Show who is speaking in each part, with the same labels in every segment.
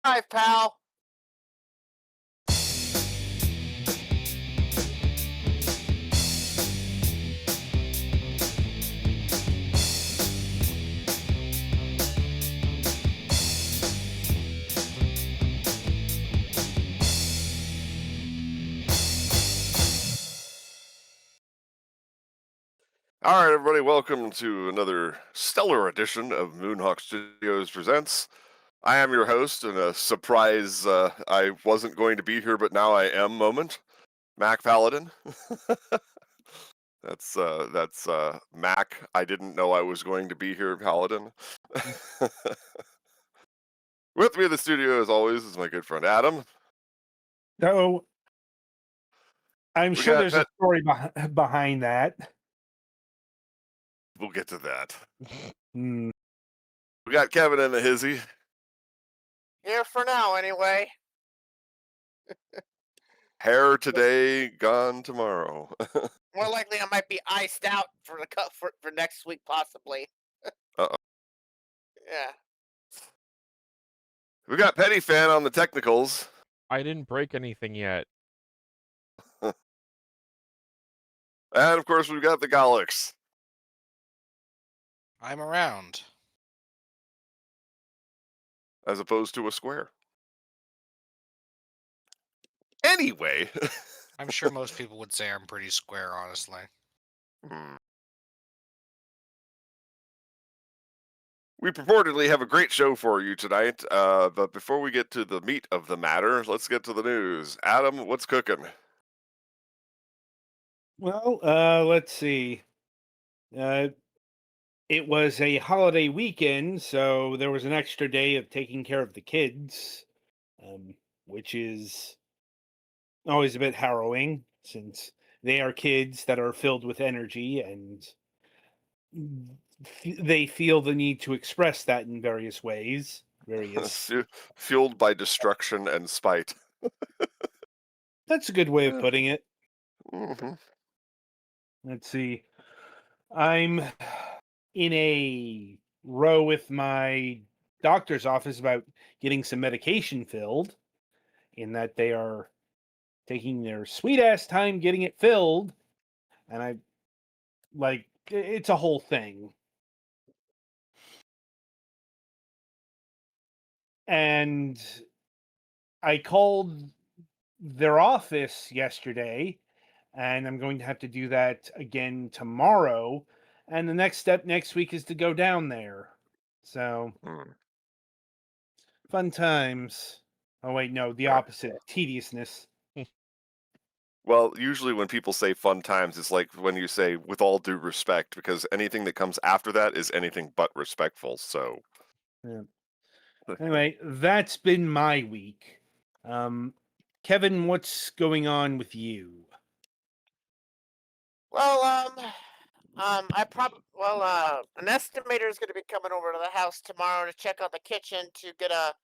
Speaker 1: Hi, pal.
Speaker 2: All right, everybody, welcome to another stellar edition of Moonhawk Studios Presents. I am your host, and a surprise I wasn't going to be here, but now I am moment, Mac Paladin. That's Mac. I didn't know I was going to be here, Paladin. With me in the studio, as always, is my good friend Adam.
Speaker 3: So I'm
Speaker 2: We
Speaker 3: sure
Speaker 2: got
Speaker 3: there's a
Speaker 2: Pet.
Speaker 3: story behind that.
Speaker 2: We'll get to that.
Speaker 3: Hmm.
Speaker 2: We got Kevin and the Hizzy.
Speaker 1: Here for now, anyway.
Speaker 2: Hair today, gone tomorrow.
Speaker 1: More likely, I might be iced out for the for next week, possibly.
Speaker 2: Uh-oh.
Speaker 1: Yeah.
Speaker 2: We got Petty Fan on the technicals.
Speaker 4: I didn't break anything yet.
Speaker 2: And of course, we've got the Galax,
Speaker 5: I'm around.
Speaker 2: as opposed to a square. Anyway,
Speaker 5: I'm sure most people would say I'm pretty square, honestly.
Speaker 2: hmm, we purportedly have a great show for you tonight. But before we get to the meat of the matter, let's get to the news. Adam, what's cooking?
Speaker 3: Well, let's see. Uh, it was a holiday weekend, so there was an extra day of taking care of the kids, which is always a bit harrowing since they are kids that are filled with energy and they feel the need to express that in various ways. Various.
Speaker 2: Fueled by destruction and spite.
Speaker 3: That's a good way of
Speaker 2: Yeah.
Speaker 3: putting it.
Speaker 2: Hmm.
Speaker 3: Let's see. I'm in a row with my doctor's office about getting some medication filled, in that they are taking their sweet ass time getting it filled. And it's a whole thing. And I called their office yesterday, and I'm going to have to do that again tomorrow. And the next step next week is to go down there. So
Speaker 2: Hmm.
Speaker 3: fun times. Oh wait, no, the
Speaker 2: Right.
Speaker 3: opposite. Tediousness.
Speaker 2: Well, usually when people say fun times, it's like when you say with all due respect, because anything that comes after that is anything but respectful. So,
Speaker 3: Yeah. Anyway, that's been my week. Um, Kevin, what's going on with you?
Speaker 1: Well, an estimator is going to be coming over to the house tomorrow to check out the kitchen to get a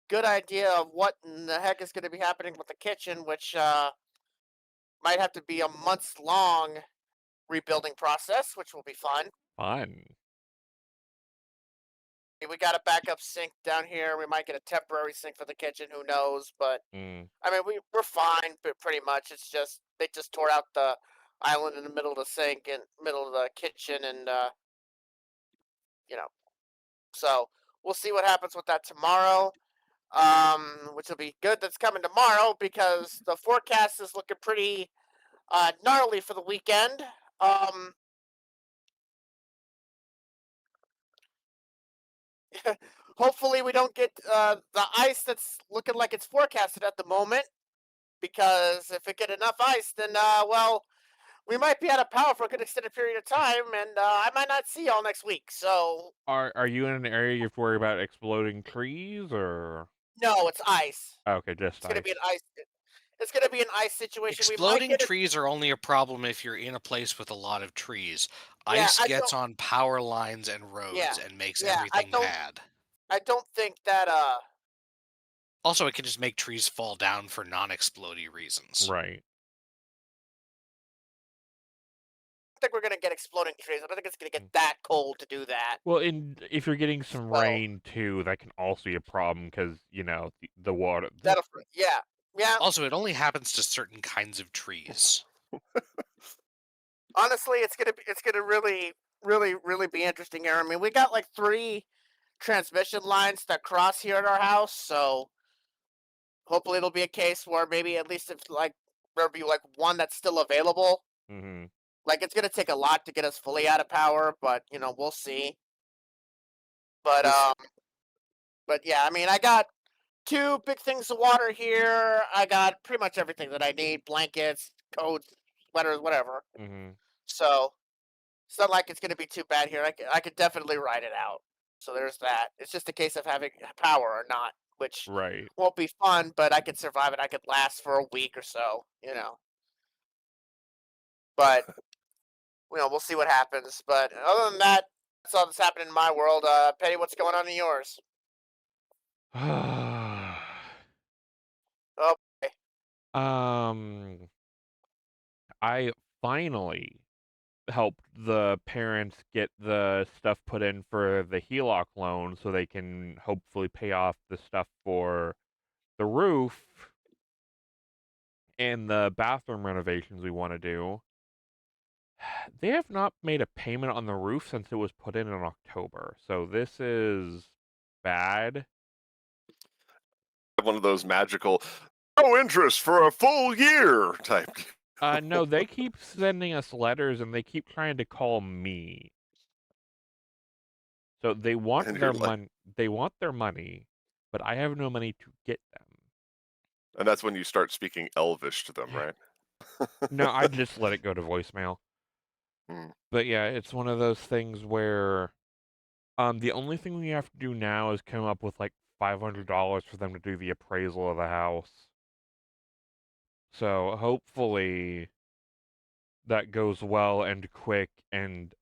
Speaker 1: good idea of what in the heck is going to be happening with the kitchen, which might have to be a months long rebuilding process, which will be fun.
Speaker 4: Fun.
Speaker 1: We got a backup sink down here. We might get a temporary sink for the kitchen. Who knows? But
Speaker 4: Mm.
Speaker 1: I mean, we're fine, but pretty much it's just they just tore out the island in the middle of the sink and middle of the kitchen, and you know, so we'll see what happens with that tomorrow. Which will be good. That's coming tomorrow because the forecast is looking pretty gnarly for the weekend. Um, Hopefully we don't get the ice that's looking like it's forecasted at the moment. Because if it get enough ice, then well, we might be out of power for a good extended period of time, and I might not see y'all next week. So
Speaker 4: Are you in an area you have to worry about exploding trees or?
Speaker 1: no, it's ice.
Speaker 4: Okay, just
Speaker 1: It's gonna be an
Speaker 4: ice.
Speaker 1: ice. It's gonna be an ice situation. We might
Speaker 5: Exploding
Speaker 1: get it.
Speaker 5: trees are only a problem if you're in a place with a lot of trees.
Speaker 1: Yeah,
Speaker 5: Ice
Speaker 1: I
Speaker 5: gets
Speaker 1: don't.
Speaker 5: on power lines and
Speaker 1: Yeah,
Speaker 5: roads and makes
Speaker 1: yeah, I
Speaker 5: everything
Speaker 1: don't.
Speaker 5: bad.
Speaker 1: I don't think that.
Speaker 5: Also, it can just make trees fall down for non-explodey reasons.
Speaker 4: Right.
Speaker 1: think we're gonna get exploding trees. I don't think it's gonna get that cold to do that.
Speaker 4: Well, if you're getting some
Speaker 1: So-
Speaker 4: rain too, that can also be a problem because the water.
Speaker 1: That'll, yeah.
Speaker 5: Also, it only happens to certain kinds of trees.
Speaker 1: Honestly, it's gonna really be interesting here. I mean, we got like 3 transmission lines that cross here at our house, so hopefully it'll be a case where maybe at least if like there'll be like one that's still available.
Speaker 4: Mm-hmm.
Speaker 1: Like it's gonna take a lot to get us fully out of power, but we'll see. But yeah, I mean, I got 2 big things of water here. I got pretty much everything that I need: blankets, coats, sweaters, whatever.
Speaker 4: Mm-hmm.
Speaker 1: So it's not like it's gonna be too bad here. I could definitely ride it out. So there's that. It's just a case of having power or not, which
Speaker 4: Right.
Speaker 1: won't be fun, but I could survive it. I could last for a week or so. But we'll see what happens. But other than that, that's all that's happening in my world. Petty, what's going on in yours? Oh, boy.
Speaker 4: I finally helped the parents get the stuff put in for the HELOC loan so they can hopefully pay off the stuff for the roof and the bathroom renovations we want to do. They have not made a payment on the roof since it was put in October, so this is bad.
Speaker 2: One of those magical no interest for a full year type.
Speaker 4: No, they keep sending us letters and they keep trying to call me. So they want
Speaker 2: And
Speaker 4: their
Speaker 2: you're like-
Speaker 4: money. They want their money, but I have no money to get them.
Speaker 2: And that's when you start speaking Elvish to them,
Speaker 4: Yeah.
Speaker 2: right?
Speaker 4: No, I just let it go to voicemail.
Speaker 2: Hmm.
Speaker 4: But yeah, it's one of those things where the only thing we have to do now is come up with like $500 for them to do the appraisal of the house. So hopefully that goes well and quick, and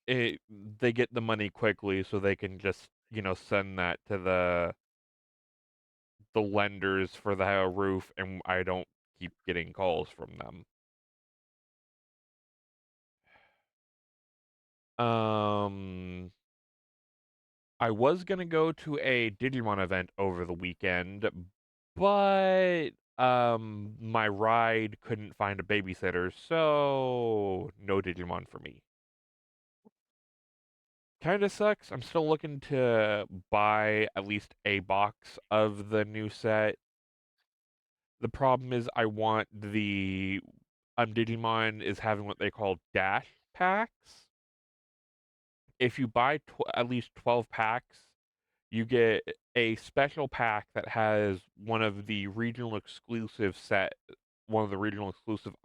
Speaker 4: they get the money quickly so they can just send that to the lenders for the roof, and I don't keep getting calls from them. I was gonna go to a Digimon event over the weekend, but my ride couldn't find a babysitter, so no Digimon for me. Kinda sucks. I'm still looking to buy at least a box of the new set. The problem is I want the Digimon is having what they call dash packs. If you buy at least 12 packs, you get a special pack that has one of the regional exclusive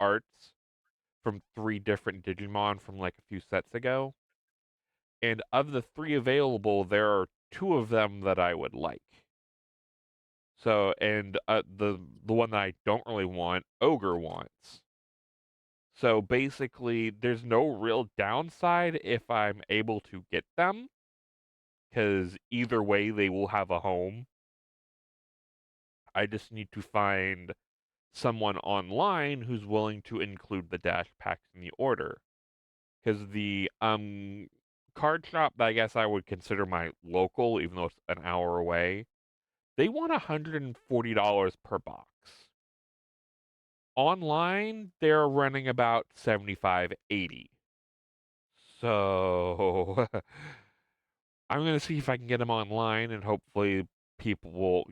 Speaker 4: arts from 3 different Digimon from like a few sets ago. And of the 3 available, there are 2 of them that I would like. So, and the one that I don't really want, Ogre wants. So basically, there's no real downside if I'm able to get them, because either way, they will have a home. I just need to find someone online who's willing to include the dash packs in the order. Because the card shop that I guess I would consider my local, even though it's an hour away, they want $140 per box. Online, they're running about $75-$80. So I'm gonna see if I can get them online, and hopefully people will,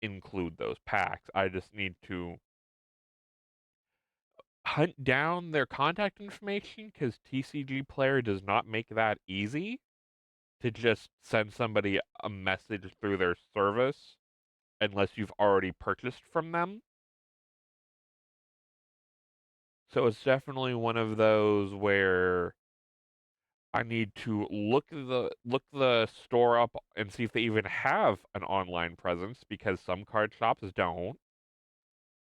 Speaker 4: include those packs. I just need to hunt down their contact information, because TCG Player does not make that easy to just send somebody a message through their service unless you've already purchased from them. So it's definitely one of those where I need to look the store up and see if they even have an online presence, because some card shops don't,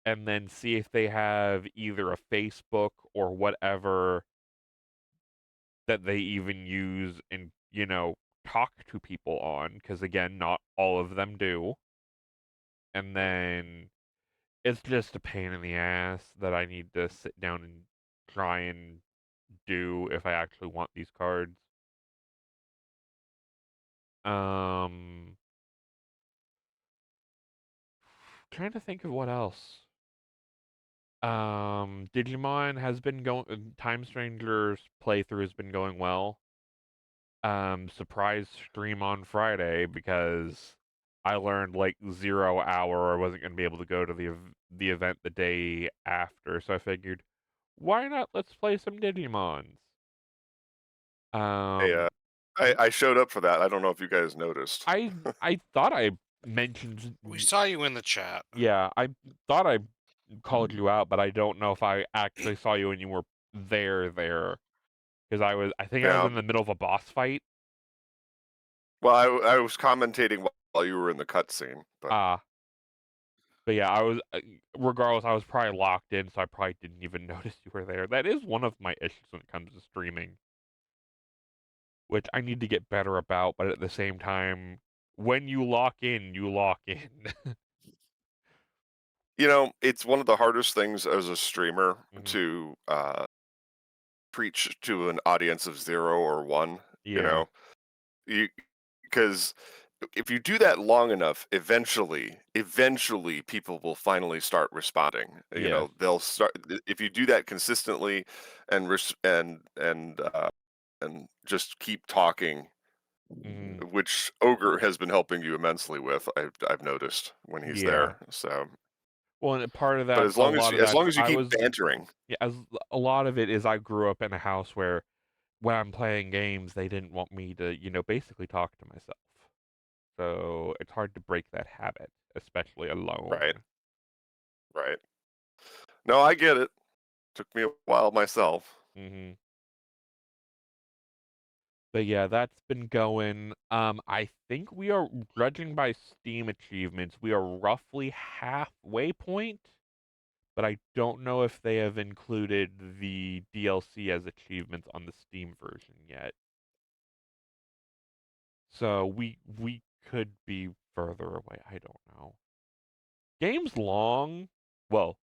Speaker 4: and then see if they have either a Facebook or whatever that they even use and talk to people on, because again, not all of them do. And then it's just a pain in the ass that I need to sit down and try and do if I actually want these cards. Trying to think of what else. Digimon has been going. Time Stranger's playthrough has been going well. Surprise stream on Friday because I learned like 0 hour I wasn't going to be able to go to the event the day after, so I figured, why not? Let's play some Digimons.
Speaker 2: Hey, I showed up for that. I don't know if you guys noticed.
Speaker 4: I thought I mentioned.
Speaker 5: We saw you in the chat.
Speaker 4: Yeah, I thought I called you out, but I don't know if I actually saw you when you were there because I think I was
Speaker 2: Yeah.
Speaker 4: in the middle of a boss fight.
Speaker 2: Well, I was commentating while you were in the cutscene, but
Speaker 4: But yeah, I was regardless. I was probably locked in, so I probably didn't even notice you were there. That is one of my issues when it comes to streaming, which I need to get better about. But at the same time, when you lock in, you lock in.
Speaker 2: it's one of the hardest things as a streamer
Speaker 4: Mhm.
Speaker 2: to preach to an audience of 0 or 1.
Speaker 4: Yeah.
Speaker 2: Because if you do that long enough, eventually people will finally start responding.
Speaker 4: Yes.
Speaker 2: They'll start if you do that consistently and just keep talking,
Speaker 4: Mhm.
Speaker 2: which Ogre has been helping you immensely with. I've noticed when he's
Speaker 4: Yeah.
Speaker 2: there. So,
Speaker 4: Well, and part of
Speaker 2: but
Speaker 4: that,
Speaker 2: as
Speaker 4: a
Speaker 2: long
Speaker 4: lot of
Speaker 2: as
Speaker 4: that,
Speaker 2: long as you
Speaker 4: I
Speaker 2: keep
Speaker 4: was
Speaker 2: bantering,
Speaker 4: yeah, as a lot of it is I grew up in a house where when I'm playing games, they didn't want me to, basically talk to myself. So it's hard to break that habit, especially
Speaker 2: right,
Speaker 4: alone.
Speaker 2: right. No, I get it. Took me a while myself.
Speaker 4: Mhm. But yeah, that's been going. I think we are, judging by Steam achievements, we are roughly halfway point, but I don't know if they have included the DLC as achievements on the Steam version yet. So we could be further away. I don't know. Game's long. Well,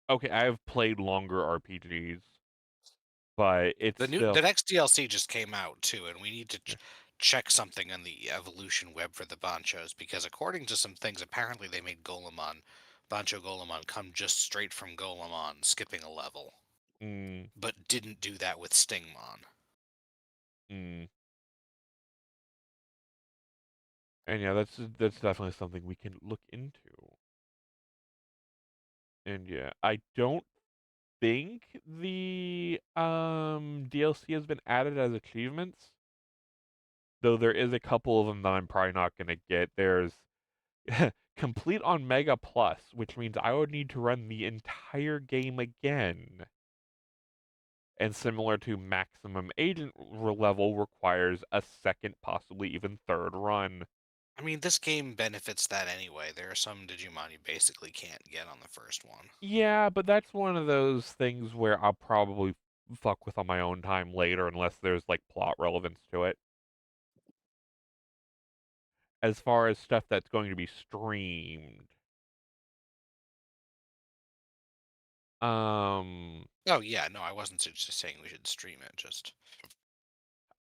Speaker 4: okay, I have played longer RPGs, but it's
Speaker 5: The
Speaker 4: still
Speaker 5: next DLC just came out too, and we need to check something on the evolution web for the Banchos because according to some things, apparently they made Bancho Golemon come just straight from Golemon, skipping a level,
Speaker 4: mm,
Speaker 5: but didn't do that with Stingmon.
Speaker 4: mm. And yeah, that's definitely something we can look into. And yeah, I don't think the DLC has been added as achievements, though there is a couple of them that I'm probably not gonna get. There's complete on Mega Plus, which means I would need to run the entire game again. And similar to maximum agent level requires a second, possibly even third run.
Speaker 5: I mean, this game benefits that anyway. There are some Digimon you basically can't get on the first one.
Speaker 4: Yeah, but that's one of those things where I'll probably fuck with on my own time later unless there's like plot relevance to it. As far as stuff that's going to be streamed.
Speaker 5: Oh yeah, no, I wasn't just saying we should stream it. Just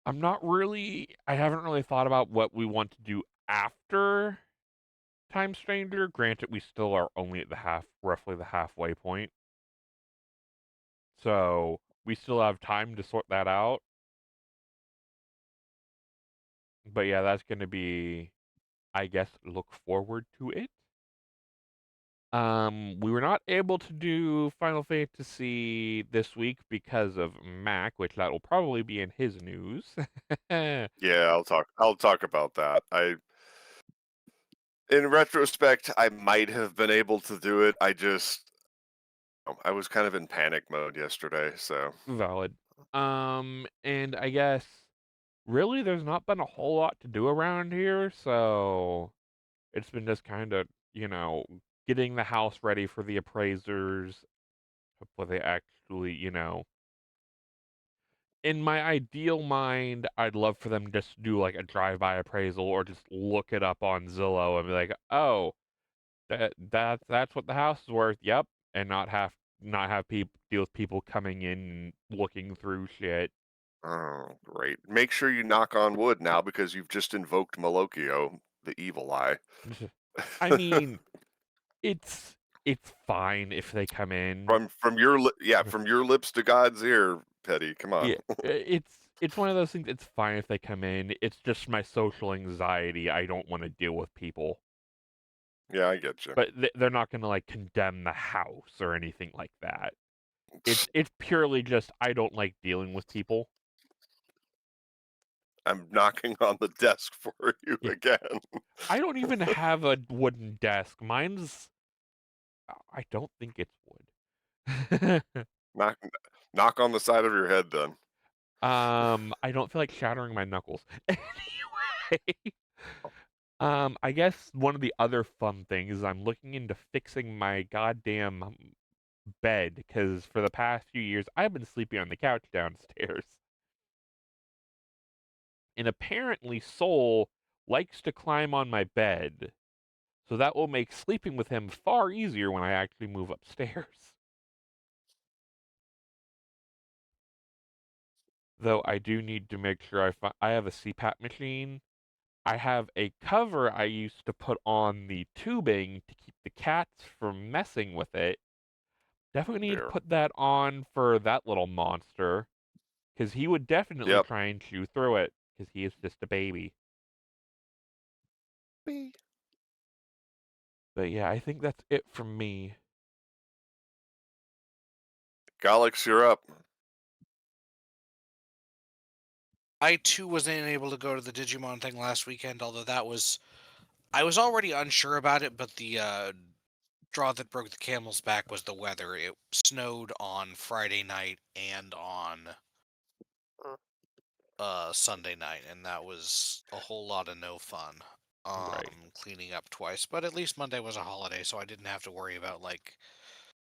Speaker 4: I haven't really thought about what we want to do after Time Stranger. Granted, we still are only at roughly the halfway point. So we still have time to sort that out. But yeah, that's going to be, I guess, look forward to it. We were not able to do Final Fantasy this week because of Mac, which that will probably be in his news.
Speaker 2: Yeah, I'll talk about that. In retrospect, I might have been able to do it. I was kind of in panic mode yesterday, so.
Speaker 4: Valid. And I guess really there's not been a whole lot to do around here, so it's been just kind of, getting the house ready for the appraisers before they actually, in my ideal mind, I'd love for them just to do like a drive-by appraisal or just look it up on Zillow and be like, "Oh, that's what the house is worth." Yep, and not have not have people deal with people coming in and looking through shit.
Speaker 2: Oh, great. Make sure you knock on wood now because you've just invoked Malokio, the evil eye.
Speaker 4: I mean, it's fine if they come in.
Speaker 2: from your lips to God's ear, Petty. Come on.
Speaker 4: Yeah, it's one of those things. It's fine if they come in. It's just my social anxiety. I don't want to deal with people.
Speaker 2: Yeah, I get you.
Speaker 4: But they're not going to like condemn the house or anything like that. It's purely just I don't like dealing with people.
Speaker 2: I'm knocking on the desk for you
Speaker 4: Yeah.
Speaker 2: again.
Speaker 4: I don't even have a wooden desk. Mine's I don't think it's wood.
Speaker 2: Knock on the side of your head then.
Speaker 4: I don't feel like shattering my knuckles. Anyway, I guess one of the other fun things is I'm looking into fixing my goddamn bed because for the past few years I've been sleeping on the couch downstairs. And apparently Soul likes to climb on my bed. So that will make sleeping with him far easier when I actually move upstairs. Though I do need to make sure I have a CPAP machine. I have a cover I used to put on the tubing to keep the cats from messing with it. Definitely need to
Speaker 2: Dear.
Speaker 4: put that on for that little monster. Because he would definitely
Speaker 2: Yep.
Speaker 4: try and chew through it. Because he is just a baby. But yeah, I think that's it from me.
Speaker 2: Galix, you're up.
Speaker 5: I too wasn't able to go to the Digimon thing last weekend, although I was already unsure about it, but the straw that broke the camel's back was the weather. It snowed on Friday night and on Sunday night, and that was a whole lot of no fun.
Speaker 4: Right.
Speaker 5: Cleaning up twice, but at least Monday was a holiday, so I didn't have to worry about like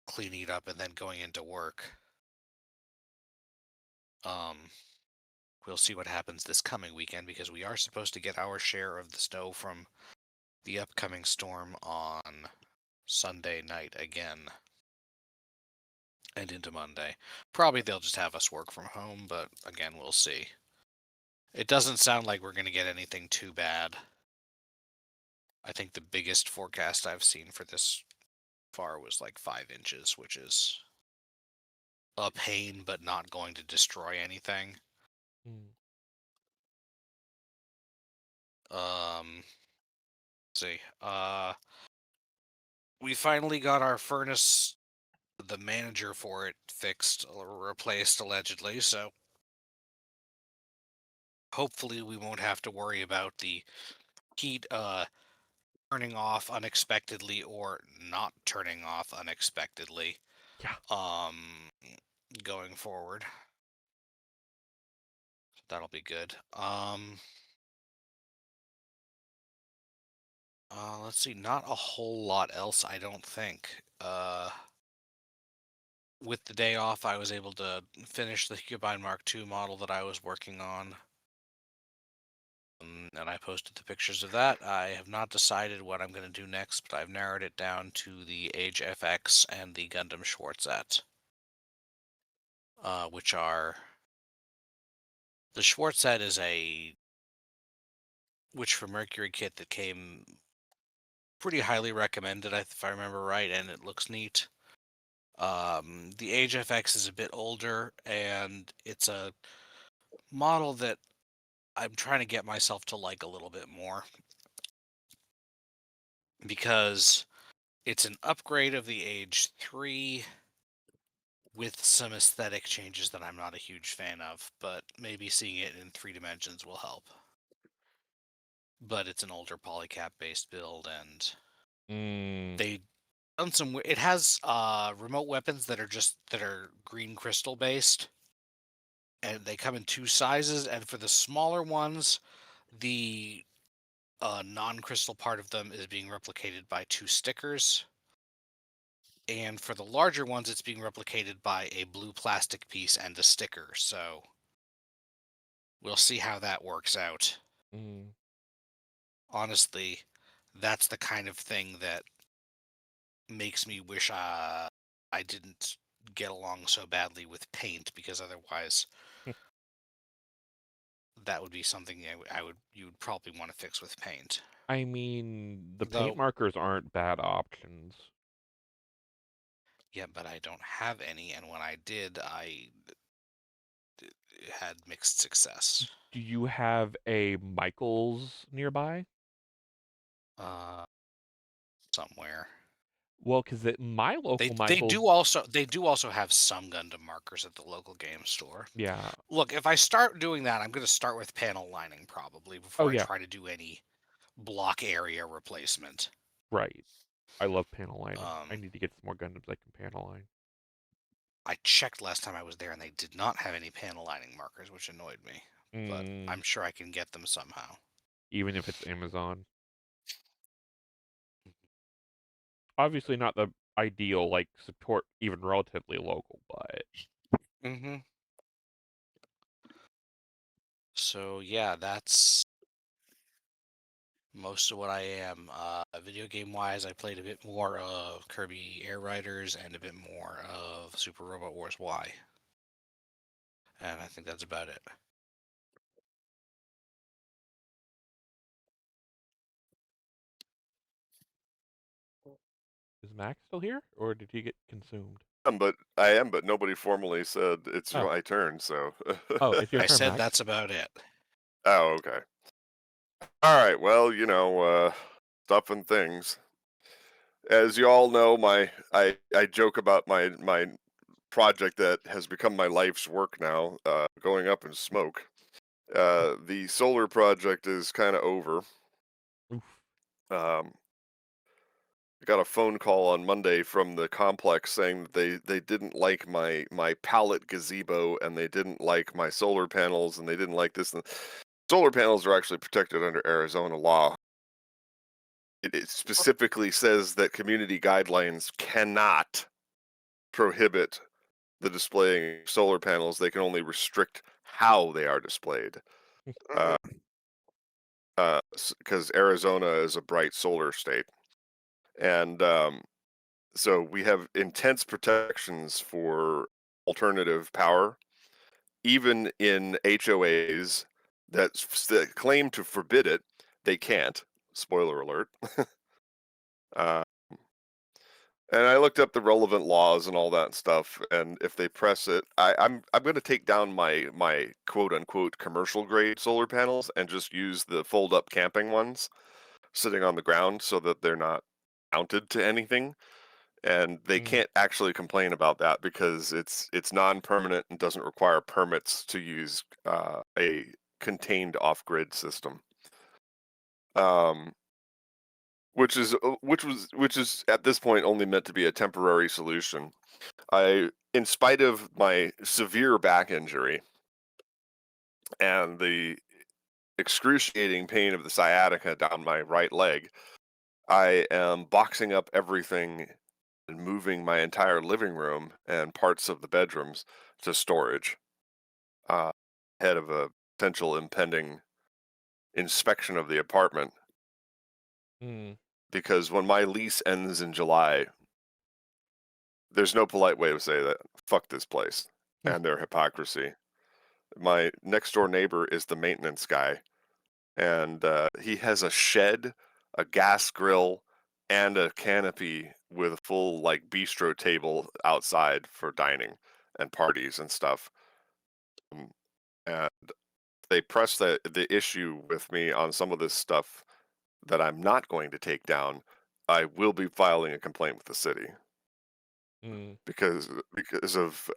Speaker 5: cleaning it up and then going into work. We'll see what happens this coming weekend because we are supposed to get our share of the snow from the upcoming storm on Sunday night again and into Monday. Probably they'll just have us work from home, but again, we'll see. It doesn't sound like we're going to get anything too bad. I think the biggest forecast I've seen for this far was like 5 inches, which is a pain, but not going to destroy anything. Let's see. We finally got our furnace, the manager for it fixed or replaced allegedly, so hopefully we won't have to worry about the heat turning off unexpectedly or not turning off unexpectedly.
Speaker 4: Yeah.
Speaker 5: Going forward. So that'll be good. Let's see, not a whole lot else, I don't think. With the day off, I was able to finish the Cubine Mark II model that I was working on. And I posted the pictures of that. I have not decided what I'm going to do next, but I've narrowed it down to the Age FX and the Gundam Schwarzette. Which are... The Schwarzette is a Witch for Mercury kit that came pretty highly recommended, if I remember right, and it looks neat. The Age FX is a bit older, and it's a model that I'm trying to get myself to like a little bit more. Because it's an upgrade of the Age 3 with some aesthetic changes that I'm not a huge fan of, but maybe seeing it in 3 dimensions will help. But it's an older polycap based build, and they done some. It has remote weapons that are green crystal based, and they come in 2 sizes. And for the smaller ones, the non-crystal part of them is being replicated by 2 stickers. And for the larger ones, it's being replicated by a blue plastic piece and a sticker. So we'll see how that works out. Honestly, that's the kind of thing that makes me wish I I didn't get along so badly with paint, because otherwise that would be something you would probably want to fix with paint.
Speaker 4: I mean, the
Speaker 5: Though,
Speaker 4: paint markers aren't bad options.
Speaker 5: yeah, but I don't have any, and when I did, I had mixed success.
Speaker 4: Do you have a Michaels nearby?
Speaker 5: Somewhere.
Speaker 4: Well, because my local
Speaker 5: They
Speaker 4: Michaels,
Speaker 5: do also have some Gundam markers at the local game store.
Speaker 4: yeah.
Speaker 5: Look, if I start doing that, I'm going to start with panel lining probably
Speaker 4: Oh,
Speaker 5: before I
Speaker 4: yeah.
Speaker 5: try to do any block area replacement.
Speaker 4: Right. I love panel lining. I need to get some more Gundams I can panel line.
Speaker 5: I checked last time I was there, and they did not have any panel lining markers, which annoyed me. But I'm sure I can get them somehow.
Speaker 4: Even if it's Amazon. Obviously not the ideal, like, support even relatively local, but...
Speaker 5: Mm-hmm. So, yeah, that's most of what I am. Video game-wise, I played a bit more of Kirby Air Riders and a bit more of Super Robot Wars Y. And I think that's about it.
Speaker 4: Is Max still here, or did he get consumed?
Speaker 2: I am, but nobody formally said it's
Speaker 4: Oh.
Speaker 2: my turn, so.
Speaker 4: Oh, it's your
Speaker 5: I
Speaker 4: turn,
Speaker 5: said
Speaker 4: Max.
Speaker 5: that's about it.
Speaker 2: Oh, okay. All right. Well, stuff and things. As you all know, I joke about my project that has become my life's work now, going up in smoke. The solar project is kind of over.
Speaker 4: Oof.
Speaker 2: I got a phone call on Monday from the complex saying that they didn't like my pallet gazebo, and they didn't like my solar panels, and they didn't like this. Solar panels are actually protected under Arizona law. It specifically says that community guidelines cannot prohibit the displaying of solar panels. They can only restrict how they are displayed. Because Arizona is a bright solar state. And so we have intense protections for alternative power, even in HOAs that claim to forbid it. They can't. Spoiler alert. And I looked up the relevant laws and all that stuff, and if they press it, I'm going to take down my quote unquote commercial grade solar panels and just use the fold up camping ones sitting on the ground so that they're not mounted to anything. And they can't actually complain about that because it's non-permanent and doesn't require permits to use a contained off-grid system. Which is at this point only meant to be a temporary solution. In spite of my severe back injury and the excruciating pain of the sciatica down my right leg, I am boxing up everything and moving my entire living room and parts of the bedrooms to storage, ahead of a potential impending inspection of the apartment. Because when my lease ends in July, there's no polite way to say that. Fuck this place and their hypocrisy. My next door neighbor is the maintenance guy, and he has a shed, a gas grill, and a canopy with a full like bistro table outside for dining and parties and stuff. And they press the issue with me on some of this stuff that I'm not going to take down. I will be filing a complaint with the city. Because of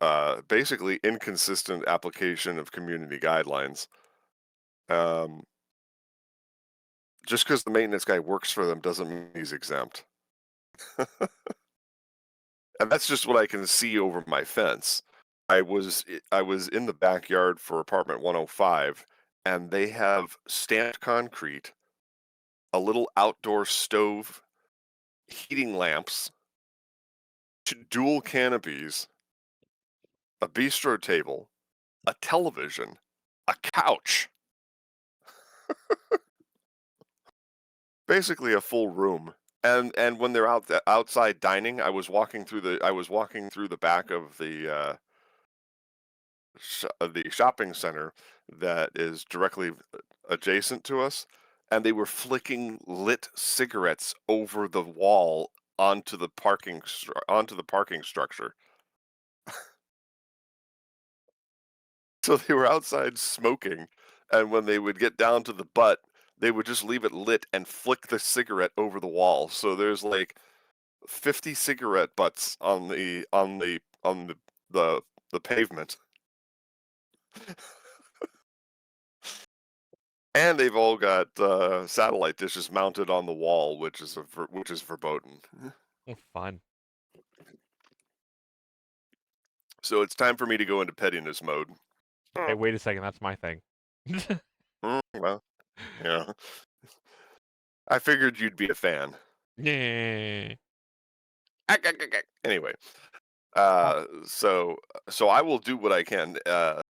Speaker 2: basically inconsistent application of community guidelines. Just because the maintenance guy works for them doesn't mean he's exempt. And that's just what I can see over my fence. I was in the backyard for apartment 105, and they have stamped concrete, a little outdoor stove, heating lamps, dual canopies, a bistro table, a television, a couch. Basically a full room And when they're outside dining, I was walking through the back of the shopping center that is directly adjacent to us, and they were flicking lit cigarettes over the wall onto the parking structure. So they were outside smoking, and when they would get down to the butt, they would just leave it lit and flick the cigarette over the wall. So there's like 50 cigarette butts on the pavement. And they've all got satellite dishes mounted on the wall, which is verboten.
Speaker 4: Fun.
Speaker 2: So it's time for me to go into pettiness mode.
Speaker 4: Hey, wait a second. That's my thing.
Speaker 2: Well, yeah. I figured you'd be a fan.
Speaker 4: Yeah.
Speaker 2: Anyway, so I will do what I can.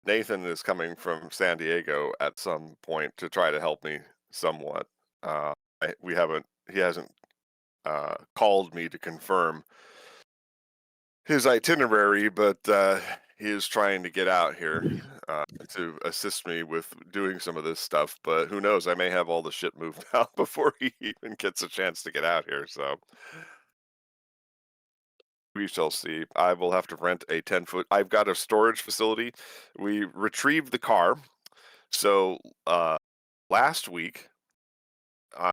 Speaker 2: Nathan is coming from San Diego at some point to try to help me somewhat. He hasn't called me to confirm his itinerary, but he is trying to get out here to assist me with doing some of this stuff. But who knows? I may have all the shit moved out before he even gets a chance to get out here. So we shall see. I will have to rent a 10-foot. I've got a storage facility. We retrieved the car. So last week, I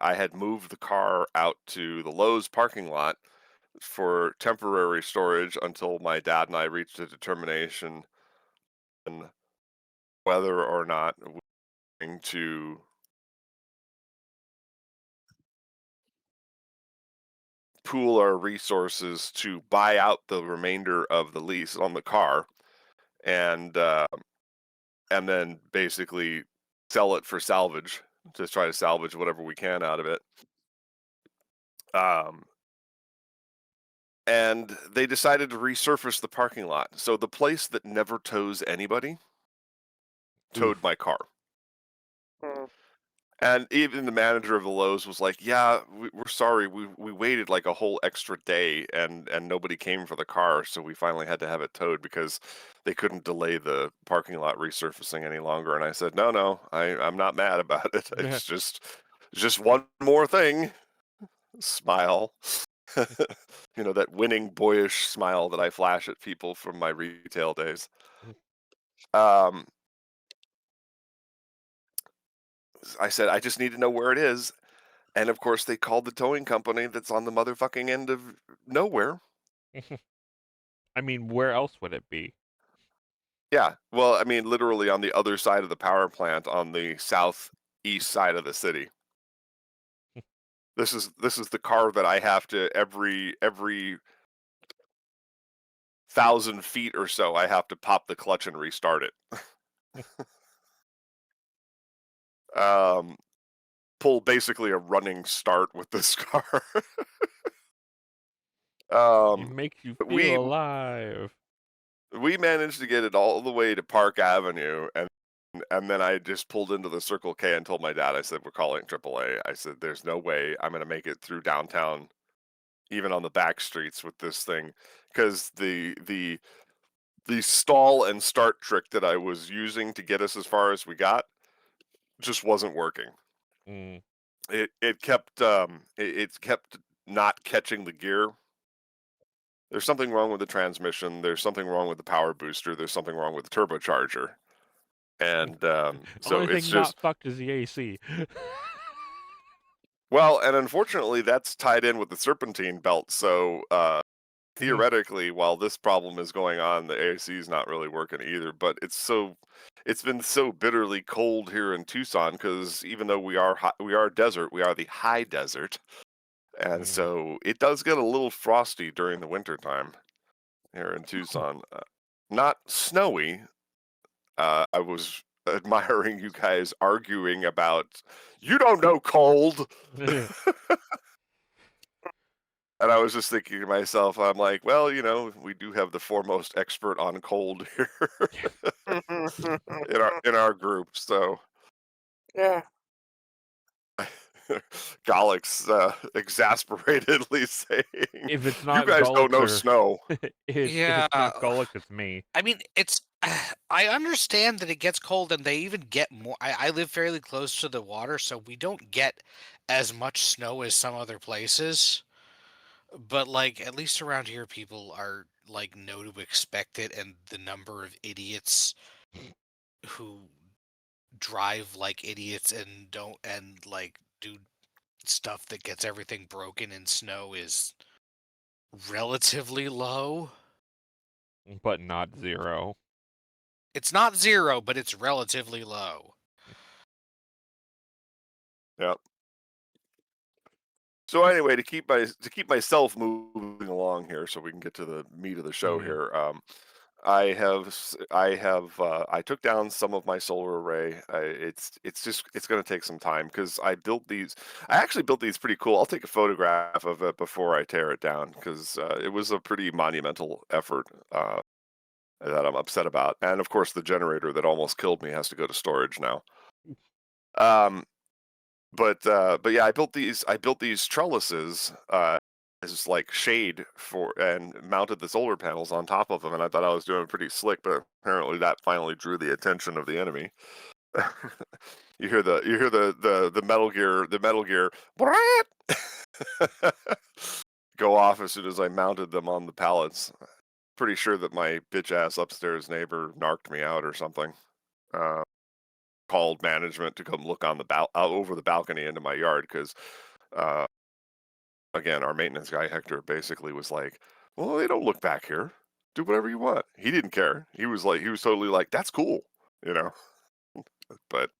Speaker 2: had moved the car out to the Lowe's parking lot for temporary storage until my dad and I reached a determination on whether or not we're going to pool our resources to buy out the remainder of the lease on the car and then basically sell it for salvage, to try to salvage whatever we can out of it. And they decided to resurface the parking lot. So the place that never tows anybody towed my car. And even the manager of the Lowe's was like, "Yeah, we're sorry. We waited like a whole extra day, and nobody came for the car, so we finally had to have it towed because they couldn't delay the parking lot resurfacing any longer." And I said, "No, I'm not mad about it. It's just one more thing." Smile. That winning, boyish smile that I flash at people from my retail days. I said, "I just need to know where it is." And of course, they called the towing company that's on the motherfucking end of nowhere.
Speaker 4: I mean, where else would it be?
Speaker 2: Yeah, well, I mean, literally on the other side of the power plant, on the southeast side of the city. This is the car that I have to every 1,000 feet or so, I have to pop the clutch and restart it. Pull basically a running start with this car.
Speaker 4: It makes you
Speaker 2: But
Speaker 4: feel alive.
Speaker 2: we managed to get it all the way to Park Avenue, and then I just pulled into the Circle K and told my dad, I said, "We're calling AAA." I said, "There's no way I'm going to make it through downtown, even on the back streets with this thing," because the stall and start trick that I was using to get us as far as we got just wasn't working.
Speaker 4: Mm.
Speaker 2: It kept not catching the gear. There's something wrong with the transmission. There's something wrong with the power booster. There's something wrong with the turbocharger. And so
Speaker 4: Only
Speaker 2: it's
Speaker 4: thing
Speaker 2: just
Speaker 4: not fucked is the AC.
Speaker 2: well, and unfortunately, that's tied in with the serpentine belt. So theoretically, while this problem is going on, the AC is not really working either. But it's been so bitterly cold here in Tucson because even though we are desert, we are the high desert, and so it does get a little frosty during the winter time here in Tucson. Not snowy. I was admiring you guys arguing about you don't know cold. And I was just thinking to myself, I'm like, well, we do have the foremost expert on cold here in our group. So
Speaker 1: Yeah.
Speaker 2: Galix exasperatedly saying,
Speaker 4: If it's
Speaker 2: "You
Speaker 4: not
Speaker 2: guys don't know
Speaker 4: Gullick
Speaker 2: snow."
Speaker 4: if
Speaker 5: Yeah,
Speaker 4: it's not Gullick, it's me.
Speaker 5: I mean, it's. I understand that it gets cold, and they even get more. I live fairly close to the water, so we don't get as much snow as some other places. But like, at least around here, people are like know to expect it, and the number of idiots who drive like idiots and don't and like do stuff that gets everything broken in snow is relatively low.
Speaker 4: But not 0.
Speaker 5: It's not 0, but it's relatively low.
Speaker 2: Yeah. So anyway, to keep myself moving along here, so we can get to the meat of the show
Speaker 4: Mhm.
Speaker 2: here. I took down some of my solar array. It's going to take some time because I built these. I actually built these pretty cool. I'll take a photograph of it before I tear it down because it was a pretty monumental effort that I'm upset about. And of course, the generator that almost killed me has to go to storage now. Um, but yeah, I built these trellises as like shade for and mounted the solar panels on top of them, and I thought I was doing pretty slick, but apparently that finally drew the attention of the enemy. You hear the Metal Gear go off as soon as I mounted them on the pallets. Pretty sure that my bitch ass upstairs neighbor narked me out or something. Uh, Called management to come look on the out over the balcony into my yard because uh, again, our maintenance guy Hector basically was like, "Well, they don't look back here. Do whatever you want." He didn't care. He was totally like, "That's cool," you know. But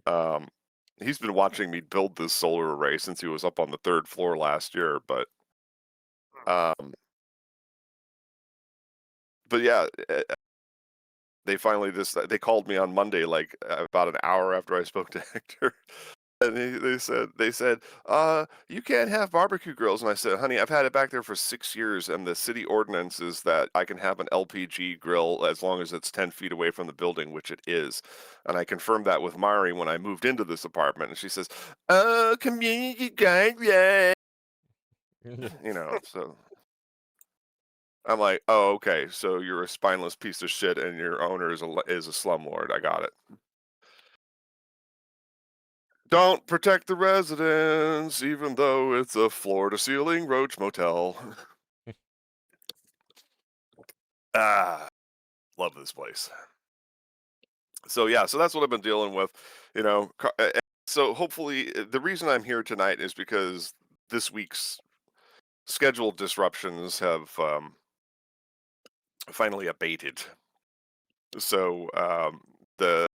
Speaker 2: um, he's been watching me build this solar array since he was up on the 3rd floor last year. Um, but yeah, they called me on Monday, like about an hour after I spoke to Hector. And they said, you can't have barbecue grills. And I said, honey, I've had it back there for 6 years, and the city ordinance is that I can have an LPG grill as long as it's 10 feet away from the building, which it is. And I confirmed that with Mari when I moved into this apartment, and she says, "Oh, community guidelines." You know, so I'm like, oh, okay, so you're a spineless piece of shit, and your owner is a slumlord. I got it. Don't protect the residents, even though it's a floor-to-ceiling roach motel. Ah, love this place. So yeah, so that's what I've been dealing with, you know. So hopefully, the reason I'm here tonight is because this week's scheduled disruptions have finally abated. So the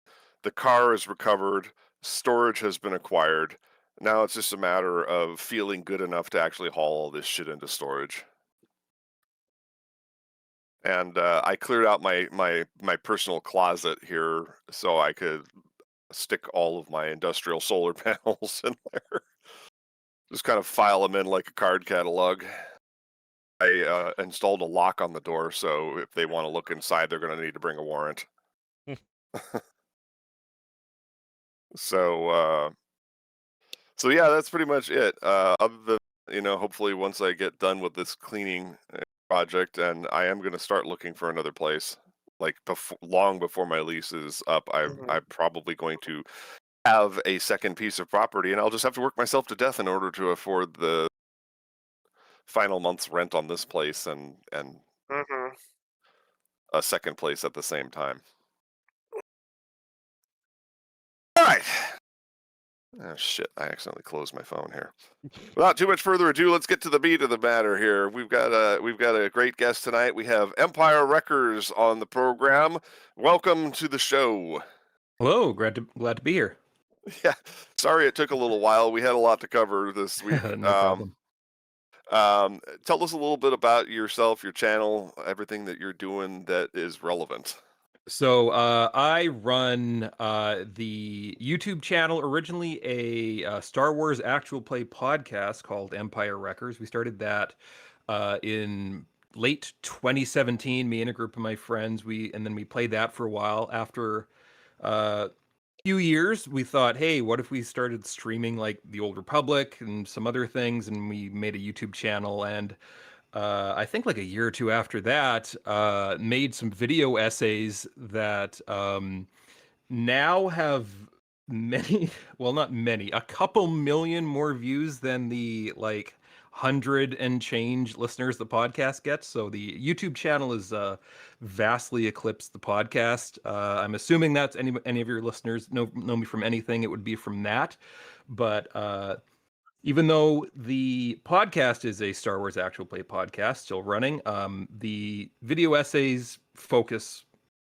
Speaker 2: car is recovered, storage has been acquired. Now it's just a matter of feeling good enough to actually haul all this shit into storage. And I cleared out my personal closet here so I could stick all of my industrial solar panels in there. Just kind of file them in like a card catalog. I installed a lock on the door, so if they want to look inside, they're going to need to bring a warrant. So so yeah, that's pretty much it. Other than, hopefully once I get done with this cleaning project, and I am going to start looking for another place. Like long before my lease is up, I'm probably going to have a second piece of property, and I'll just have to work myself to death in order to afford the final month's rent on this place and
Speaker 1: Mm-hmm.
Speaker 2: a second place at the same time. All right. Oh shit! I accidentally closed my phone here. Without too much further ado, let's get to the meat of the matter here. We've got a great guest tonight. We have Empire Wreckers on the program. Welcome to the show.
Speaker 6: Hello, glad to be here.
Speaker 2: Yeah, sorry it took a little while. We had a lot to cover this week.
Speaker 6: No problem.
Speaker 2: Tell us a little bit about yourself, your channel, everything that you're doing that is relevant.
Speaker 6: So I run the YouTube channel, originally a Star Wars actual play podcast called Empire Wreckers. We started that in late 2017. Me and a group of my friends. And then we played that for a while. After a few years, we thought, hey, what if we started streaming like The Old Republic and some other things, and we made a YouTube channel. And I think like a year or two after that, made some video essays that now have many, well, not many, a couple million more views than the like 100 and change listeners the podcast gets. So the YouTube channel is vastly eclipsed the podcast. I'm assuming that's any of your listeners know me from anything, it would be from that. But even though the podcast is a Star Wars actual play podcast still running, the video essays focus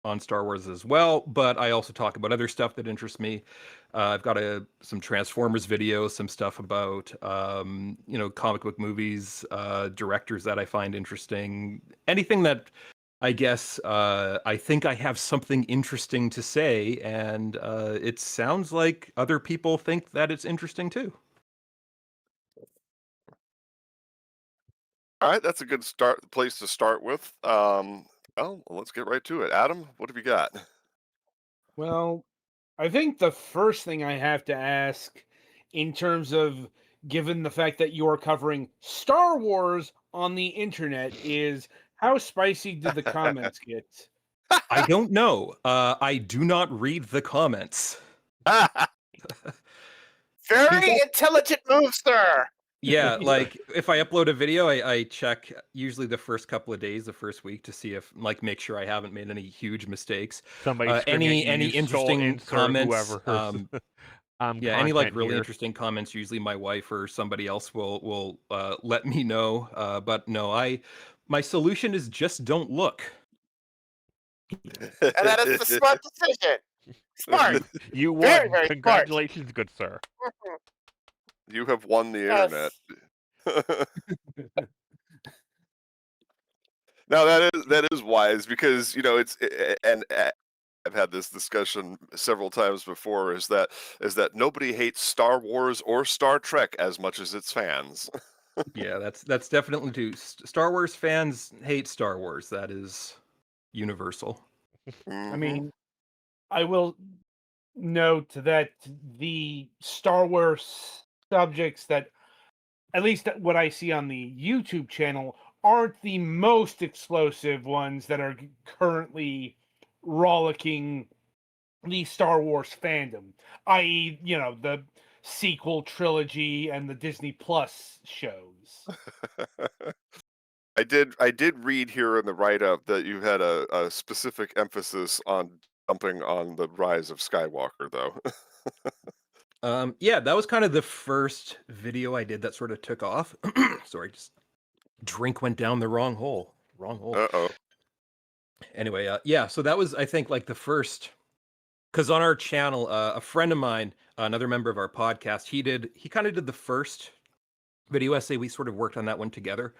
Speaker 6: on Star Wars as well, but I also talk about other stuff that interests me. I've got some Transformers videos, some stuff about comic book movies, directors that I find interesting, anything that I guess I think I have something interesting to say, and it sounds like other people think that it's interesting too.
Speaker 2: All right, that's a good place to start with. Well, let's get right to it. Adam, what have you got?
Speaker 3: Well, I think the first thing I have to ask, in terms of given the fact that you are covering Star Wars on the internet, is how spicy did the comments get?
Speaker 6: I don't know. I do not read the comments.
Speaker 1: Very intelligent move, sir.
Speaker 6: Yeah, like if I upload a video, I check usually the first couple of days, the first week, to see if make sure I haven't made any huge mistakes.
Speaker 4: Somebody
Speaker 6: any
Speaker 4: screaming at you,
Speaker 6: interesting
Speaker 4: insert
Speaker 6: comments,
Speaker 4: whoever.
Speaker 6: yeah, any like
Speaker 4: Content
Speaker 6: really
Speaker 4: here.
Speaker 6: interesting comments, usually my wife or somebody else will let me know. But no, my solution is just don't look.
Speaker 1: And that is the smart decision. Smart.
Speaker 4: You won.
Speaker 1: Very, very smart.
Speaker 4: Congratulations, good sir.
Speaker 2: You have won the
Speaker 1: Yes.
Speaker 2: internet. Now that is wise, because I've had this discussion several times before, is that nobody hates Star Wars or Star Trek as much as its fans.
Speaker 6: Yeah, that's definitely true. Star Wars fans hate Star Wars. That is universal.
Speaker 3: I mean, I will note that the Star Wars subjects that, at least what I see on the YouTube channel, aren't the most explosive ones that are currently rollicking the Star Wars fandom, i.e., the sequel trilogy and the Disney Plus shows.
Speaker 2: I did read here in the write-up that you had a specific emphasis on dumping on the Rise of Skywalker, though.
Speaker 6: Yeah, that was kind of the first video I did that sort of took off. Sorry, just drink went down the wrong hole. Wrong hole.
Speaker 2: Uh-oh.
Speaker 6: Anyway, yeah, so that was, I think, like the first, because on our channel, a friend of mine, another member of our podcast, he kind of did the first video essay. We sort of worked on that one together.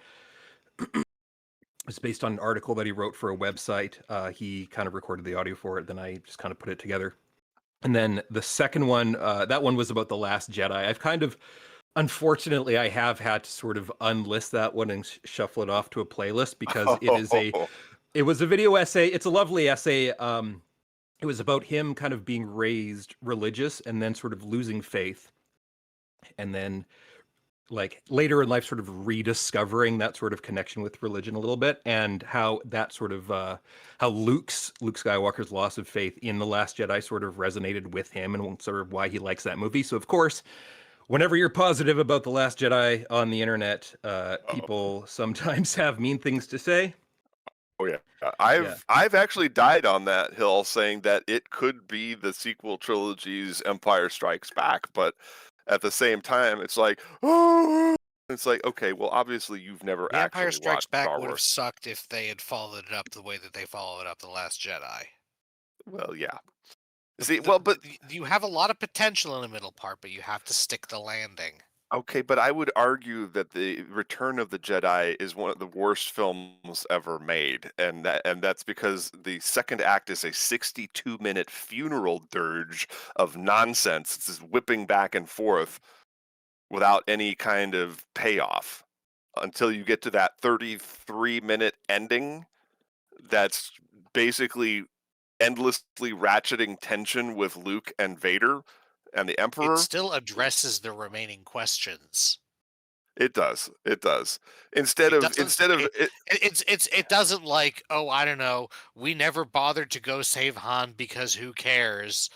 Speaker 6: It's based on an article that he wrote for a website. He kind of recorded the audio for it, then I just kind of put it together. And then the second one, that one was about The Last Jedi. I've kind of, unfortunately, I have had to sort of unlist that one and shuffle it off to a playlist, because it was a video essay. It's a lovely essay. It was about him kind of being raised religious and then sort of losing faith. And then like later in life sort of rediscovering that sort of connection with religion a little bit, and how that sort of how Luke Skywalker's loss of faith in The Last Jedi sort of resonated with him, and sort of why he likes that movie. So of course, whenever you're positive about The Last Jedi on the internet, people sometimes have mean things to say.
Speaker 2: Oh yeah, I've actually died on that hill, saying that it could be the sequel trilogy's Empire Strikes Back, but at the same time, it's like, oh, it's like, okay, well, obviously you've never
Speaker 5: The
Speaker 2: actually
Speaker 5: Empire Strikes
Speaker 2: watched
Speaker 5: Back
Speaker 2: Star
Speaker 5: would have
Speaker 2: Wars.
Speaker 5: sucked if they had followed it up the way that they followed up The Last Jedi.
Speaker 2: Well, yeah. See, well, but
Speaker 5: you have a lot of potential in the middle part, but you have to stick the landing.
Speaker 2: okay, but I would argue that the Return of the Jedi is one of the worst films ever made, and that's because the second act is a 62-minute funeral dirge of nonsense. It's just whipping back and forth without any kind of payoff until you get to that 33-minute ending. That's basically endlessly ratcheting tension with Luke and Vader and the
Speaker 5: It
Speaker 2: Emperor.
Speaker 5: still addresses the remaining questions.
Speaker 2: It does.
Speaker 5: It doesn't like, oh, I don't know, we never bothered to go save Han because who cares?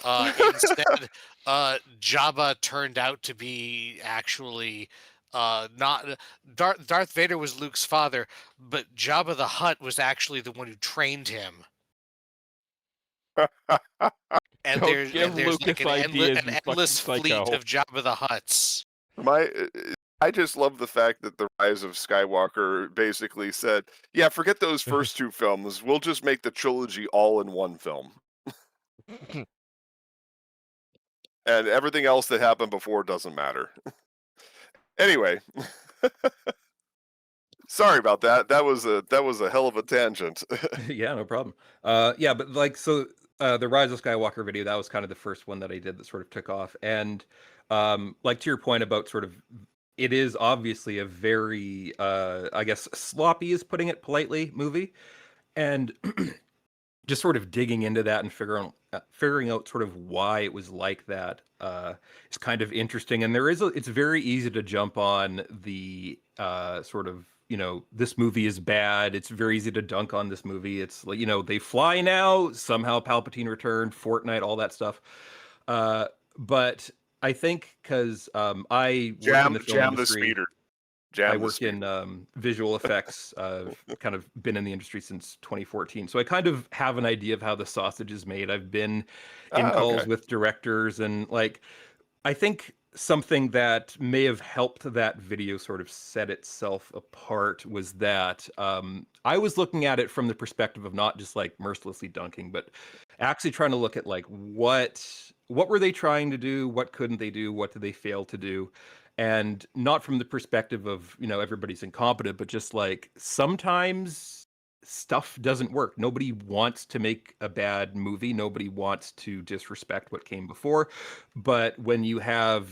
Speaker 5: Instead, Jabba turned out to be actually not Darth Vader was Luke's father, but Jabba the Hutt was actually the one who trained him. And
Speaker 4: Don't give
Speaker 5: there's like
Speaker 4: Lucas ideas,
Speaker 5: an
Speaker 4: you
Speaker 5: endless
Speaker 4: fucking
Speaker 5: fleet
Speaker 4: psycho.
Speaker 5: of Jabba the Hutts.
Speaker 2: I just love the fact that the Rise of Skywalker basically said, "Yeah, forget those first two films. We'll just make the trilogy all in one film, and everything else that happened before doesn't matter." Anyway, sorry about that. That was a hell of a tangent.
Speaker 6: Yeah, no problem. Yeah, but like so the Rise of Skywalker video, that was kind of the first one that I did that sort of took off. And like to your point about sort of it is obviously a very I guess sloppy is putting it politely movie. And just sort of digging into that and figuring out sort of why it was like that is kind of interesting. And it's very easy to jump on the sort of, this movie is bad. It's very easy to dunk on this movie. It's like, they fly now, somehow Palpatine returned, Fortnite, all that stuff. But I think because I work in the film
Speaker 2: Jam the
Speaker 6: industry.
Speaker 2: speeder.
Speaker 6: I work in visual effects. I've kind of been in the industry since 2014. So I kind of have an idea of how the sausage is made. I've been in calls
Speaker 2: Okay.
Speaker 6: with directors, and like, I think something that may have helped that video sort of set itself apart was that I was looking at it from the perspective of not just like mercilessly dunking, but actually trying to look at like what were they trying to do? What couldn't they do? What did they fail to do? And not from the perspective of, everybody's incompetent, but just like sometimes stuff doesn't work. Nobody wants to make a bad movie. Nobody wants to disrespect what came before. But when you have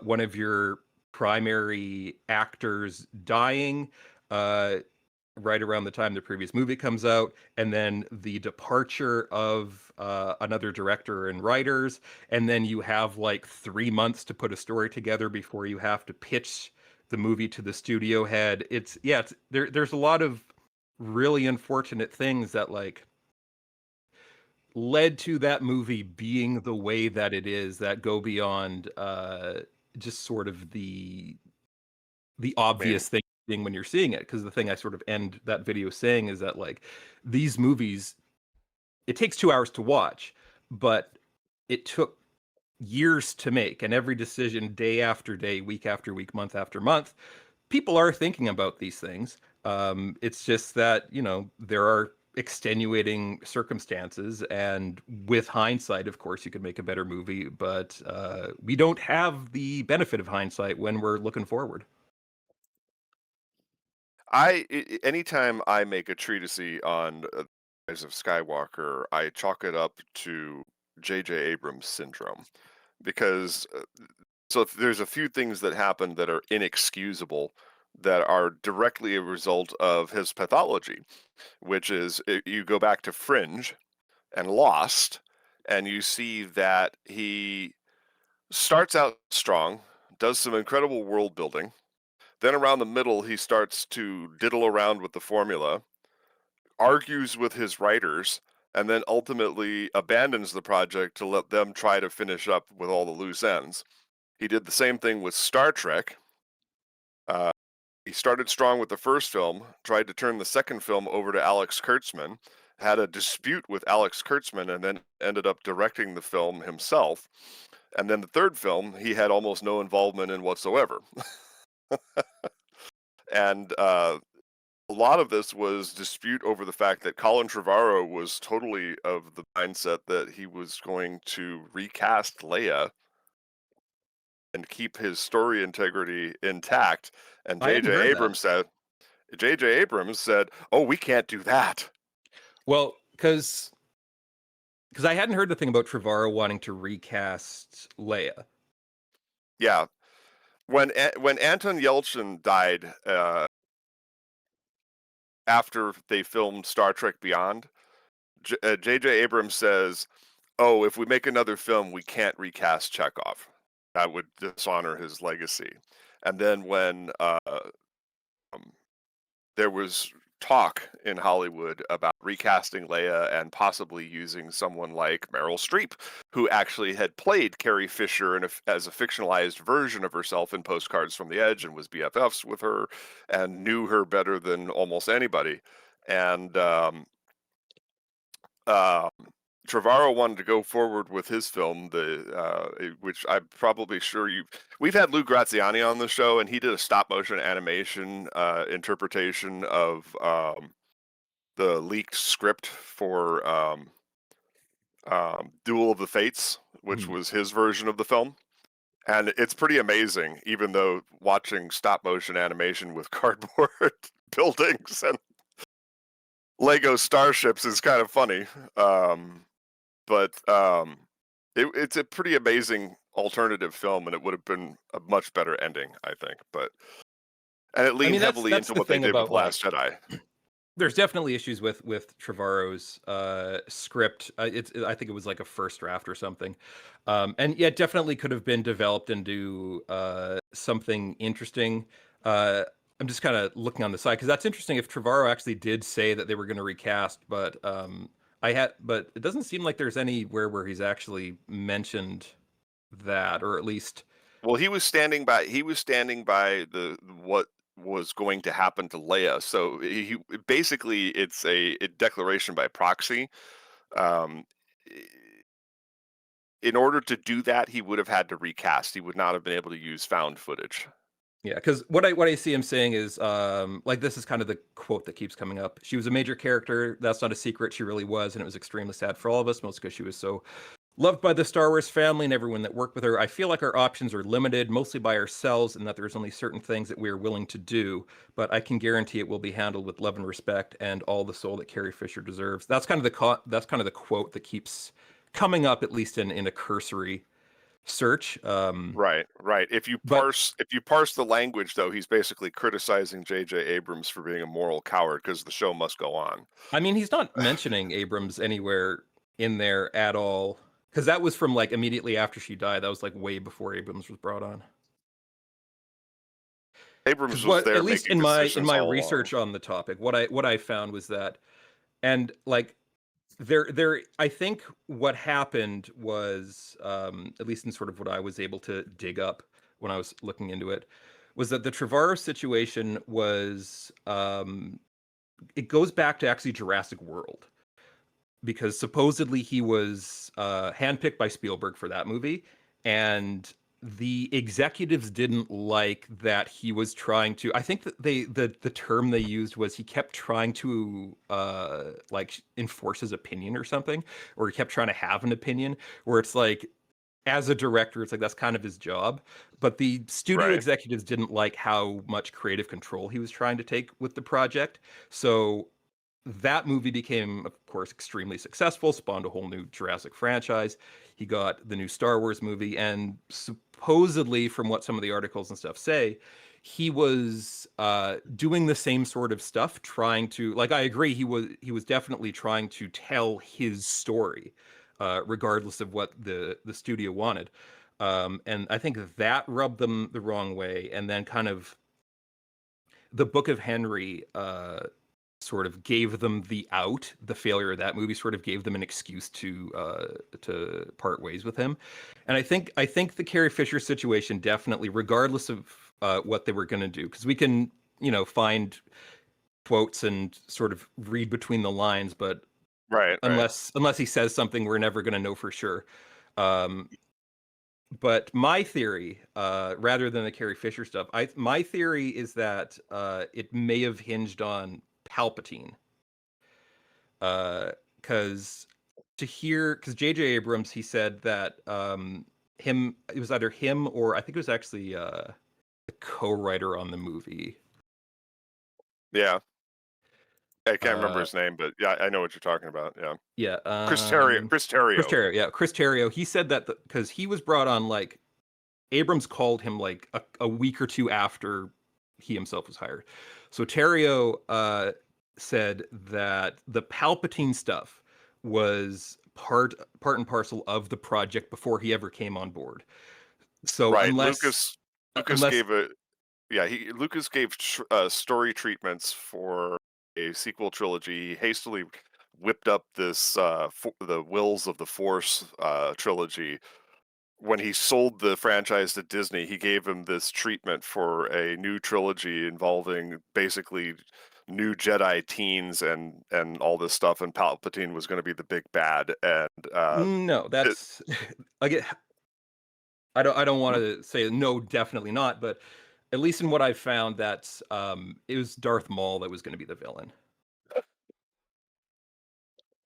Speaker 6: one of your primary actors dying, right around the time the previous movie comes out, and then the departure of another director and writers, and then you have like 3 months to put a story together before you have to pitch the movie to the studio head. There's a lot of really unfortunate things that like led to that movie being the way that it is, that go beyond just sort of the obvious thing when you're seeing it. Because the thing I sort of end that video saying is that like these movies, it takes 2 hours to watch, but it took years to make, and every decision, day after day, week after week, month after month, people are thinking about these things. It's just that there are extenuating circumstances, and with hindsight, of course, you could make a better movie, but we don't have the benefit of hindsight when we're looking forward.
Speaker 2: Anytime I make a treatise on Rise of Skywalker, I chalk it up to J.J. Abrams syndrome, because so there's a few things that happen that are inexcusable, that are directly a result of his pathology, which is you go back to Fringe and Lost, and you see that he starts out strong, does some incredible world building. Then around the middle, he starts to diddle around with the formula, argues with his writers, and then ultimately abandons the project to let them try to finish up with all the loose ends. He did the same thing with Star Trek. He started strong with the first film, tried to turn the second film over to Alex Kurtzman, had a dispute with Alex Kurtzman, and then ended up directing the film himself. And then the third film, he had almost no involvement in whatsoever. And a lot of this was dispute over the fact that Colin Trevorrow was totally of the mindset that he was going to recast Leia and keep his story integrity intact. And
Speaker 6: I hadn't heard that.
Speaker 2: J.J. Abrams said, "Oh, we can't do that."
Speaker 6: Well, because I hadn't heard the thing about Trevorrow wanting to recast Leia.
Speaker 2: Yeah, when Anton Yelchin died after they filmed Star Trek Beyond, J.J. Abrams says, "Oh, if we make another film, we can't recast Chekhov. That would dishonor his legacy." And then when there was talk in Hollywood about recasting Leia and possibly using someone like Meryl Streep, who actually had played Carrie Fisher as a fictionalized version of herself in Postcards from the Edge and was BFFs with her and knew her better than almost anybody. And Trevorrow wanted to go forward with his film, which I'm probably sure we've had Lou Graziani on the show, and he did a stop motion animation interpretation of the leaked script for Duel of the Fates, which was his version of the film. And it's pretty amazing, even though watching stop motion animation with cardboard buildings and Lego starships is kind of funny. But it's a pretty amazing alternative film, and it would have been a much better ending, I think. And it leaned heavily
Speaker 6: that's
Speaker 2: into
Speaker 6: the
Speaker 2: what they
Speaker 6: thing
Speaker 2: did with
Speaker 6: about, like,
Speaker 2: Last Jedi.
Speaker 6: there's definitely issues with Trevorrow's script. I think it was like a first draft or something, and yeah, it definitely could have been developed into something interesting. I'm just kind of looking on the side because that's interesting. If Trevorrow actually did say that they were going to recast, but but it doesn't seem like there's anywhere where he's actually mentioned that, or at least.
Speaker 2: Well, he was standing by the what was going to happen to Leia. So he basically it's a declaration by proxy. Um, in order to do that, he would have had to recast. He would not have been able to use found footage.
Speaker 6: Yeah, because what I see him saying is like, this is kind of the quote that keeps coming up. She was a major character. That's not a secret. She really was, and it was extremely sad for all of us, most because she was so loved by the Star Wars family and everyone that worked with her. I feel like our options are limited, mostly by ourselves, and that there's only certain things that we are willing to do. But I can guarantee it will be handled with love and respect and all the soul that Carrie Fisher deserves. That's kind of the quote that keeps coming up, at least in a cursory search.
Speaker 2: Right. If you parse the language, though, he's basically criticizing J.J. Abrams for being a moral coward because the show must go on.
Speaker 6: I mean, he's not mentioning Abrams anywhere in there at all, because that was from like immediately after she died. That was like way before Abrams was brought on.
Speaker 2: Abrams was there,
Speaker 6: at least
Speaker 2: making
Speaker 6: in my
Speaker 2: all
Speaker 6: research
Speaker 2: along.
Speaker 6: on the topic, what I found was that, and like there I think what happened was, at least in sort of what I was able to dig up when I was looking into it, was that the Trevorrow situation was, it goes back to actually Jurassic World, because supposedly he was handpicked by Spielberg for that movie, and the executives didn't like that he was trying to. I think that the term they used was he kept trying to like enforce his opinion or something, or he kept trying to have an opinion. Where it's like, as a director, it's like that's kind of his job. But the studio executives didn't like how much creative control he was trying to take with the project, so that movie became, of course, extremely successful, spawned a whole new Jurassic franchise. He got the new Star Wars movie, and supposedly, from what some of the articles and stuff say, he was doing the same sort of stuff, trying to, like, I agree, he was definitely trying to tell his story, regardless of what the studio wanted. And I think that rubbed them the wrong way. And then kind of the Book of Henry sort of gave them the out. The failure of that movie sort of gave them an excuse to part ways with him. And I think the Carrie Fisher situation definitely, regardless of what they were going to do, because we can find quotes and sort of read between the lines, but unless he says something, we're never going to know for sure. But my theory, rather than the Carrie Fisher stuff, my theory is that it may have hinged on Palpatine, because J.J. Abrams, he said that it was either him or I think it was actually the co-writer on the movie.
Speaker 2: Yeah, I can't remember his name, but yeah, I know what you're talking about. Yeah,
Speaker 6: yeah,
Speaker 2: Chris Terrio.
Speaker 6: Yeah, Chris Terrio. He said that because he was brought on, like, Abrams called him like a week or two after he himself was hired. So Terrio said that the Palpatine stuff was part and parcel of the project before he ever came on board. So
Speaker 2: Right.
Speaker 6: unless
Speaker 2: Lucas gave Lucas gave story treatments for a sequel trilogy. He hastily whipped up this the Wills of the Force trilogy. When he sold the franchise to Disney, he gave him this treatment for a new trilogy involving basically new Jedi teens and all this stuff, and Palpatine was going to be the big bad. And
Speaker 6: no, that's again. I don't want to say no, definitely not, but at least in what I've found, that's it was Darth Maul that was going to be the villain.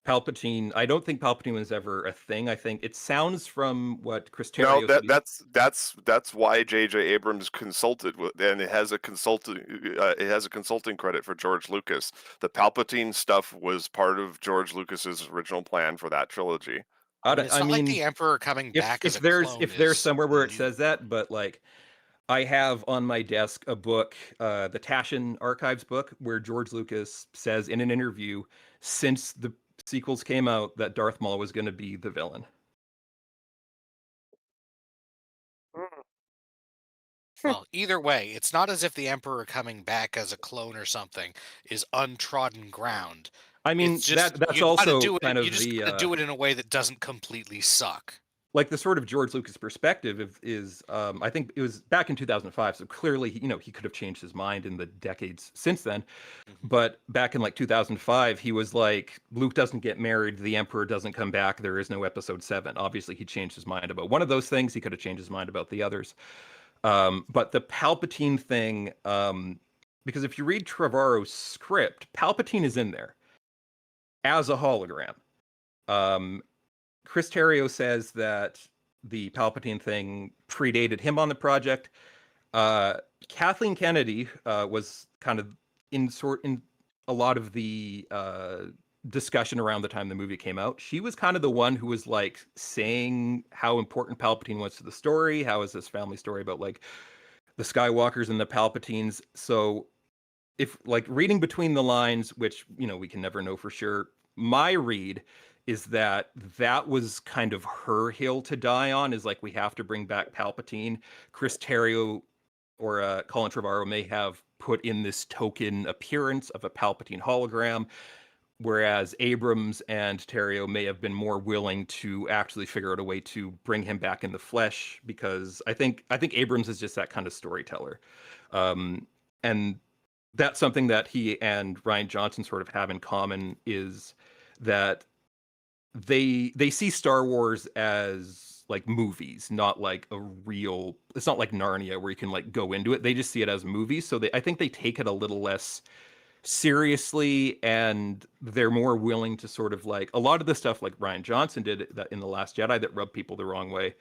Speaker 6: Palpatine. I don't think Palpatine was ever a thing. I think it sounds from what Chris
Speaker 2: no,
Speaker 6: Terrio said.
Speaker 2: that's why J.J. Abrams consulted with, and it has a consulting credit for George Lucas. The Palpatine stuff was part of George Lucas's original plan for that trilogy.
Speaker 5: It's
Speaker 6: I
Speaker 5: not like
Speaker 6: mean,
Speaker 5: the Emperor coming back as a clone
Speaker 6: if there's
Speaker 5: is
Speaker 6: somewhere where it
Speaker 5: new.
Speaker 6: says that, but like I have on my desk a book, the Taschen Archives book, where George Lucas says in an interview, since the sequels came out, that Darth Maul was going to be the villain.
Speaker 5: Well, either way, it's not as if the Emperor coming back as a clone or something is untrodden ground.
Speaker 6: I mean,
Speaker 5: It's just
Speaker 6: that's
Speaker 5: you gotta
Speaker 6: also
Speaker 5: do it.
Speaker 6: kind of
Speaker 5: You just gotta do it in a way that doesn't completely suck.
Speaker 6: like the sort of George Lucas perspective is I think it was back in 2005, so clearly he could have changed his mind in the decades since then. But back in like 2005, he was like, Luke doesn't get married, the Emperor doesn't come back, there is no episode 7. Obviously, he changed his mind about one of those things. He could have changed his mind about the others. But the Palpatine thing, because if you read Trevorrow's script, Palpatine is in there as a hologram. Chris Terrio says that the Palpatine thing predated him on the project. Kathleen Kennedy was kind of in a lot of the discussion around the time the movie came out. She was kind of the one who was like saying how important Palpatine was to the story. How is this family story about like the Skywalkers and the Palpatines? So if like reading between the lines, which we can never know for sure, my read is that was kind of her hill to die on, is like, we have to bring back Palpatine. Chris Terrio or Colin Trevorrow may have put in this token appearance of a Palpatine hologram, whereas Abrams and Terrio may have been more willing to actually figure out a way to bring him back in the flesh, because I think Abrams is just that kind of storyteller. And that's something that he and Rian Johnson sort of have in common, is that they see Star Wars as like movies, not like it's not like Narnia where you can like go into it. They just see it as movies. So I think they take it a little less seriously, and they're more willing to sort of like a lot of the stuff like Rian Johnson did that in The Last Jedi that rubbed people the wrong way.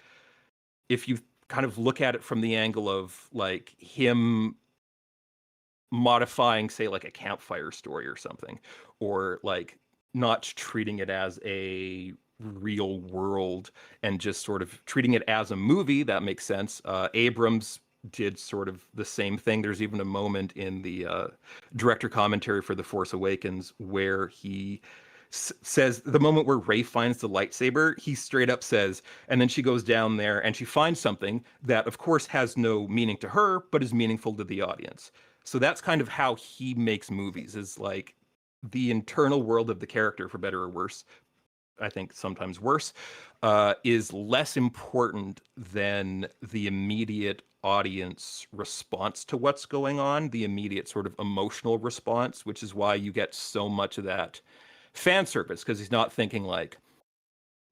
Speaker 6: If you kind of look at it from the angle of like him modifying, say, like a campfire story or something, or like not treating it as a real world and just sort of treating it as a movie, that makes sense. Abrams did sort of the same thing. There's even a moment in the director commentary for The Force Awakens where he says, the moment where Rey finds the lightsaber, he straight up says, and then she goes down there and she finds something that of course has no meaning to her but is meaningful to the audience. So that's kind of how he makes movies, is like the internal world of the character, for better or worse, I think sometimes worse, is less important than the immediate audience response to what's going on, the immediate sort of emotional response, which is why you get so much of that fan service, because he's not thinking like,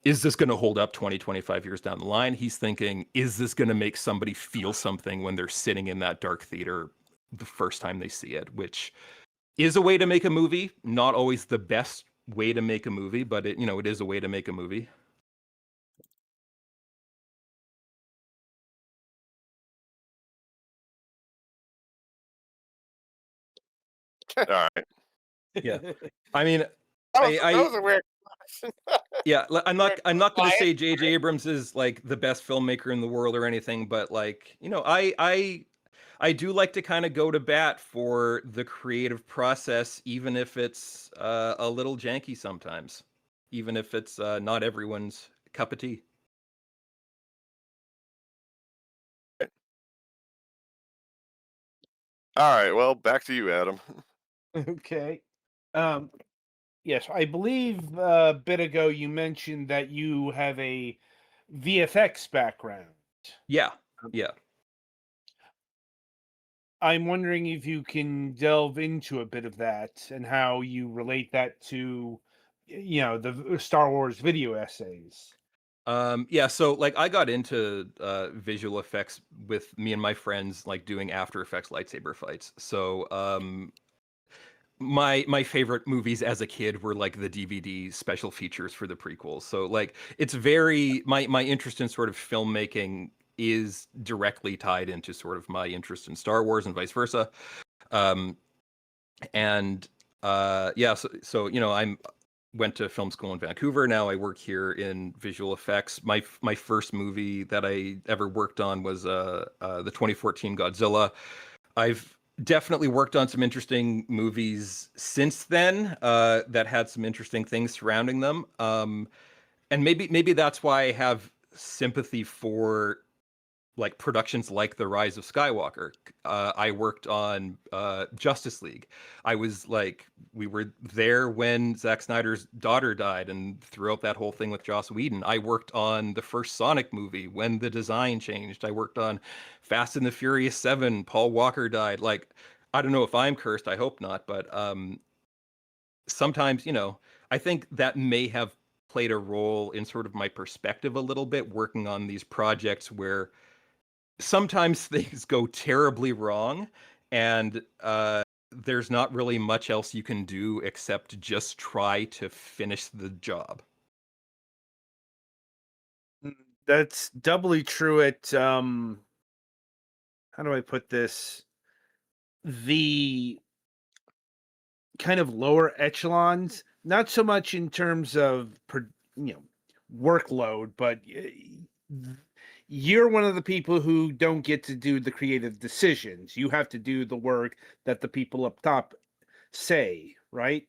Speaker 6: is this going to hold up 20, 25 years down the line? He's thinking, is this going to make somebody feel something when they're sitting in that dark theater the first time they see it, which is a way to make a movie. Not always the best way to make a movie, but it is a way to make a movie.
Speaker 2: All right.
Speaker 6: Yeah. I mean,
Speaker 1: that was a weird question.
Speaker 6: yeah, I'm not going to
Speaker 1: Quiet.
Speaker 6: say J.J. Abrams is like the best filmmaker in the world or anything, but like, I do like to kind of go to bat for the creative process, even if it's a little janky sometimes. even if it's not everyone's cup of tea.
Speaker 2: All right, well, back to you, Adam.
Speaker 3: Okay. Yes, I believe a bit ago you mentioned that you have a VFX background.
Speaker 6: Yeah, yeah.
Speaker 3: I'm wondering if you can delve into a bit of that and how you relate that to, the Star Wars video essays.
Speaker 6: Yeah, so like I got into visual effects with me and my friends like doing After Effects lightsaber fights. So my favorite movies as a kid were like the DVD special features for the prequels. So like it's very my interest in sort of filmmaking is directly tied into sort of my interest in Star Wars and vice versa. Um and yeah, so I'm went to film school in Vancouver. Now I work here in visual effects. My first movie that I ever worked on was the 2014 Godzilla. I've definitely worked on some interesting movies since then that had some interesting things surrounding them. And maybe that's why I have sympathy for like productions like The Rise of Skywalker. I worked on Justice League. I was like, we were there when Zack Snyder's daughter died and threw out that whole thing with Joss Whedon. I worked on the first Sonic movie when the design changed. I worked on Fast and the Furious 7. Paul Walker died. Like, I don't know if I'm cursed. I hope not. But sometimes, I think that may have played a role in sort of my perspective a little bit working on these projects where sometimes things go terribly wrong and there's not really much else you can do except just try to finish the job.
Speaker 3: That's doubly true at how do I put this? The kind of lower echelons, not so much in terms of workload, but you're one of the people who don't get to do the creative decisions. You have to do the work that the people up top say, right?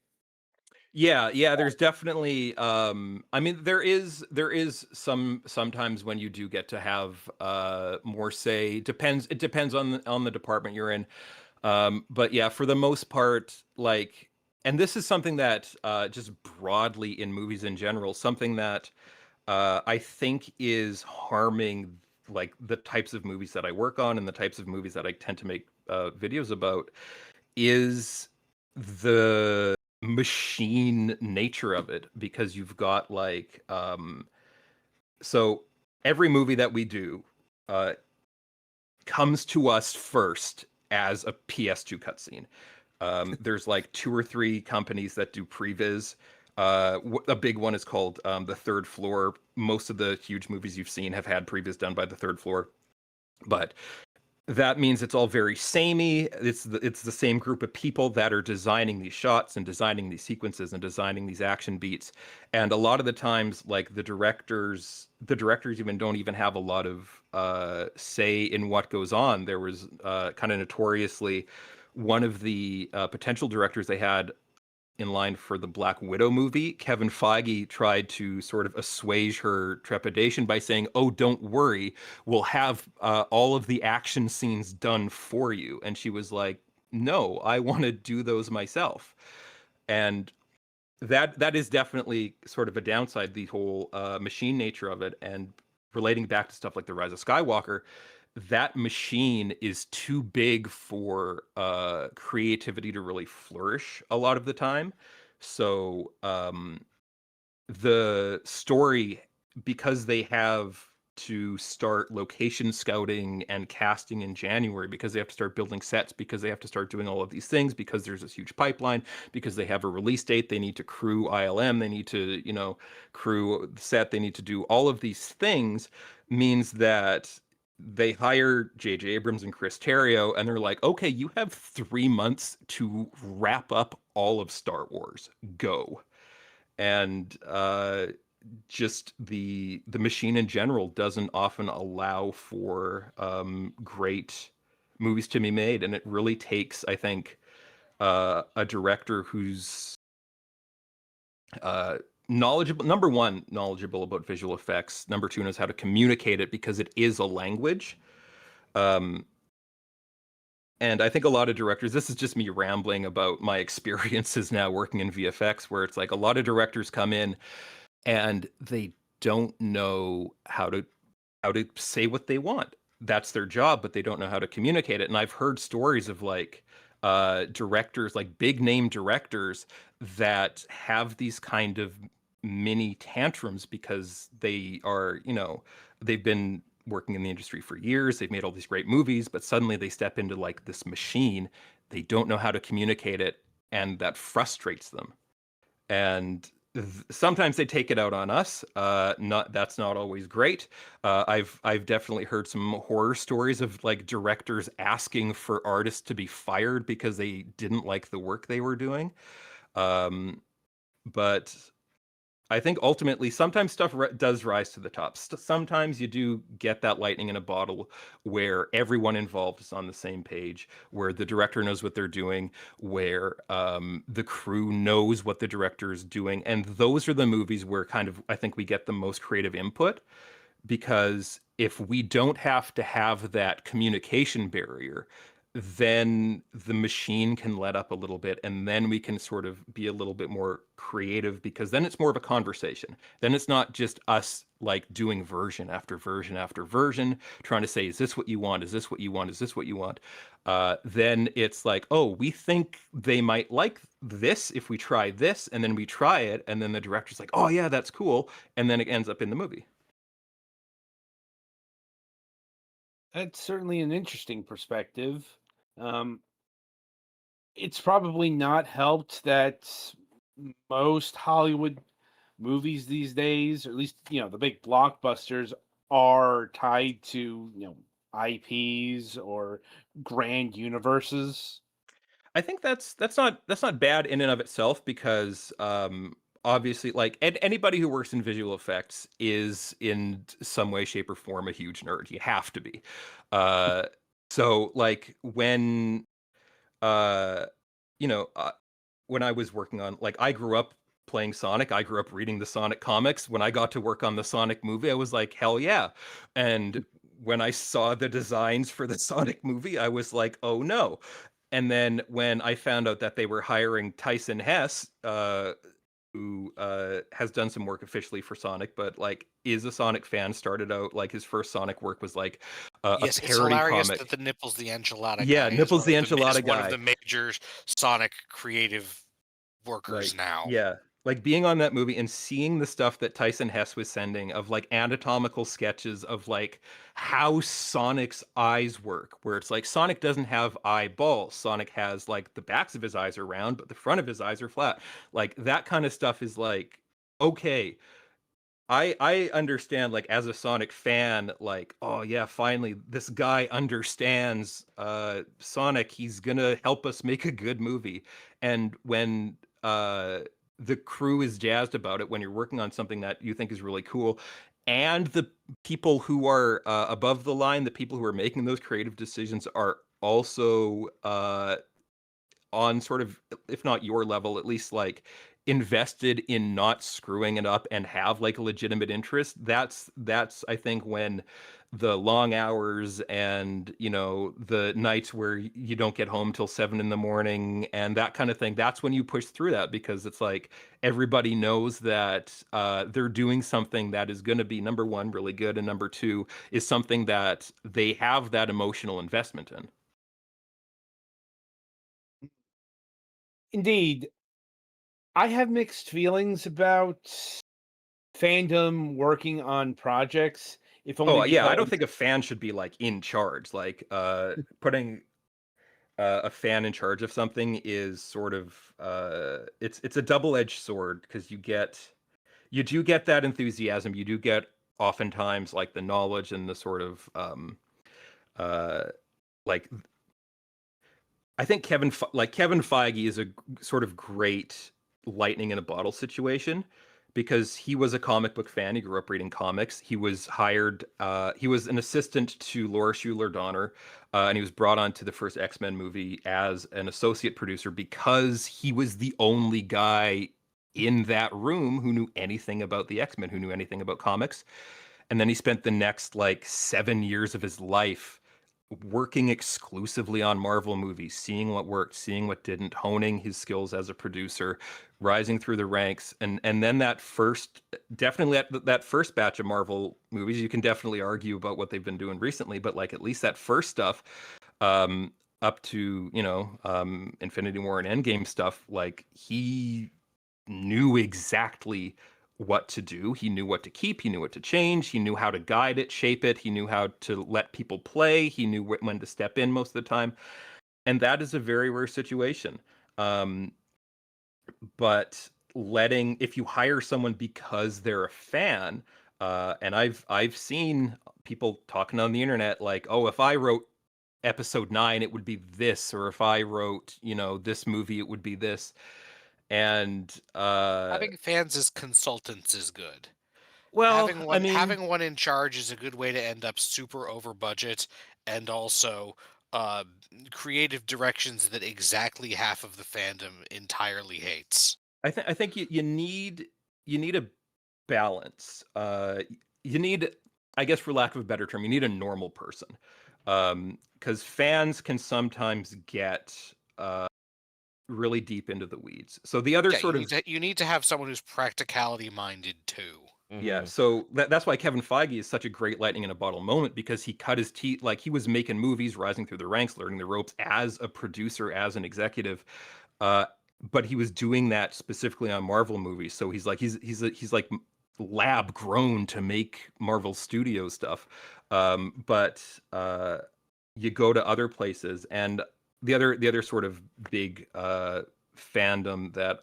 Speaker 6: Yeah, there's definitely I mean there is sometimes when you do get to have more say. It depends on the department you're in. But yeah, for the most part, like, and this is something that just broadly in movies in general, something that I think is harming like the types of movies that I work on and the types of movies that I tend to make videos about is the machine nature of it, because you've got like so every movie that we do uh comes to us first as a PS2 cutscene. There's like 2 or 3 companies that do previs. A big one is called The Third Floor. Most of the huge movies you've seen have had previs done by The Third Floor, but that means it's all very samey. It's the same group of people that are designing these shots and designing these sequences and designing these action beats. And a lot of the times, like the directors even don't even have a lot of say in what goes on. There was kind of notoriously one of the potential directors they had in line for the Black Widow movie. Kevin Feige tried to sort of assuage her trepidation by saying, "Oh, don't worry, we'll have all of the action scenes done for you." And she was like, "No, I want to do those myself." And that is definitely sort of a downside, the whole machine nature of it. And relating back to stuff like The Rise of Skywalker, that machine is too big for creativity to really flourish a lot of the time. So the story, because they have to start location scouting and casting in January, because they have to start building sets, because they have to start doing all of these things, because there's this huge pipeline, because they have a release date, they need to crew ILM, they need to, crew the set, they need to do all of these things, means that they hire J.J. Abrams and Chris Terrio, and they're like, okay, you have 3 months to wrap up all of Star Wars. Go. And just the machine in general doesn't often allow for great movies to be made, and it really takes, I think, a director who's knowledgeable. Number one, knowledgeable about visual effects. Number two, knows how to communicate it because it is a language. And I think a lot of directors, this is just me rambling about my experiences now working in VFX, where it's like a lot of directors come in and they don't know how to say what they want. That's their job, but they don't know how to communicate it. And I've heard stories of like directors, like big name directors, that have these kind of mini tantrums because they are, they've been working in the industry for years. They've made all these great movies, but suddenly they step into like this machine. They don't know how to communicate it, and that frustrates them. And sometimes they take it out on us. That's not always great. I've definitely heard some horror stories of like directors asking for artists to be fired because they didn't like the work they were doing. But I think ultimately, sometimes stuff does rise to the top. Sometimes you do get that lightning in a bottle where everyone involved is on the same page, where the director knows what they're doing, where the crew knows what the director is doing. And those are the movies where kind of, I think we get the most creative input, because if we don't have to have that communication barrier, then the machine can let up a little bit, and then we can sort of be a little bit more creative, because then it's more of a conversation. Then it's not just us like doing version after version after version, trying to say, is this what you want? Is this what you want? Is this what you want? Then it's like, oh, we think they might like this if we try this, and then we try it, and then the director's like, oh yeah, that's cool, and then it ends up in the movie.
Speaker 3: That's certainly an interesting perspective. Um, it's probably not helped that most Hollywood movies these days, or at least the big blockbusters, are tied to IPs or grand universes.
Speaker 6: I think that's not bad in and of itself, because obviously, like, anybody who works in visual effects is in some way, shape, or form a huge nerd. You have to be. So like uh you know uh, when I was working on, like, I grew up playing Sonic. I grew up reading the Sonic comics. When I got to work on the Sonic movie, I was like, hell yeah. And when I saw the designs for the Sonic movie, I was like, oh no. And then when I found out that they were hiring Tyson Hess, who has done some work officially for Sonic, but like is a Sonic fan, started out like his first Sonic work was like
Speaker 5: Yes,
Speaker 6: a
Speaker 5: it's
Speaker 6: parody
Speaker 5: hilarious
Speaker 6: comic.
Speaker 5: that the Nipples the Enchilada
Speaker 6: Yeah,
Speaker 5: guy is
Speaker 6: Nipples the
Speaker 5: one
Speaker 6: Enchilada
Speaker 5: of
Speaker 6: guy.
Speaker 5: the major Sonic creative workers
Speaker 6: Like,
Speaker 5: now.
Speaker 6: yeah, like being on that movie and seeing the stuff that Tyson Hess was sending of like anatomical sketches of like how Sonic's eyes work, where it's like Sonic doesn't have eyeballs. Sonic has like the backs of his eyes are round, but the front of his eyes are flat. Like that kind of stuff is like, okay, I understand, like, as a Sonic fan, like, oh yeah, finally this guy understands Sonic. He's gonna help us make a good movie. And when the crew is jazzed about it, when you're working on something that you think is really cool, and the people who are above the line, the people who are making those creative decisions, are also on sort of, if not your level, at least like invested in not screwing it up and have like a legitimate interest, that's I think when the long hours and the nights where you don't get home till 7 in the morning and that kind of thing, that's when you push through that, because it's like everybody knows that they're doing something that is going to be, number one, really good, and number two, is something that they have that emotional investment in.
Speaker 3: Indeed, I have mixed feelings about fandom working on projects, if only
Speaker 6: Oh yeah, I don't
Speaker 3: because
Speaker 6: think a fan should be like in charge. Like putting a fan in charge of something is sort of it's a double-edged sword, because you do get that enthusiasm. You do get oftentimes like the knowledge and the sort of uh like, I think Kevin Feige is a sort of great lightning in a bottle situation, because he was a comic book fan. He grew up reading comics. He was hired. He was an assistant to Laura Schuler Donner, and he was brought on to the first X-Men movie as an associate producer because he was the only guy in that room who knew anything about the X-Men, who knew anything about comics. And then he spent the next like 7 years of his life working exclusively on Marvel movies, seeing what worked, seeing what didn't, honing his skills as a producer, rising through the ranks. And then that first, definitely that first batch of Marvel movies, you can definitely argue about what they've been doing recently, but like at least that first stuff, up to, Infinity War and Endgame stuff, like he knew exactly what to do. He knew what to keep. He knew what to change. He knew how to guide it, shape it. He knew how to let people play. He knew when to step in most of the time. And that is a very rare situation. But if you hire someone because they're a fan, and I've seen people talking on the internet like, oh, if I wrote episode 9, it would be this, or if I wrote, this movie, it would be this. And
Speaker 5: Having fans as consultants is good.
Speaker 6: well,
Speaker 5: Having one in charge is a good way to end up super over budget, and also uh, creative directions that exactly half of the fandom entirely hates.
Speaker 6: I think you need a balance. You need, I guess, for lack of a better term, you need a normal person, because fans can sometimes get really deep into the weeds. So the other
Speaker 5: you need to have someone who's practicality minded too.
Speaker 6: Yeah, so that's why Kevin Feige is such a great lightning in a bottle moment, because he cut his teeth, like he was making movies, rising through the ranks, learning the ropes as a producer, as an executive, but he was doing that specifically on Marvel movies. So he's like lab grown to make Marvel Studio stuff, but you go to other places, and the other sort of big fandom that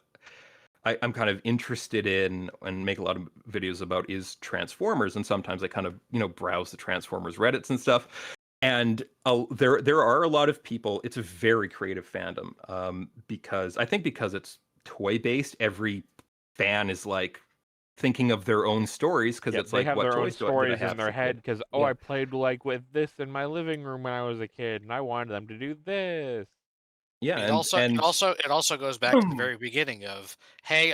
Speaker 6: I'm kind of interested in and make a lot of videos about is Transformers. And sometimes I kind of, browse the Transformers Reddits and stuff. And there are a lot of people. It's a very creative fandom, because it's toy based. Every fan is like thinking of their own stories, because it's
Speaker 4: they
Speaker 6: like,
Speaker 4: have
Speaker 6: what
Speaker 4: their own
Speaker 6: toys did I
Speaker 4: stories
Speaker 6: have
Speaker 4: in their
Speaker 6: as a
Speaker 4: head
Speaker 6: kid?
Speaker 4: because
Speaker 6: Yeah.
Speaker 4: I played like with this in my living room when I was a kid, and I wanted them to do this.
Speaker 6: Yeah,
Speaker 5: It also goes back to the very beginning of, hey,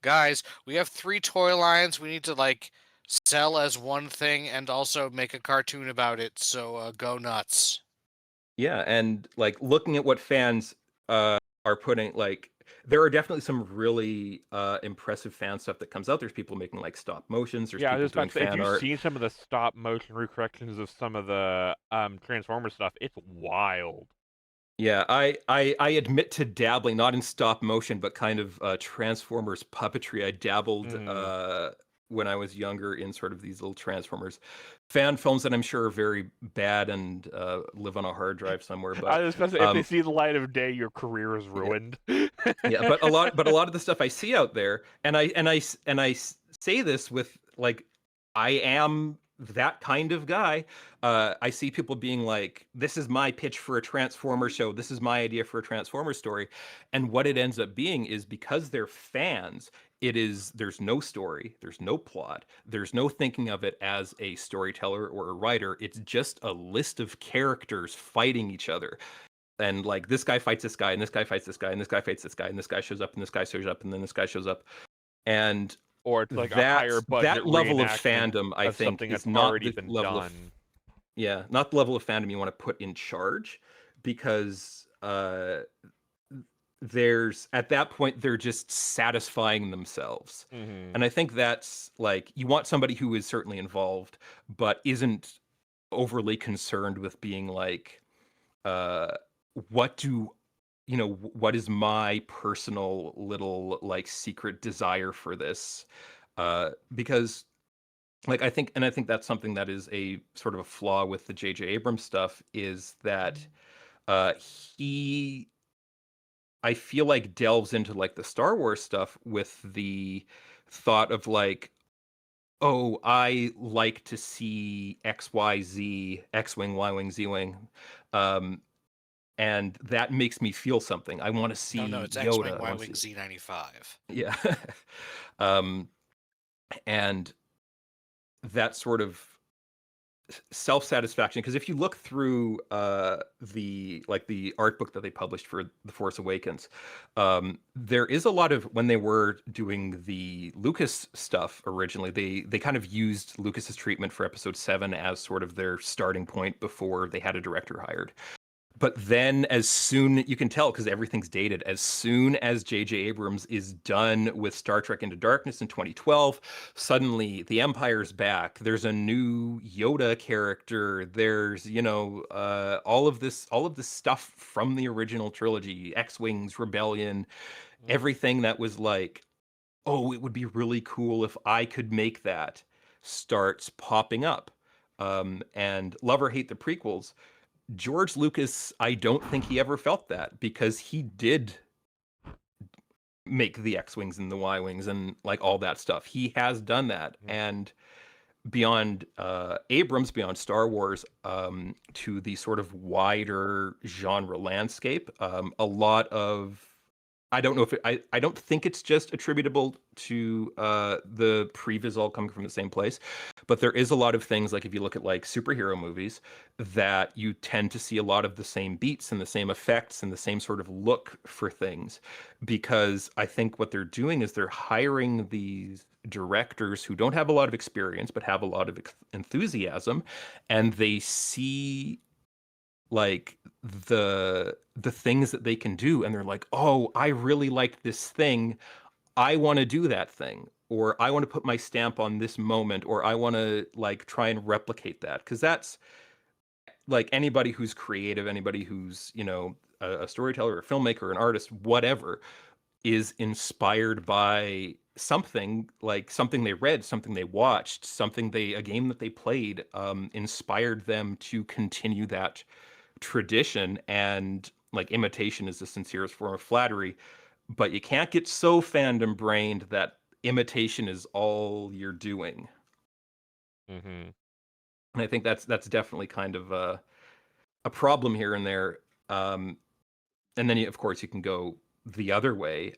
Speaker 5: guys, we have 3 toy lines. We need to like sell as one thing and also make a cartoon about it. So go nuts.
Speaker 6: Yeah, and like looking at what fans are putting, like there are definitely some really impressive fan stuff that comes out. There's people making like stop motions. There's
Speaker 4: Yeah, I
Speaker 6: people
Speaker 4: was about
Speaker 6: doing
Speaker 4: to say, if
Speaker 6: fan
Speaker 4: you've
Speaker 6: art.
Speaker 4: seen some of the stop motion recorrections of some of the Transformers stuff, it's wild.
Speaker 6: Yeah, I admit to dabbling, not in stop motion, but kind of Transformers puppetry. I dabbled when I was younger in sort of these little Transformers fan films that I'm sure are very bad and live on a hard drive somewhere. But
Speaker 4: Especially if they see the light of day, your career is ruined.
Speaker 6: yeah, but a lot of the stuff I see out there, and I say this with like, I am that kind of guy. I see people being like, "This is my pitch for a Transformer show. This is my idea for a Transformer story," and what it ends up being is, because they're fans, there's no story, there's no plot, there's no thinking of it as a storyteller or a writer. It's just a list of characters fighting each other. And like, this guy fights this guy, and this guy fights this guy, and this guy fights this guy, and this guy shows up, and this guy shows up, and then this guy shows up. And
Speaker 4: Or it's like a higher budget
Speaker 6: that level of
Speaker 4: reenactment
Speaker 6: fandom, I
Speaker 4: of
Speaker 6: think,
Speaker 4: something
Speaker 6: is
Speaker 4: that's
Speaker 6: not
Speaker 4: already
Speaker 6: the
Speaker 4: been
Speaker 6: level
Speaker 4: done.
Speaker 6: of not the level of fandom you want to put in charge, because there's, at that point, they're just satisfying themselves. And I think that's like, you want somebody who is certainly involved but isn't overly concerned with being like, what is my personal little like secret desire for this, because like, I think that's something that is a sort of a flaw with the JJ Abrams stuff, is that he, I feel like, delves into like the Star Wars stuff with the thought of like, oh, I like to see XYZ, X-Wing, Y-Wing, Z-Wing, and that makes me feel something. I want to see
Speaker 5: No, it's
Speaker 6: Yoda.
Speaker 5: X-Wing,
Speaker 6: I wanna
Speaker 5: Y-Wing,
Speaker 6: see...
Speaker 5: Z95.
Speaker 6: Yeah. And that sort of self-satisfaction, because if you look through the art book that they published for The Force Awakens, there is a lot of, when they were doing the Lucas stuff originally, they kind of used Lucas's treatment for episode 7 as sort of their starting point before they had a director hired. But then, as soon, you can tell because everything's dated, as soon as J.J. Abrams is done with Star Trek Into Darkness in 2012, suddenly the Empire's back. There's a new Yoda character. There's, all of this stuff from the original trilogy, X-Wings, Rebellion, everything that was like, oh, it would be really cool if I could make that, starts popping up. And love or hate the prequels, George Lucas, I don't think he ever felt that, because he did make the X-Wings and the Y-Wings and like all that stuff. He has done that. And beyond Abrams, beyond Star Wars, to the sort of wider genre landscape, a lot of, I don't know if I don't think it's just attributable to the previs all coming from the same place, but there is a lot of things, like if you look at like superhero movies, that you tend to see a lot of the same beats and the same effects and the same sort of look for things, because I think what they're doing is they're hiring these directors who don't have a lot of experience but have a lot of enthusiasm, and they see like the things that they can do, and they're like, oh, I really like this thing, I want to do that thing, or I want to put my stamp on this moment, or I want to like try and replicate that, because that's like anybody who's creative, anybody who's a storyteller, a filmmaker, an artist, whatever, is inspired by something, like something they read, something they watched, a game that they played, inspired them to continue that tradition. And like, imitation is the sincerest form of flattery, but you can't get so fandom brained that imitation is all you're doing.
Speaker 4: Mm-hmm.
Speaker 6: And I think that's definitely kind of a problem here and there. And then of course you can go the other way,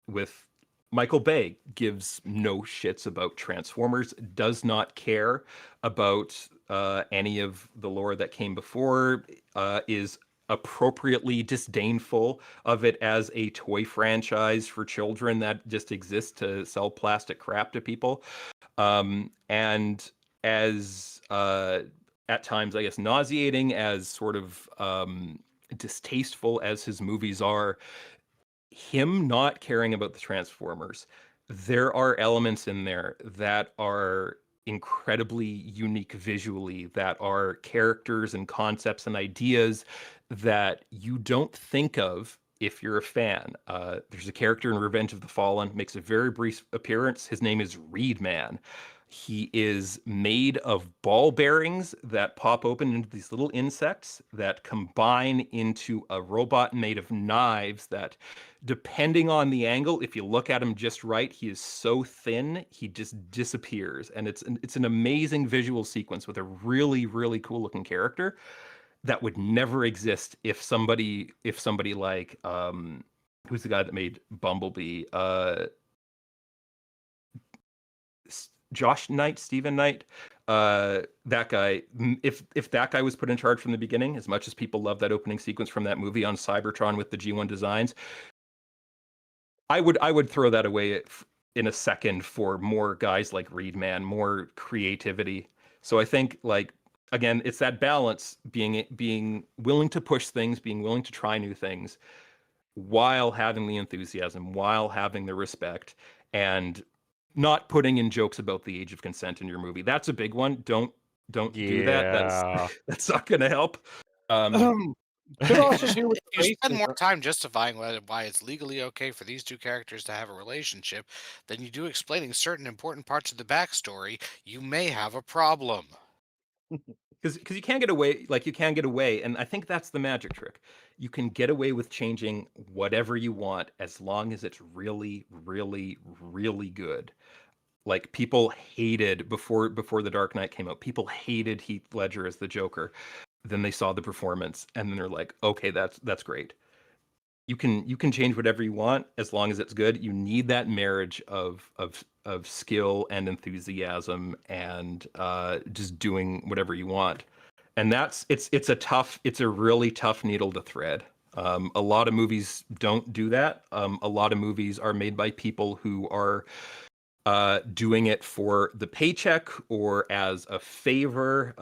Speaker 6: with Michael Bay gives no shits about Transformers, does not care about any of the lore that came before, is appropriately disdainful of it as a toy franchise for children that just exists to sell plastic crap to people. And as at times, I guess, nauseating, as sort of distasteful as his movies are, him not caring about the Transformers, there are elements in there that are incredibly unique visually, that are characters and concepts and ideas that you don't think of if you're a fan. There's a character in Revenge of the Fallen, makes a very brief appearance. His name is Reed Man. He is made of ball bearings that pop open into these little insects that combine into a robot made of knives that, depending on the angle, if you look at him just right, he is so thin, he just disappears. And it's an amazing visual sequence with a really, really cool looking character that would never exist if somebody like, who's the guy that made Bumblebee? Josh Knight, Stephen Knight, that guy. If that guy was put in charge from the beginning, as much as people love that opening sequence from that movie on Cybertron with the G1 designs, I would throw that away in a second for more guys like Reed Man, more creativity. So I think, like, again, it's that balance, being willing to push things, being willing to try new things, while having the enthusiasm, while having the respect, and not putting in jokes about the age of consent in your movie. That's a big one. Don't do that.
Speaker 4: Yeah.
Speaker 6: That's not going to help.
Speaker 3: Could also do with
Speaker 5: If you spend more
Speaker 3: racism.
Speaker 5: time justifying why it's legally okay for these two characters to have a relationship than you do explaining certain important parts of the backstory, you may have a problem.
Speaker 6: Because you can't get away, like, you can get away, and I think that's the magic trick. You can get away with changing whatever you want as long as it's really, really, really good. Like, people hated, before The Dark Knight came out, people hated Heath Ledger as the Joker. Then they saw the performance, and then they're like, okay, that's great. you can change whatever you want as long as it's good. You need that marriage of skill and enthusiasm and just doing whatever you want. And it's a really tough needle to thread. A lot of movies don't do that. A lot of movies are made by people who are doing it for the paycheck or as a favor.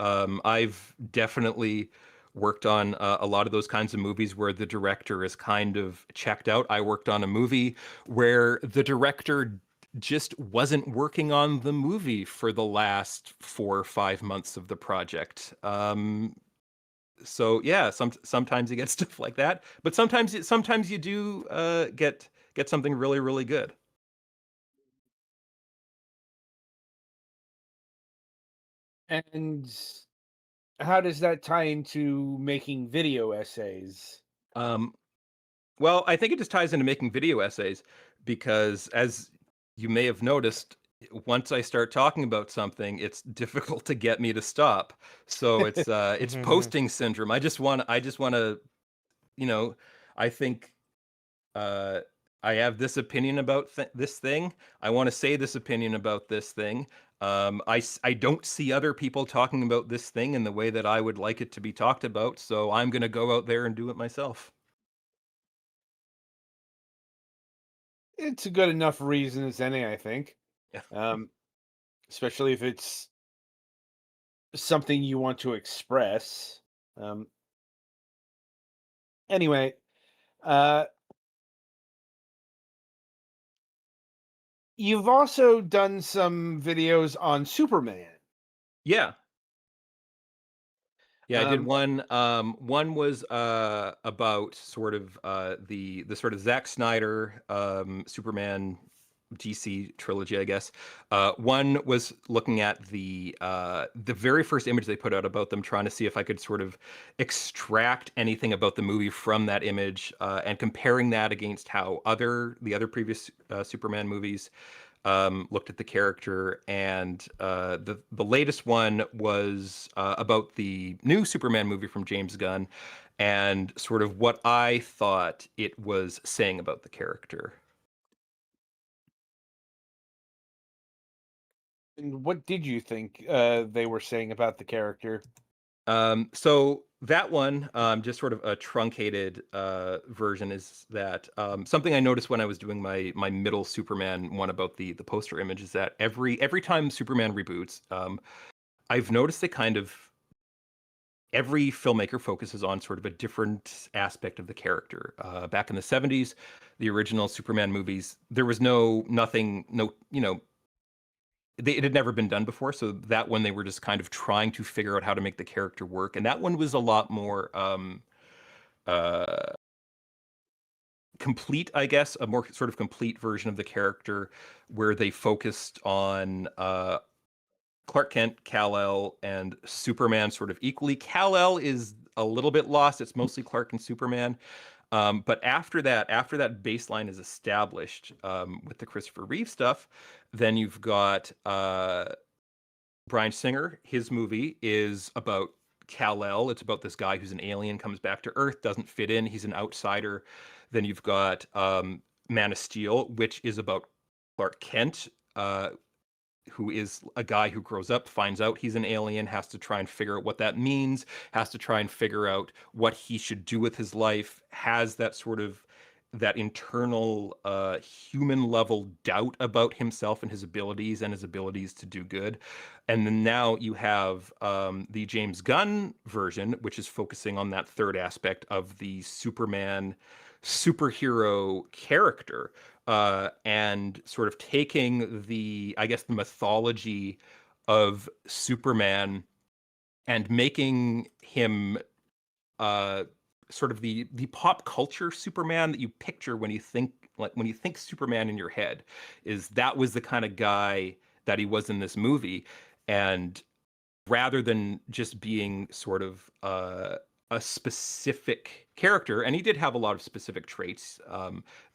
Speaker 6: I've definitely worked on a lot of those kinds of movies where the director is kind of checked out. I worked on a movie where the director just wasn't working on the movie for the last 4 or 5 months of the project. So yeah, sometimes you get stuff like that, but sometimes you do get something really, really good.
Speaker 3: And how does that tie into making video essays?
Speaker 6: Um, Well, I think it just ties into making video essays because, as you may have noticed, once I start talking about something, it's difficult to get me to stop. So it's posting syndrome. I just want to, you know, I think uh, I have this opinion about this thing. I want to say this opinion about this thing. I don't see other people talking about this thing in the way that I would like it to be talked about. So I'm going to go out there and do it myself.
Speaker 3: It's a good enough reason as any, I think.
Speaker 6: Yeah.
Speaker 3: Especially if it's something you want to express. Anyway, uh, you've also done some videos on Superman.
Speaker 6: Yeah. Yeah, I did
Speaker 3: Um,
Speaker 6: one. One was about sort of the sort of Zack Snyder Superman DC trilogy, I guess. One was looking at the very first image they put out about them, trying to see if I could sort of extract anything about the movie from that image, and comparing that against how the other previous Superman movies looked at the character, and the latest one was about the new Superman movie from James Gunn, and sort of what I thought it was saying about the character.
Speaker 3: and what did you think they were saying about the character?
Speaker 6: So that one, just sort of a truncated version, is that something I noticed when I was doing my middle Superman one about the poster image is that every time Superman reboots, I've noticed they kind of every filmmaker focuses on sort of a different aspect of the character. Back in the 70s, the original Superman movies, there was nothing, it had never been done before. So that one, they were just kind of trying to figure out how to make the character work. And that one was a lot more uh, complete, I guess, a more sort of complete version of the character where they focused on Clark Kent, Kal-El, and Superman sort of equally. Kal-El is a little bit lost. It's mostly Clark and Superman. But after that baseline is established with the Christopher Reeve stuff, then you've got Bryan Singer. His movie is about Kal-El. It's about this guy who's an alien, comes back to Earth, doesn't fit in. He's an outsider. Then you've got Man of Steel, which is about Clark Kent, who is a guy who grows up, finds out he's an alien, has to try and figure out what that means, has to try and figure out what he should do with his life, has that sort of that internal human level doubt about himself and his abilities to do good. And then now you have the James Gunn version, which is focusing on that third aspect of the Superman superhero character, and sort of taking I guess, the mythology of Superman and making him sort of the pop culture Superman that you picture when you think Superman in your head. That was the kind of guy that he was in this movie, and rather than just being sort of a specific character, and he did have a lot of specific traits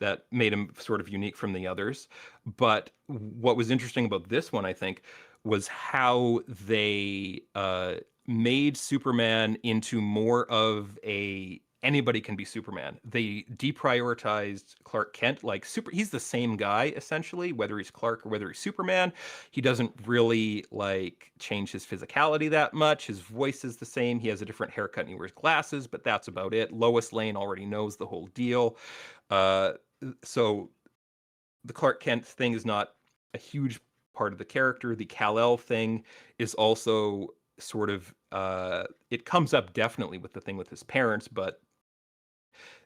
Speaker 6: that made him sort of unique from the others. But what was interesting about this one, I think, was how they made Superman into more of anybody can be Superman. They deprioritized Clark Kent. Like he's the same guy essentially, whether he's Clark or whether he's Superman. He doesn't really like change his physicality that much. His voice is the same. He has a different haircut and he wears glasses, but that's about it. Lois Lane already knows the whole deal. So the Clark Kent thing is not a huge part of the character. The Kal-El thing is also sort of it comes up definitely with the thing with his parents, but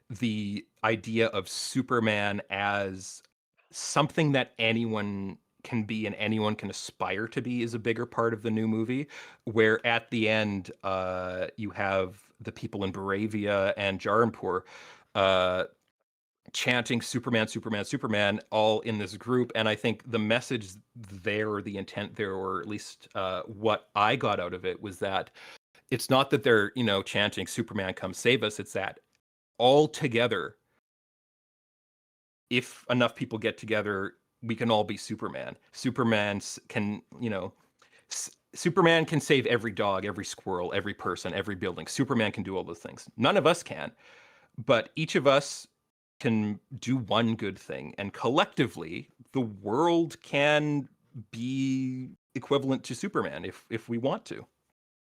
Speaker 6: the idea of Superman as something that anyone can be and anyone can aspire to be is a bigger part of the new movie, where at the end you have the people in Baravia and Jaranpur chanting Superman, Superman, Superman, all in this group. And I think the message there, or the intent there, or at least what I got out of it, was that it's not that they're, chanting Superman, come save us. It's that all together, if enough people get together, we can all be Superman. Superman can save every dog, every squirrel, every person, every building. Superman can do all those things. None of us can, but each of us can do one good thing, and collectively the world can be equivalent to Superman if we want to,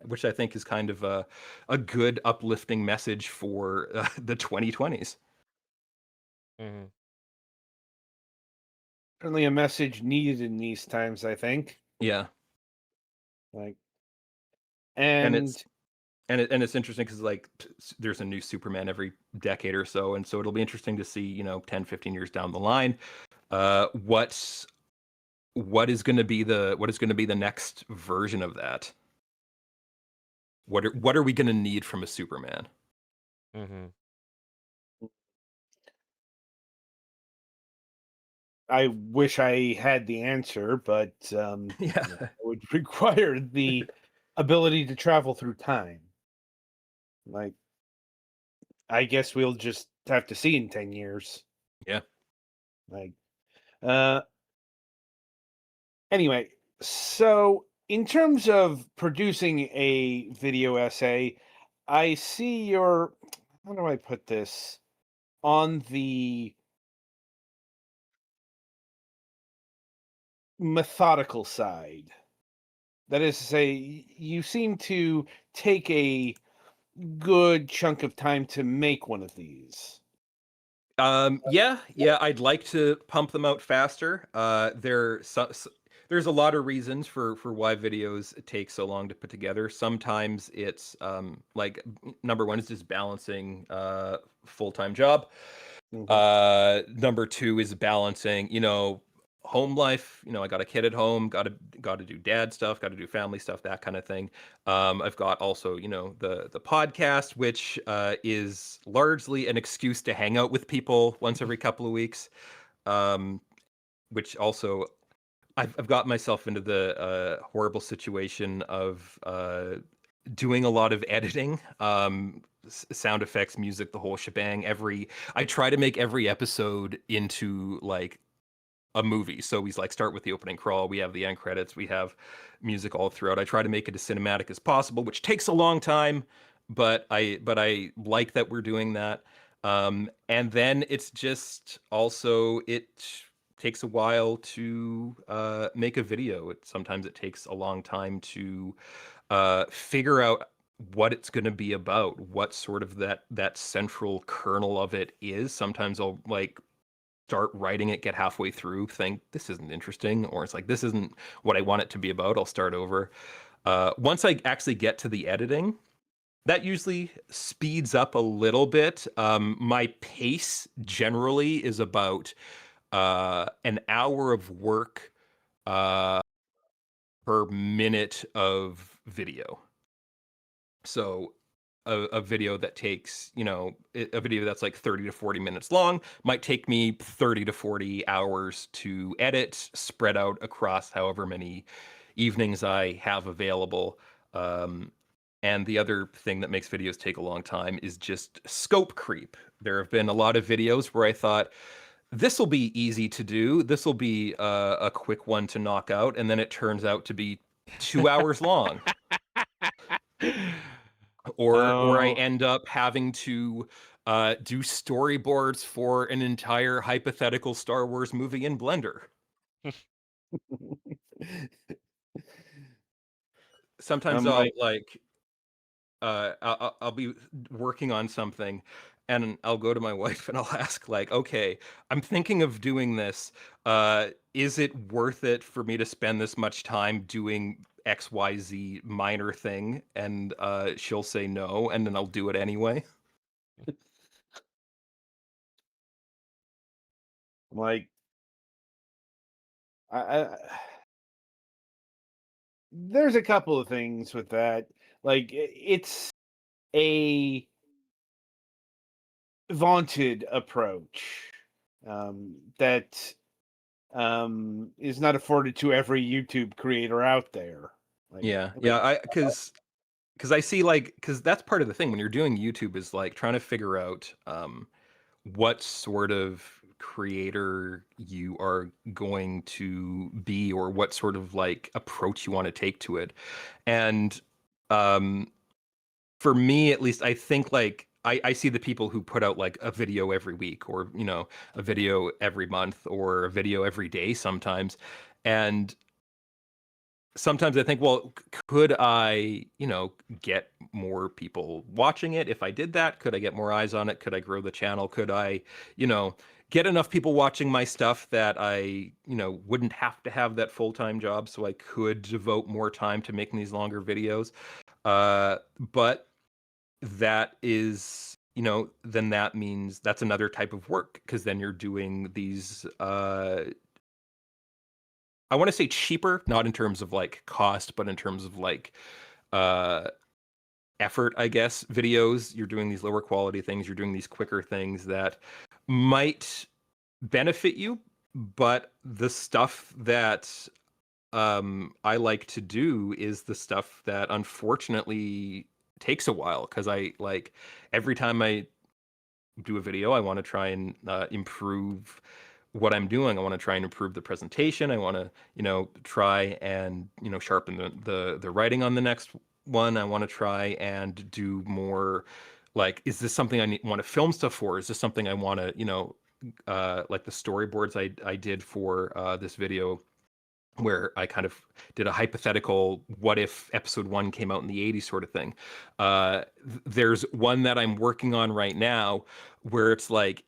Speaker 6: which I think is kind of a good uplifting message for the 2020s.
Speaker 4: Mhm.
Speaker 3: Certainly a message needed in these times, I think.
Speaker 6: Yeah,
Speaker 3: Like,
Speaker 6: and
Speaker 3: and
Speaker 6: it's interesting because like there's a new Superman every decade or so, and so it'll be interesting to see 10, 15 years down the line what is going to be the next version of that. What are we going to need from a Superman?
Speaker 4: Mhm.
Speaker 3: I wish I had the answer, but
Speaker 6: Yeah.
Speaker 3: it would require the ability to travel through time. Like, I guess we'll just have to see in 10 years.
Speaker 6: Yeah.
Speaker 3: Like, anyway, so in terms of producing a video essay, I see your, how do I put this, on the methodical side. That is to say, you seem to take a good chunk of time to make one of these.
Speaker 6: Yeah, I'd like to pump them out faster. There's a lot of reasons for why videos take so long to put together. Sometimes it's like number one is just balancing full-time job. Number two is balancing, home life. I got a kid at home, got to do dad stuff, got to do family stuff, that kind of thing. I've got also, the podcast, which is largely an excuse to hang out with people once every couple of weeks. Which also I've got myself into the horrible situation of doing a lot of editing, sound effects, music, the whole shebang. I try to make every episode into like a movie. So we like start with the opening crawl, we have the end credits, we have music all throughout. I try to make it as cinematic as possible, which takes a long time, but I like that we're doing that. And then it's just also it takes a while to make a video. Sometimes it takes a long time to figure out what it's going to be about, what sort of that central kernel of it is. Sometimes I'll like start writing it, get halfway through, think this isn't interesting, or it's like this isn't what I want it to be about. I'll start over. Once I actually get to the editing, that usually speeds up a little bit. My pace generally is about an hour of work per minute of video. So a video that takes, a video that's like 30 to 40 minutes long might take me 30 to 40 hours to edit, spread out across however many evenings I have available. And the other thing that makes videos take a long time is just scope creep. There have been a lot of videos where I thought, this will be easy to do. This will be a quick one to knock out. And then it turns out to be 2 hours long. or I
Speaker 3: Oh.
Speaker 6: end up having to do storyboards for an entire hypothetical Star Wars movie in Blender. Sometimes
Speaker 3: I'm
Speaker 6: I'll
Speaker 3: like,
Speaker 6: I'll be working on something, and I'll go to my wife and I'll ask, like, okay, I'm thinking of doing this. Is it worth it for me to spend this much time doing XYZ minor thing? And she'll say no, and then I'll do it anyway.
Speaker 3: I'm like, I there's a couple of things with that. Like, it's a vaunted approach that is not afforded to every YouTube creator out there. Like,
Speaker 6: Yeah, because I see, like, because that's part of the thing when you're doing YouTube is like trying to figure out what sort of creator you are going to be, or what sort of like approach you want to take to it. And um for me at least, I think like I see the people who put out like a video every week, or a video every month, or a video every day sometimes. And sometimes I think, well, could I, get more people watching it if I did that? Could I get more eyes on it? Could I grow the channel? Could I, you know, get enough people watching my stuff that I, wouldn't have to have that full-time job, so I could devote more time to making these longer videos? But that is, then that means that's another type of work, because then you're doing these I want to say cheaper, not in terms of like cost, but in terms of like uh effort, I guess, videos. You're doing these lower quality things, you're doing these quicker things that might benefit you, but the stuff that I like to do is the stuff that unfortunately takes a while, because I like every time I do a video, I want to try and improve what I'm doing. I want to try and improve the presentation. I want to, try and, sharpen the writing on the next one. I want to try and do more, like, is this something I want to film stuff for? Is this something I want to, like the storyboards I did for this video, where I kind of did a hypothetical what if episode 1 came out in the 80s sort of thing. There's one that I'm working on right now where it's like,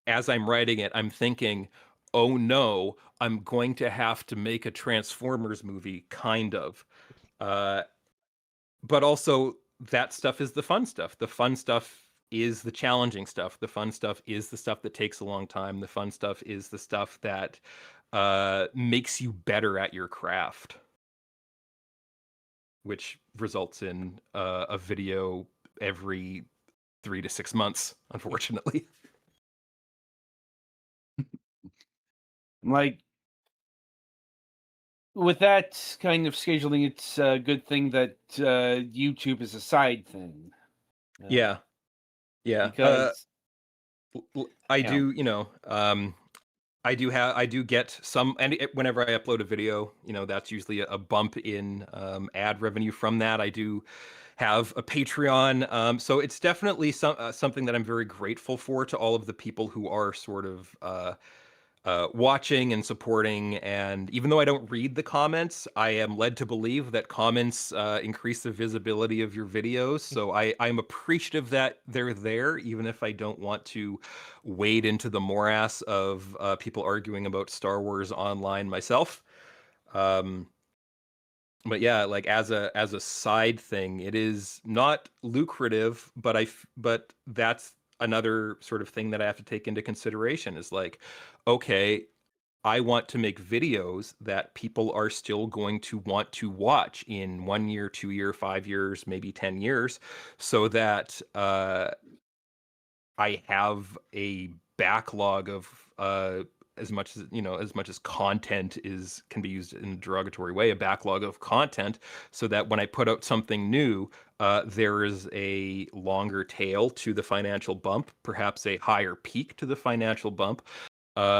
Speaker 6: as I'm writing it, I'm thinking, oh no, I'm going to have to make a Transformers movie, kind of. Uh, but also, that stuff is the fun stuff. The fun stuff is the challenging stuff. The fun stuff is the stuff that takes a long time. The fun stuff is the stuff that makes you better at your craft, which results in a video every 3 to 6 months, unfortunately.
Speaker 3: like with that kind of scheduling, it's a good thing that YouTube is a side thing.
Speaker 6: Yeah.
Speaker 3: Because
Speaker 6: I
Speaker 3: you know,
Speaker 6: do, I do get some, and whenever I upload a video, that's usually a bump in ad revenue from that. I do have a Patreon, so it's definitely something that I'm very grateful for, to all of the people who are sort of watching and supporting. And even though I don't read the comments, I am led to believe that comments increase the visibility of your videos. So I'm appreciative that they're there, even if I don't want to wade into the morass of people arguing about Star Wars online myself. But yeah, like as a side thing, it is not lucrative, but that's another sort of thing that I have to take into consideration, is like, okay, I want to make videos that people are still going to want to watch in 1 year, 2 year, 5 years, maybe 10 years, so that I have a backlog of as much as content can be used in a derogatory way, a backlog of content, so that when I put out something new, there is a longer tail to the financial bump, perhaps a higher peak to the financial bump,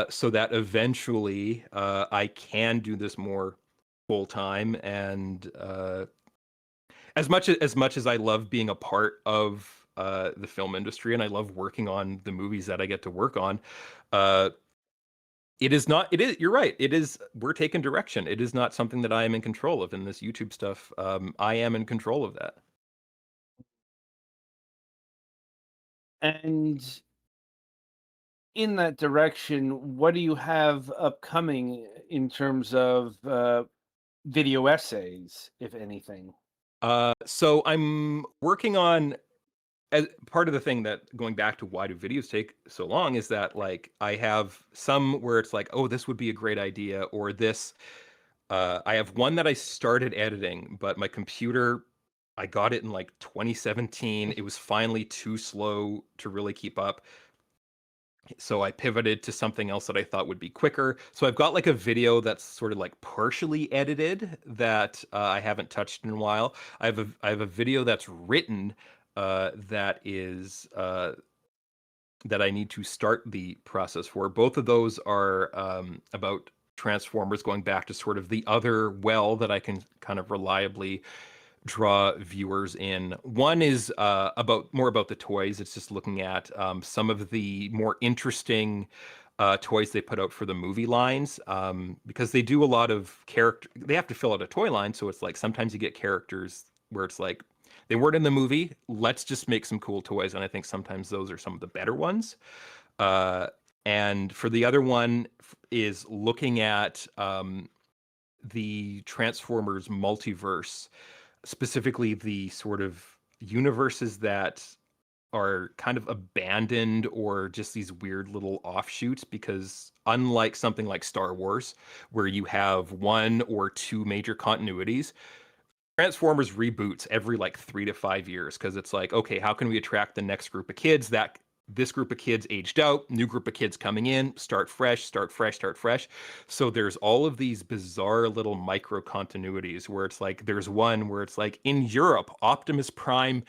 Speaker 6: so that eventually I can do this more full time, and as much as I love being a part of the film industry and I love working on the movies that I get to work on, uh, it is not. It is. You're right. It is. We're taking direction. It is not something that I am in control of. In this YouTube stuff, I am in control of that.
Speaker 3: And in that direction, what do you have upcoming in terms of video essays, if anything?
Speaker 6: So I'm working on, as part of the thing that, going back to why do videos take so long, is that like I have some where it's like, oh, this would be a great idea, or this. I have one that I started editing, but my computer, I got it in like 2017. It was finally too slow to really keep up. So I pivoted to something else that I thought would be quicker. So I've got like a video that's sort of like partially edited that I haven't touched in a while. I have a video that's written that is that I need to start the process for. Both of those are about Transformers, going back to sort of the other well that I can kind of reliably draw viewers in. One is about more about the toys. It's just looking at some of the more interesting toys they put out for the movie lines, because they do a lot of character. They have to fill out a toy line, so it's like sometimes you get characters where it's like they weren't in the movie. Let's just make some cool toys, and I think sometimes those are some of the better ones. Uh, and for the other one is looking at the Transformers multiverse, specifically the sort of universes that are kind of abandoned or just these weird little offshoots, because unlike something like Star Wars, where you have one or two major continuities, Transformers reboots every like 3 to 5 years, because it's like, okay, how can we attract the next group of kids? That this group of kids aged out, new group of kids coming in, start fresh, start fresh, start fresh. So there's all of these bizarre little micro continuities where it's like there's one where it's like in Europe, Optimus Prime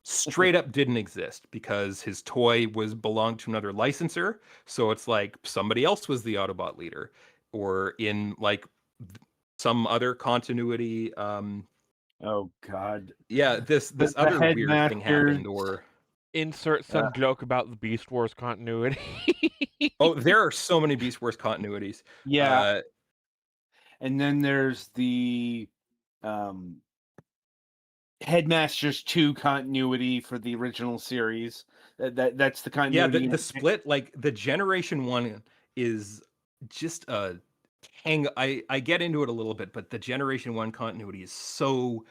Speaker 6: straight up didn't exist because his toy was belonged to another licensor. So it's like somebody else was the Autobot leader. Or in like some other continuity,
Speaker 3: Oh God,
Speaker 6: yeah, this
Speaker 3: the
Speaker 6: other weird thing
Speaker 3: headmasters.
Speaker 6: happened. Or
Speaker 4: Insert some joke about the Beast Wars continuity.
Speaker 6: oh, there are so many Beast Wars continuities.
Speaker 3: Yeah, and then there's the um, Headmasters 2 continuity for the original series. That's the
Speaker 6: Yeah,
Speaker 3: continuity.
Speaker 6: the split, like the Generation 1 is just a hang. I get into it a little bit, but the Generation 1 continuity is so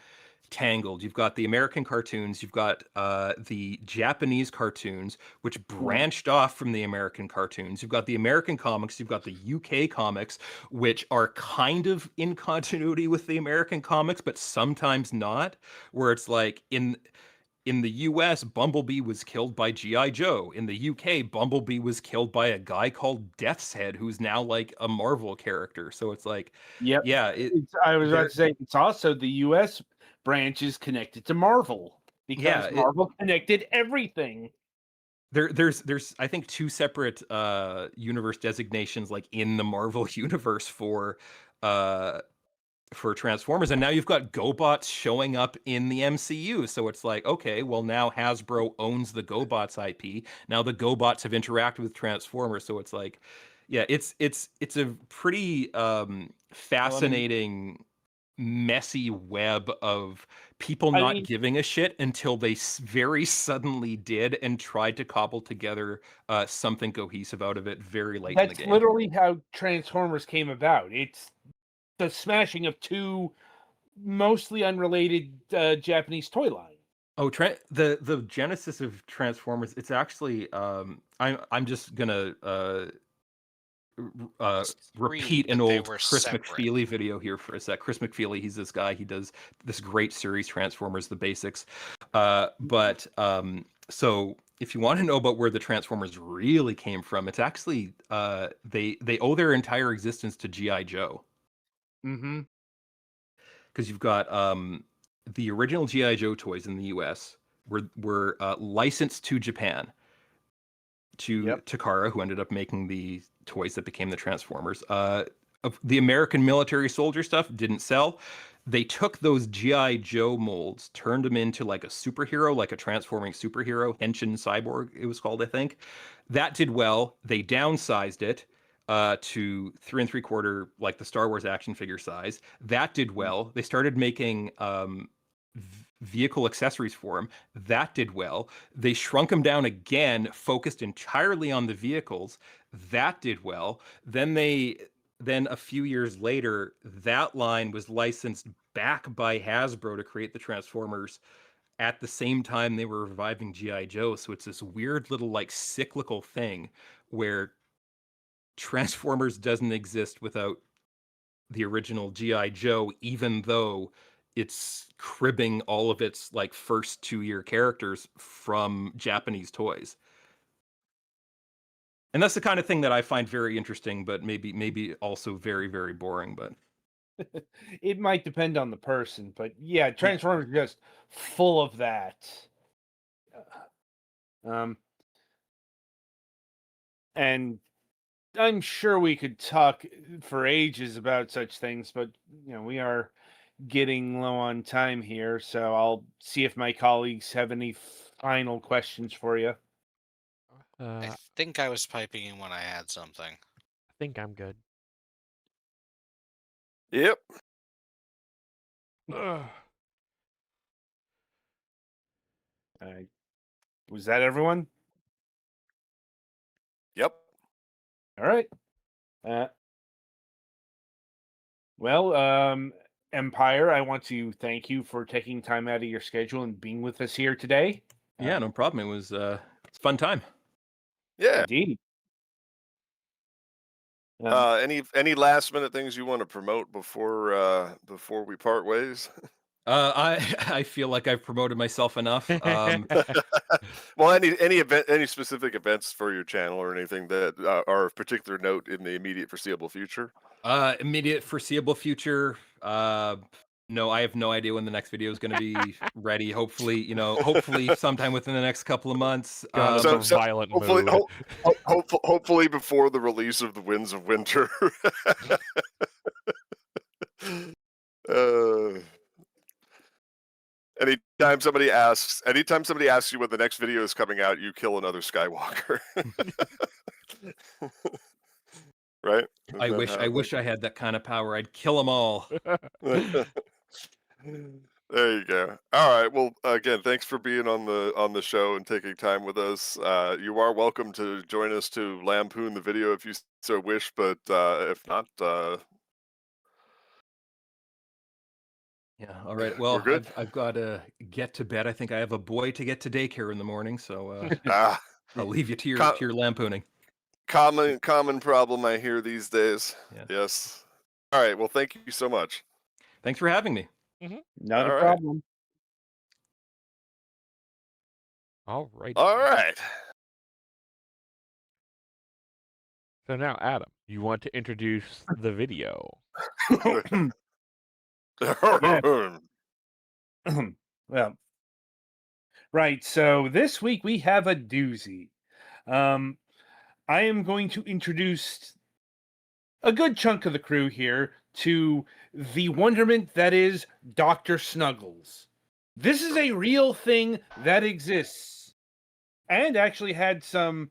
Speaker 6: tangled. You've got the American cartoons, you've got the Japanese cartoons, which branched off from the American cartoons. You've got the American comics, you've got the UK comics, which are kind of in continuity with the American comics, but sometimes not. Where it's like in the US, Bumblebee was killed by G.I. Joe. In the UK, Bumblebee was killed by a guy called Death's Head, who's now like a Marvel character. So it's like,
Speaker 3: Yep.
Speaker 6: yeah,
Speaker 3: I was
Speaker 6: there-
Speaker 3: about to say it's also the U.S. branch is connected to Marvel because
Speaker 6: Yeah,
Speaker 3: Marvel connected everything.
Speaker 6: there's I think two separate universe designations like in the Marvel universe uh for Transformers, and now you've got GoBots showing up in the MCU. So it's like, okay, well now Hasbro owns the GoBots IP. Now the GoBots have interacted with Transformers, so it's like, yeah, it's a pretty fascinating, messy web of people
Speaker 3: I
Speaker 6: not
Speaker 3: mean,
Speaker 6: giving a shit until they very suddenly did and tried to cobble together something cohesive out of it very late in the
Speaker 3: that's
Speaker 6: game.
Speaker 3: literally how Transformers came about. It's the smashing of two mostly unrelated Japanese toy lines.
Speaker 6: Oh, the genesis of Transformers. It's actually I'm just gonna repeat
Speaker 5: Screamed
Speaker 6: an
Speaker 5: that they
Speaker 6: old
Speaker 5: were
Speaker 6: Chris
Speaker 5: separate.
Speaker 6: McFeely video here for a sec. Chris McFeely, he's this guy. He does this great series, Transformers: The Basics. But so if you want to know about where the Transformers really came from, it's actually they owe their entire existence to GI Joe.
Speaker 3: Mm-hmm.
Speaker 6: Because you've got the original GI Joe toys in the U.S. were licensed to Japan to
Speaker 3: Yep.
Speaker 6: Takara, who ended up making the toys that became the Transformers. of the American military soldier stuff didn't sell. They took those G.I. Joe molds, turned them into like a superhero, like a transforming superhero, Henshin Cyborg, it was called, I think. That did well. They downsized it to 3 3/4, like the Star Wars action figure size. That did well. They started making vehicle accessories for him. That did well. They shrunk him down again, focused entirely on the vehicles. That did well. Then a few years later, that line was licensed back by Hasbro to create the Transformers at the same time they were reviving G.I. Joe. So it's this weird little like cyclical thing where Transformers doesn't exist without the original G.I. Joe, even though it's cribbing all of its like first 2-year characters from Japanese toys. And that's the kind of thing that I find very interesting, but maybe also very, very boring. But
Speaker 3: It might depend on the person, but yeah, Transformers are just full of that. And I'm sure we could talk for ages about such things, but we are getting low on time here, so I'll see if my colleagues have any final questions for you.
Speaker 5: I think I was piping in when I had something.
Speaker 4: I think I'm good.
Speaker 2: Yep.
Speaker 4: Ugh.
Speaker 3: Was that everyone?
Speaker 2: Yep.
Speaker 3: All right. Empire, I want to thank you for taking time out of your schedule and being with us here today.
Speaker 6: yeah, no problem. It was it's a fun time.
Speaker 2: Yeah.
Speaker 3: Indeed.
Speaker 2: Any last minute things you want to promote before we part ways?
Speaker 6: I feel like I've promoted myself enough.
Speaker 2: Well, any specific events for your channel or anything that are of particular note in the immediate foreseeable future?
Speaker 6: Immediate foreseeable future. No, I have no idea when the next video is going to be ready. Hopefully, hopefully sometime within the next couple of months.
Speaker 4: God,
Speaker 2: So-
Speaker 4: I'm a violent
Speaker 2: hopefully,
Speaker 4: mood.
Speaker 2: hopefully before the release of the Winds of Winter. Anytime somebody asks you when the next video is coming out, you kill another Skywalker. Right?
Speaker 6: I wish I had that kind of power. I'd kill them all.
Speaker 2: There you go. All right. Well, again, thanks for being on the show and taking time with us. You are welcome to join us to lampoon the video if you so wish, but if not,
Speaker 6: Yeah. All right. Well,
Speaker 2: we're good.
Speaker 6: I've got to get to bed. I think I have a boy to get to daycare in the morning, so I'll leave you to your lampooning.
Speaker 2: Common problem I hear these days.
Speaker 6: Yeah.
Speaker 2: Yes. All right. Well, thank you so much.
Speaker 6: Thanks for having me.
Speaker 3: Not
Speaker 2: All
Speaker 3: a
Speaker 2: right.
Speaker 3: problem.
Speaker 4: All right.
Speaker 2: All right.
Speaker 4: So now, Adam, you want to introduce the video?
Speaker 3: Well, right. So this week we have a doozy. I am going to introduce a good chunk of the crew here to the wonderment that is Dr. Snuggles. This is a real thing that exists and actually had some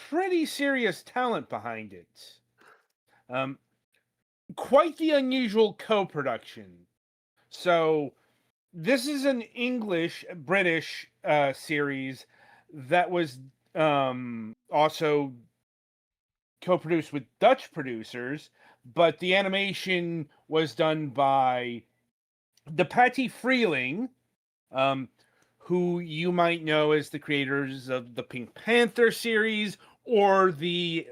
Speaker 3: pretty serious talent behind it. Quite the unusual co-production. So this is an English-British series that was also co-produced with Dutch producers, but the animation was done by the Patty Freeling, who you might know as the creators of the Pink Panther series or the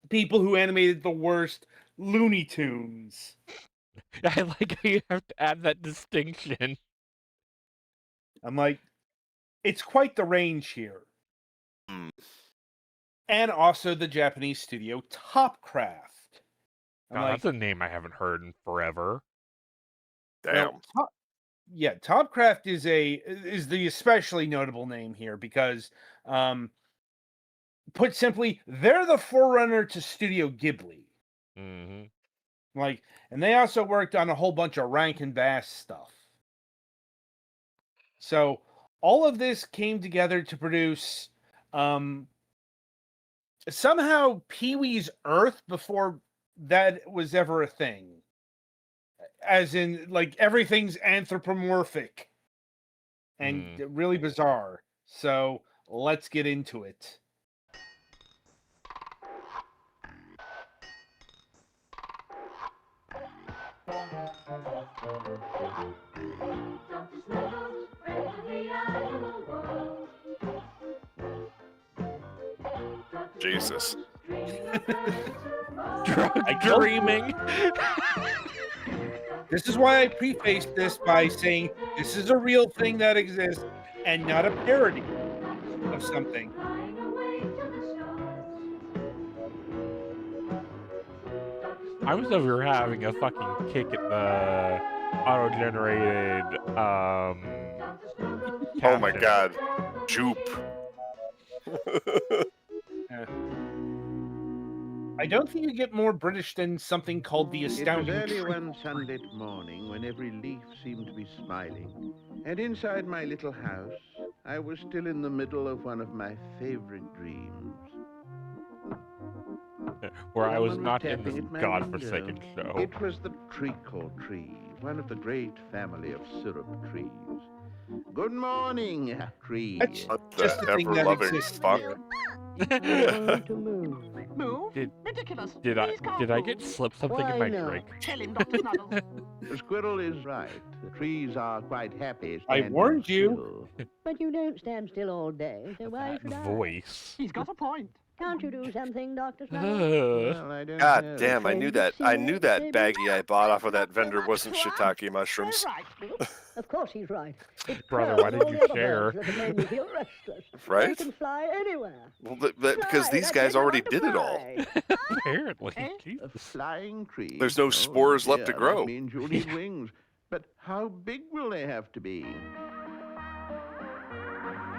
Speaker 3: people who animated the worst Looney Tunes.
Speaker 4: I like how you have to add that distinction.
Speaker 3: I'm like, it's quite the range here. And also the Japanese studio Topcraft. I'm
Speaker 4: God,
Speaker 3: like,
Speaker 4: that's a name I haven't heard in forever.
Speaker 2: Damn.
Speaker 3: well, Topcraft is the especially notable name here because, put simply, they're the forerunner to Studio Ghibli.
Speaker 4: Mm-hmm.
Speaker 3: And they also worked on a whole bunch of Rankin Bass stuff. So all of this came together to produce somehow Pee-wee's Earth before that was ever a thing. As in, everything's anthropomorphic and really bizarre. So let's get into it.
Speaker 2: Jesus.
Speaker 4: Drug dreaming.
Speaker 3: This is why I prefaced this by saying this is a real thing that exists and not a parody of something.
Speaker 4: I was over having a fucking kick at the auto-generated
Speaker 2: Oh my
Speaker 4: caption.
Speaker 2: god. Jupe.
Speaker 3: I don't think you get more British than something called the
Speaker 7: It was
Speaker 3: Astounding
Speaker 7: early
Speaker 3: Truth.
Speaker 7: one sunlit morning when every leaf seemed to be smiling, and inside my little house, I was still in the middle of one of my favorite dreams.
Speaker 4: Where I was
Speaker 7: Someone
Speaker 4: not in
Speaker 7: tapping
Speaker 4: this
Speaker 7: at my
Speaker 4: godforsaken
Speaker 7: window.
Speaker 4: show.
Speaker 7: It was the treacle tree, one of the great family of syrup trees. Good morning, tree.
Speaker 3: That's
Speaker 2: What
Speaker 3: just
Speaker 2: the
Speaker 3: the thing that
Speaker 2: ever-loving
Speaker 3: exists
Speaker 2: fuck?
Speaker 3: here.
Speaker 7: To move.
Speaker 8: Move?
Speaker 4: Did-
Speaker 8: Ridiculous.
Speaker 4: Did I
Speaker 8: These can't
Speaker 4: did I
Speaker 8: move.
Speaker 4: get slipped something in
Speaker 7: Why
Speaker 4: my
Speaker 7: not?
Speaker 4: drink?
Speaker 8: Tell him, Dr. Snuggles.
Speaker 7: The squirrel is right. The trees are quite happy
Speaker 3: I
Speaker 7: standing
Speaker 3: warned you.
Speaker 7: still.
Speaker 9: But you don't stand still all day, so why
Speaker 4: That
Speaker 9: should I?
Speaker 4: voice.
Speaker 8: He's got a point.
Speaker 9: Can't you do something, Dr. Snuggles?
Speaker 7: Well, I don't
Speaker 2: God
Speaker 7: know.
Speaker 2: damn, I knew that. I knew that baggie I bought off of that vendor wasn't shiitake mushrooms.
Speaker 8: They're right.
Speaker 9: Of course he's right. It's
Speaker 4: Brother,
Speaker 9: pearls
Speaker 4: why
Speaker 9: and
Speaker 4: did
Speaker 9: all
Speaker 4: you
Speaker 9: the other
Speaker 4: share?
Speaker 9: birds that have made me feel restless. You
Speaker 2: Right?
Speaker 9: can fly anywhere.
Speaker 2: Well, because
Speaker 9: Fly,
Speaker 2: these
Speaker 9: that's
Speaker 2: guys
Speaker 9: it, I
Speaker 2: already
Speaker 9: want to
Speaker 2: did it all.
Speaker 9: fly.
Speaker 4: Apparently.
Speaker 8: Eh?
Speaker 7: A
Speaker 4: Jesus.
Speaker 7: flying tree.
Speaker 2: There's no spores left to
Speaker 7: dear,
Speaker 2: grow.
Speaker 7: That means you'll need wings. But how big will they have to be?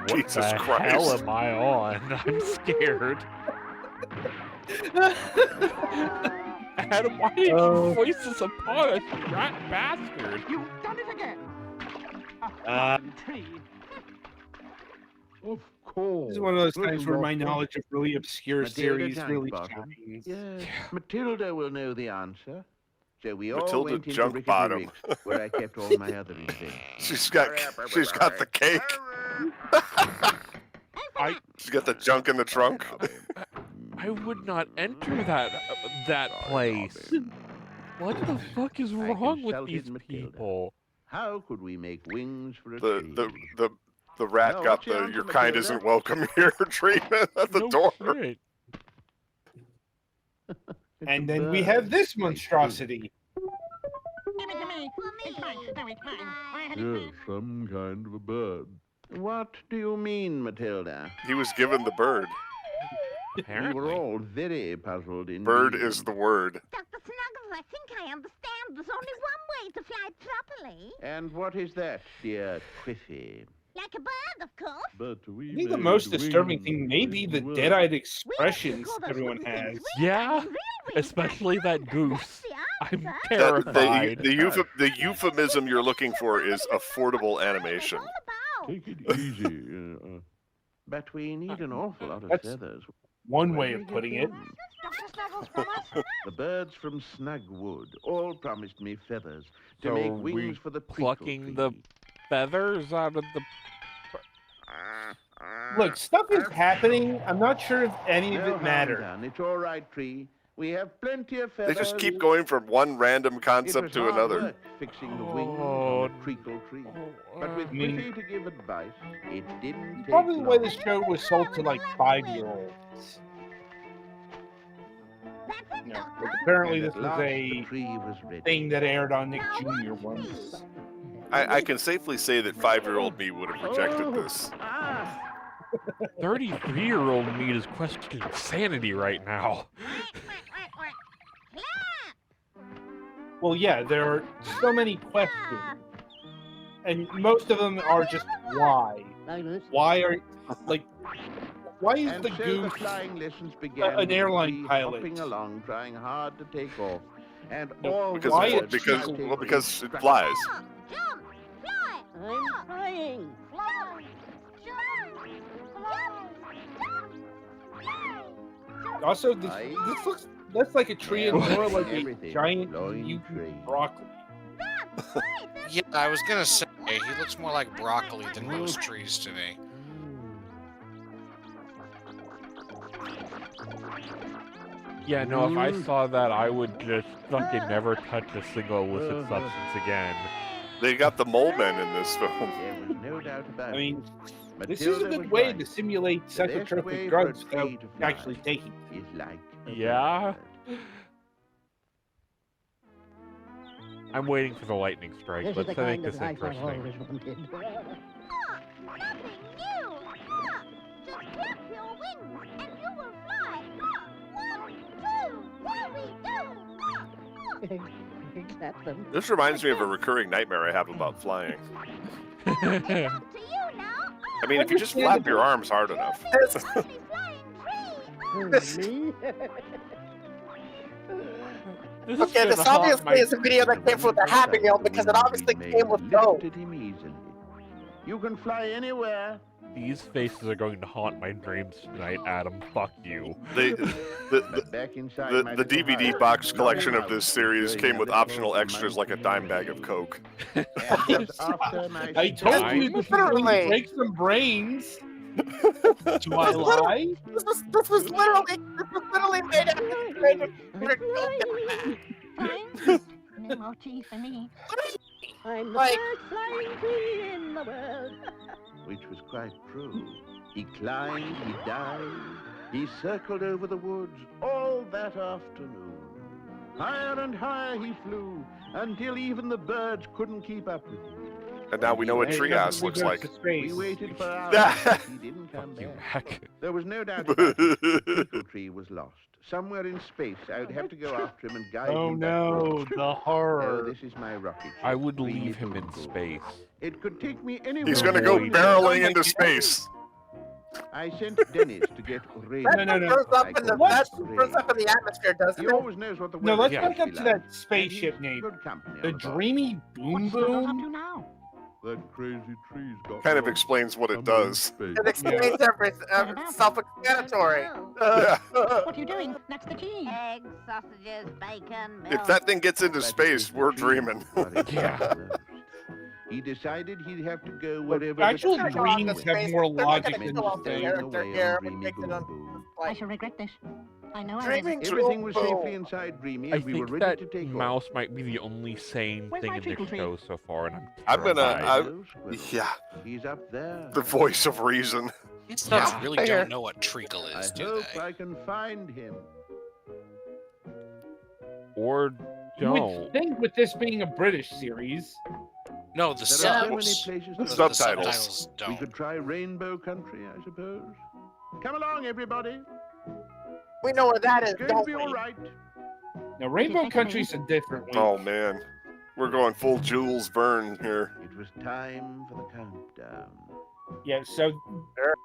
Speaker 4: What
Speaker 2: Jesus
Speaker 4: the hell
Speaker 2: Christ.
Speaker 4: am I on? I'm scared. Adam, why did you voice this upon us, you rat bastard?
Speaker 8: You've done it again. A
Speaker 3: Uh,
Speaker 8: flying tree.
Speaker 7: Of course.
Speaker 3: This is one of those times where my knowledge of really obscure
Speaker 7: Matilda
Speaker 3: series really
Speaker 7: Jungbottom.
Speaker 3: shines.
Speaker 7: Yes, Matilda will know the answer. So we all
Speaker 2: Matilda
Speaker 7: went into Rickety
Speaker 2: Jungbottom.
Speaker 7: Rick's, where I kept all my other inventions.
Speaker 2: She's got the cake. She's got the junk in the trunk.
Speaker 4: I would not enter that place. What the fuck is wrong with
Speaker 7: consulted
Speaker 4: these
Speaker 7: Matilda.
Speaker 4: people?
Speaker 7: How could we make wings for a
Speaker 2: The
Speaker 7: tree?
Speaker 2: the rat
Speaker 7: No,
Speaker 2: got
Speaker 7: what's
Speaker 2: the
Speaker 7: your
Speaker 2: your
Speaker 7: answer,
Speaker 2: kind
Speaker 7: Matilda?
Speaker 2: isn't welcome here treatment at the
Speaker 4: No
Speaker 2: door.
Speaker 4: shit.
Speaker 7: It's
Speaker 3: And
Speaker 7: a
Speaker 3: then we
Speaker 7: bird.
Speaker 3: have this
Speaker 7: I see.
Speaker 3: monstrosity.
Speaker 8: Give it to me. It's mine. No, it's mine. I had it
Speaker 7: Yes,
Speaker 8: first.
Speaker 7: some kind of a bird. What do you mean, Matilda?
Speaker 2: He was given the bird.
Speaker 7: We were
Speaker 4: Apparently.
Speaker 7: all very puzzled indeed.
Speaker 2: Bird is the word.
Speaker 10: Dr. Snuggles, I think I understand. There's only one way to fly properly.
Speaker 7: And what is that, dear Quiffy?
Speaker 10: Like a bird, of course.
Speaker 7: But we
Speaker 3: I think the most disturbing thing may be the dead-eyed expressions
Speaker 10: call those
Speaker 3: everyone
Speaker 10: wooden things
Speaker 3: has.
Speaker 10: wings.
Speaker 4: Yeah,
Speaker 10: I mean, real wings,
Speaker 4: especially that
Speaker 10: That's
Speaker 4: goose.
Speaker 10: the
Speaker 4: I'm
Speaker 10: answer.
Speaker 4: terrified.
Speaker 2: The euphemism you're looking for is affordable animation.
Speaker 10: It's all about.
Speaker 7: Take it easy. But we need an awful lot of
Speaker 3: That's-
Speaker 7: feathers.
Speaker 3: One
Speaker 7: Where
Speaker 3: way
Speaker 7: do
Speaker 3: of
Speaker 7: we get
Speaker 3: putting it.
Speaker 7: them?
Speaker 8: Dr. Snuggles from us.
Speaker 7: The birds from Snugwood all promised me feathers to
Speaker 4: So
Speaker 7: make
Speaker 4: are
Speaker 7: wings
Speaker 4: we
Speaker 7: for the
Speaker 4: plucking the
Speaker 7: tree.
Speaker 4: feathers out of the.
Speaker 3: Look, stuff is happening. I'm not sure if any of
Speaker 7: No
Speaker 3: it
Speaker 7: harm
Speaker 3: matters.
Speaker 7: done. It's all right, tree. We have plenty of
Speaker 2: They
Speaker 7: feathers.
Speaker 2: just keep going from one random
Speaker 7: It
Speaker 2: concept
Speaker 7: was
Speaker 2: to
Speaker 7: hard
Speaker 2: another.
Speaker 7: work fixing the wings
Speaker 4: Oh,
Speaker 7: on the treacle tree. But with
Speaker 3: I mean-
Speaker 7: Quiffy to give advice, it didn't take
Speaker 3: Probably the way
Speaker 7: long.
Speaker 3: the show was sold to like 5-year-olds.
Speaker 10: That's it,
Speaker 3: You know,
Speaker 10: Doctor.
Speaker 3: but apparently
Speaker 7: And
Speaker 3: this
Speaker 7: at
Speaker 3: was
Speaker 7: last, the
Speaker 3: a
Speaker 7: tree was ready.
Speaker 3: thing that aired on Nick Jr. once.
Speaker 2: I can safely say that 5-year-old me would have rejected this.
Speaker 7: Ah,
Speaker 4: 33-year-old me is questioning sanity right now.
Speaker 3: Well, yeah, there are so many questions, and most of them are just why.
Speaker 9: Magnus,
Speaker 3: Why are like? Why is
Speaker 7: and
Speaker 3: the
Speaker 7: so the
Speaker 3: goose?
Speaker 7: flying lessons began.
Speaker 3: an
Speaker 7: with the
Speaker 3: airline
Speaker 7: tree
Speaker 3: pilot?
Speaker 7: hopping along, trying hard to take off. And
Speaker 3: No,
Speaker 7: all
Speaker 2: because
Speaker 3: Why
Speaker 7: words
Speaker 3: it's
Speaker 7: shall
Speaker 3: eagle?
Speaker 7: take
Speaker 2: well, because it
Speaker 7: instruction.
Speaker 2: flies.
Speaker 10: Jump! Fly!
Speaker 9: I'm trying.
Speaker 10: Fly! Jump! Jump!
Speaker 3: Also, this looks less like a tree and more like a
Speaker 7: Everything
Speaker 3: giant
Speaker 7: blowing
Speaker 3: mutant
Speaker 7: tree.
Speaker 3: broccoli.
Speaker 5: Yeah, I was gonna say, he looks more like broccoli than most trees to me.
Speaker 4: Yeah, no, if I saw that, I would just fucking never touch a single illicit substance again.
Speaker 2: They got the mole men in this film.
Speaker 7: There was no doubt about
Speaker 3: I mean,
Speaker 7: it.
Speaker 3: this is a
Speaker 7: Matilda
Speaker 3: good
Speaker 7: was
Speaker 3: way
Speaker 7: right.
Speaker 3: to simulate
Speaker 7: The best way
Speaker 3: psychotropic
Speaker 7: for
Speaker 3: drugs
Speaker 7: a
Speaker 3: without
Speaker 7: tree to fly
Speaker 3: actually taking them.
Speaker 7: is like a
Speaker 4: Yeah?
Speaker 7: bird.
Speaker 4: I'm waiting for the lightning strike.
Speaker 9: This is
Speaker 4: Let's
Speaker 9: the
Speaker 4: make
Speaker 9: kind
Speaker 4: this
Speaker 9: of life I've
Speaker 4: interesting.
Speaker 9: always wanted.
Speaker 10: Nothing new! Just clap your wings and you will fly! 1, 2, there we go!
Speaker 9: Clap them.
Speaker 2: This reminds me of a recurring nightmare I have about flying.
Speaker 10: It's up to you now!
Speaker 2: I mean, if you just flap your arms hard enough.
Speaker 10: Lovely flying tree!
Speaker 3: This-
Speaker 4: This
Speaker 1: Okay,
Speaker 4: gonna
Speaker 1: this
Speaker 4: haunt
Speaker 1: obviously
Speaker 4: my-
Speaker 1: is a video that came from the Happy Meal because it obviously came with Go.
Speaker 7: Lifted him easily. You can fly anywhere.
Speaker 4: These faces are going to haunt my dreams tonight, Adam. Fuck you.
Speaker 7: But back inside my
Speaker 2: The
Speaker 7: little
Speaker 2: DVD
Speaker 7: house,
Speaker 2: box
Speaker 7: no
Speaker 2: collection of
Speaker 7: doubt,
Speaker 2: this series
Speaker 7: during
Speaker 2: came
Speaker 7: a
Speaker 2: with
Speaker 7: little
Speaker 2: optional extras like a dime bag of
Speaker 7: monkey.
Speaker 2: Coke.
Speaker 7: And just after my
Speaker 3: I told
Speaker 7: study,
Speaker 3: you this was going to
Speaker 1: Literally.
Speaker 3: break some brains. Do I lie?
Speaker 1: This was literally made out of
Speaker 10: Flying? No more tea for me.
Speaker 9: I'm the
Speaker 1: Like-
Speaker 9: first flying tree in the world.
Speaker 7: which was quite true. He climbed, he dived, he circled over the woods all that afternoon. Higher and higher he flew, until even the birds couldn't keep up with him.
Speaker 2: And now we know what
Speaker 3: And
Speaker 2: tree ass
Speaker 3: we
Speaker 2: looks
Speaker 3: go
Speaker 2: like.
Speaker 3: to space.
Speaker 7: We waited for hours, but he didn't come
Speaker 4: You
Speaker 7: back.
Speaker 4: hack.
Speaker 7: There was no doubt about it. Treacle Tree was lost. Somewhere in space, I would have to go after him and guide
Speaker 3: Oh
Speaker 7: him
Speaker 3: no,
Speaker 7: back.
Speaker 3: the
Speaker 7: Oh,
Speaker 3: horror.
Speaker 7: this is my rocket.
Speaker 4: I
Speaker 7: ship,
Speaker 4: would
Speaker 7: Dreamy
Speaker 4: leave him in
Speaker 7: Boom Boom.
Speaker 4: space.
Speaker 7: It could take me anywhere.
Speaker 2: He's gonna go
Speaker 4: Boy.
Speaker 2: barreling into space.
Speaker 7: I sent Dennis to get Ray.
Speaker 1: That
Speaker 3: No, no.
Speaker 1: goes up in the
Speaker 3: What?
Speaker 1: that goes up in the atmosphere, doesn't
Speaker 7: He
Speaker 1: it?
Speaker 7: always knows what the
Speaker 3: No,
Speaker 7: weather
Speaker 3: let's
Speaker 4: Yeah.
Speaker 3: back
Speaker 7: is
Speaker 3: up
Speaker 7: like.
Speaker 3: to that
Speaker 7: And
Speaker 3: spaceship
Speaker 7: he's
Speaker 3: name.
Speaker 7: good company
Speaker 3: The
Speaker 7: on board.
Speaker 3: Dreamy Boom
Speaker 8: What's Snuggles up
Speaker 3: Boom?
Speaker 8: to now?
Speaker 7: That crazy tree's got
Speaker 2: Kind of
Speaker 7: lost
Speaker 2: explains what it
Speaker 7: somewhere in
Speaker 2: does.
Speaker 7: space.
Speaker 1: It explains everything. Self-explanatory.
Speaker 2: Yeah.
Speaker 8: What are you doing? That's the key.
Speaker 10: Eggs, sausages, bacon, milk.
Speaker 2: If that thing gets into
Speaker 7: But
Speaker 2: space,
Speaker 7: the
Speaker 2: we're
Speaker 7: tree
Speaker 2: dreaming.
Speaker 7: got it
Speaker 4: Yeah.
Speaker 7: first. He decided he'd have to go wherever
Speaker 3: Actual
Speaker 7: the tree
Speaker 3: dreams
Speaker 7: went.
Speaker 3: have more
Speaker 1: They're not
Speaker 3: logic
Speaker 1: gonna
Speaker 3: than
Speaker 1: kill off
Speaker 3: just
Speaker 1: the
Speaker 7: Staying
Speaker 3: saying.
Speaker 1: character
Speaker 7: away
Speaker 1: here,
Speaker 7: on
Speaker 1: but
Speaker 7: Dreamy
Speaker 1: makes it
Speaker 7: Boom
Speaker 1: un-
Speaker 7: Boom.
Speaker 8: I
Speaker 1: like
Speaker 8: shall regret this. I know I
Speaker 1: Dreaming
Speaker 8: will.
Speaker 7: Everything was
Speaker 1: Boom
Speaker 7: safely
Speaker 1: Boom.
Speaker 7: inside Dreamy,
Speaker 4: I
Speaker 7: and we were
Speaker 4: think
Speaker 7: ready
Speaker 4: that
Speaker 7: to take
Speaker 4: mouse
Speaker 7: off.
Speaker 4: might be the only sane
Speaker 8: Where's
Speaker 4: thing
Speaker 8: my
Speaker 4: in this
Speaker 8: treacle tree?
Speaker 4: show so far, and
Speaker 2: I'm gonna-
Speaker 4: terrified.
Speaker 7: Hello, Squirrel.
Speaker 2: Yeah,
Speaker 7: He's up there.
Speaker 2: the voice of reason.
Speaker 5: These nuts
Speaker 4: Yeah.
Speaker 5: really
Speaker 1: Fair.
Speaker 5: don't know what treacle
Speaker 7: I
Speaker 5: is, do
Speaker 7: hope
Speaker 5: they?
Speaker 7: I can find him.
Speaker 4: Or
Speaker 3: You would
Speaker 4: don't.
Speaker 3: think with this being a British series,
Speaker 5: No, the
Speaker 7: There are so many
Speaker 5: subs.
Speaker 7: places
Speaker 2: The
Speaker 7: to
Speaker 5: The
Speaker 2: subtitles.
Speaker 5: subtitles
Speaker 7: We
Speaker 5: don't.
Speaker 7: could try Rainbow Country, I suppose. Come along, everybody.
Speaker 1: We know where that is,
Speaker 7: It's going to
Speaker 1: don't
Speaker 7: be
Speaker 1: we?
Speaker 7: all right.
Speaker 3: now Rainbow Country's a different way.
Speaker 2: Oh man, we're going full Jules Verne here.
Speaker 7: It was time for the countdown.
Speaker 3: Yeah, so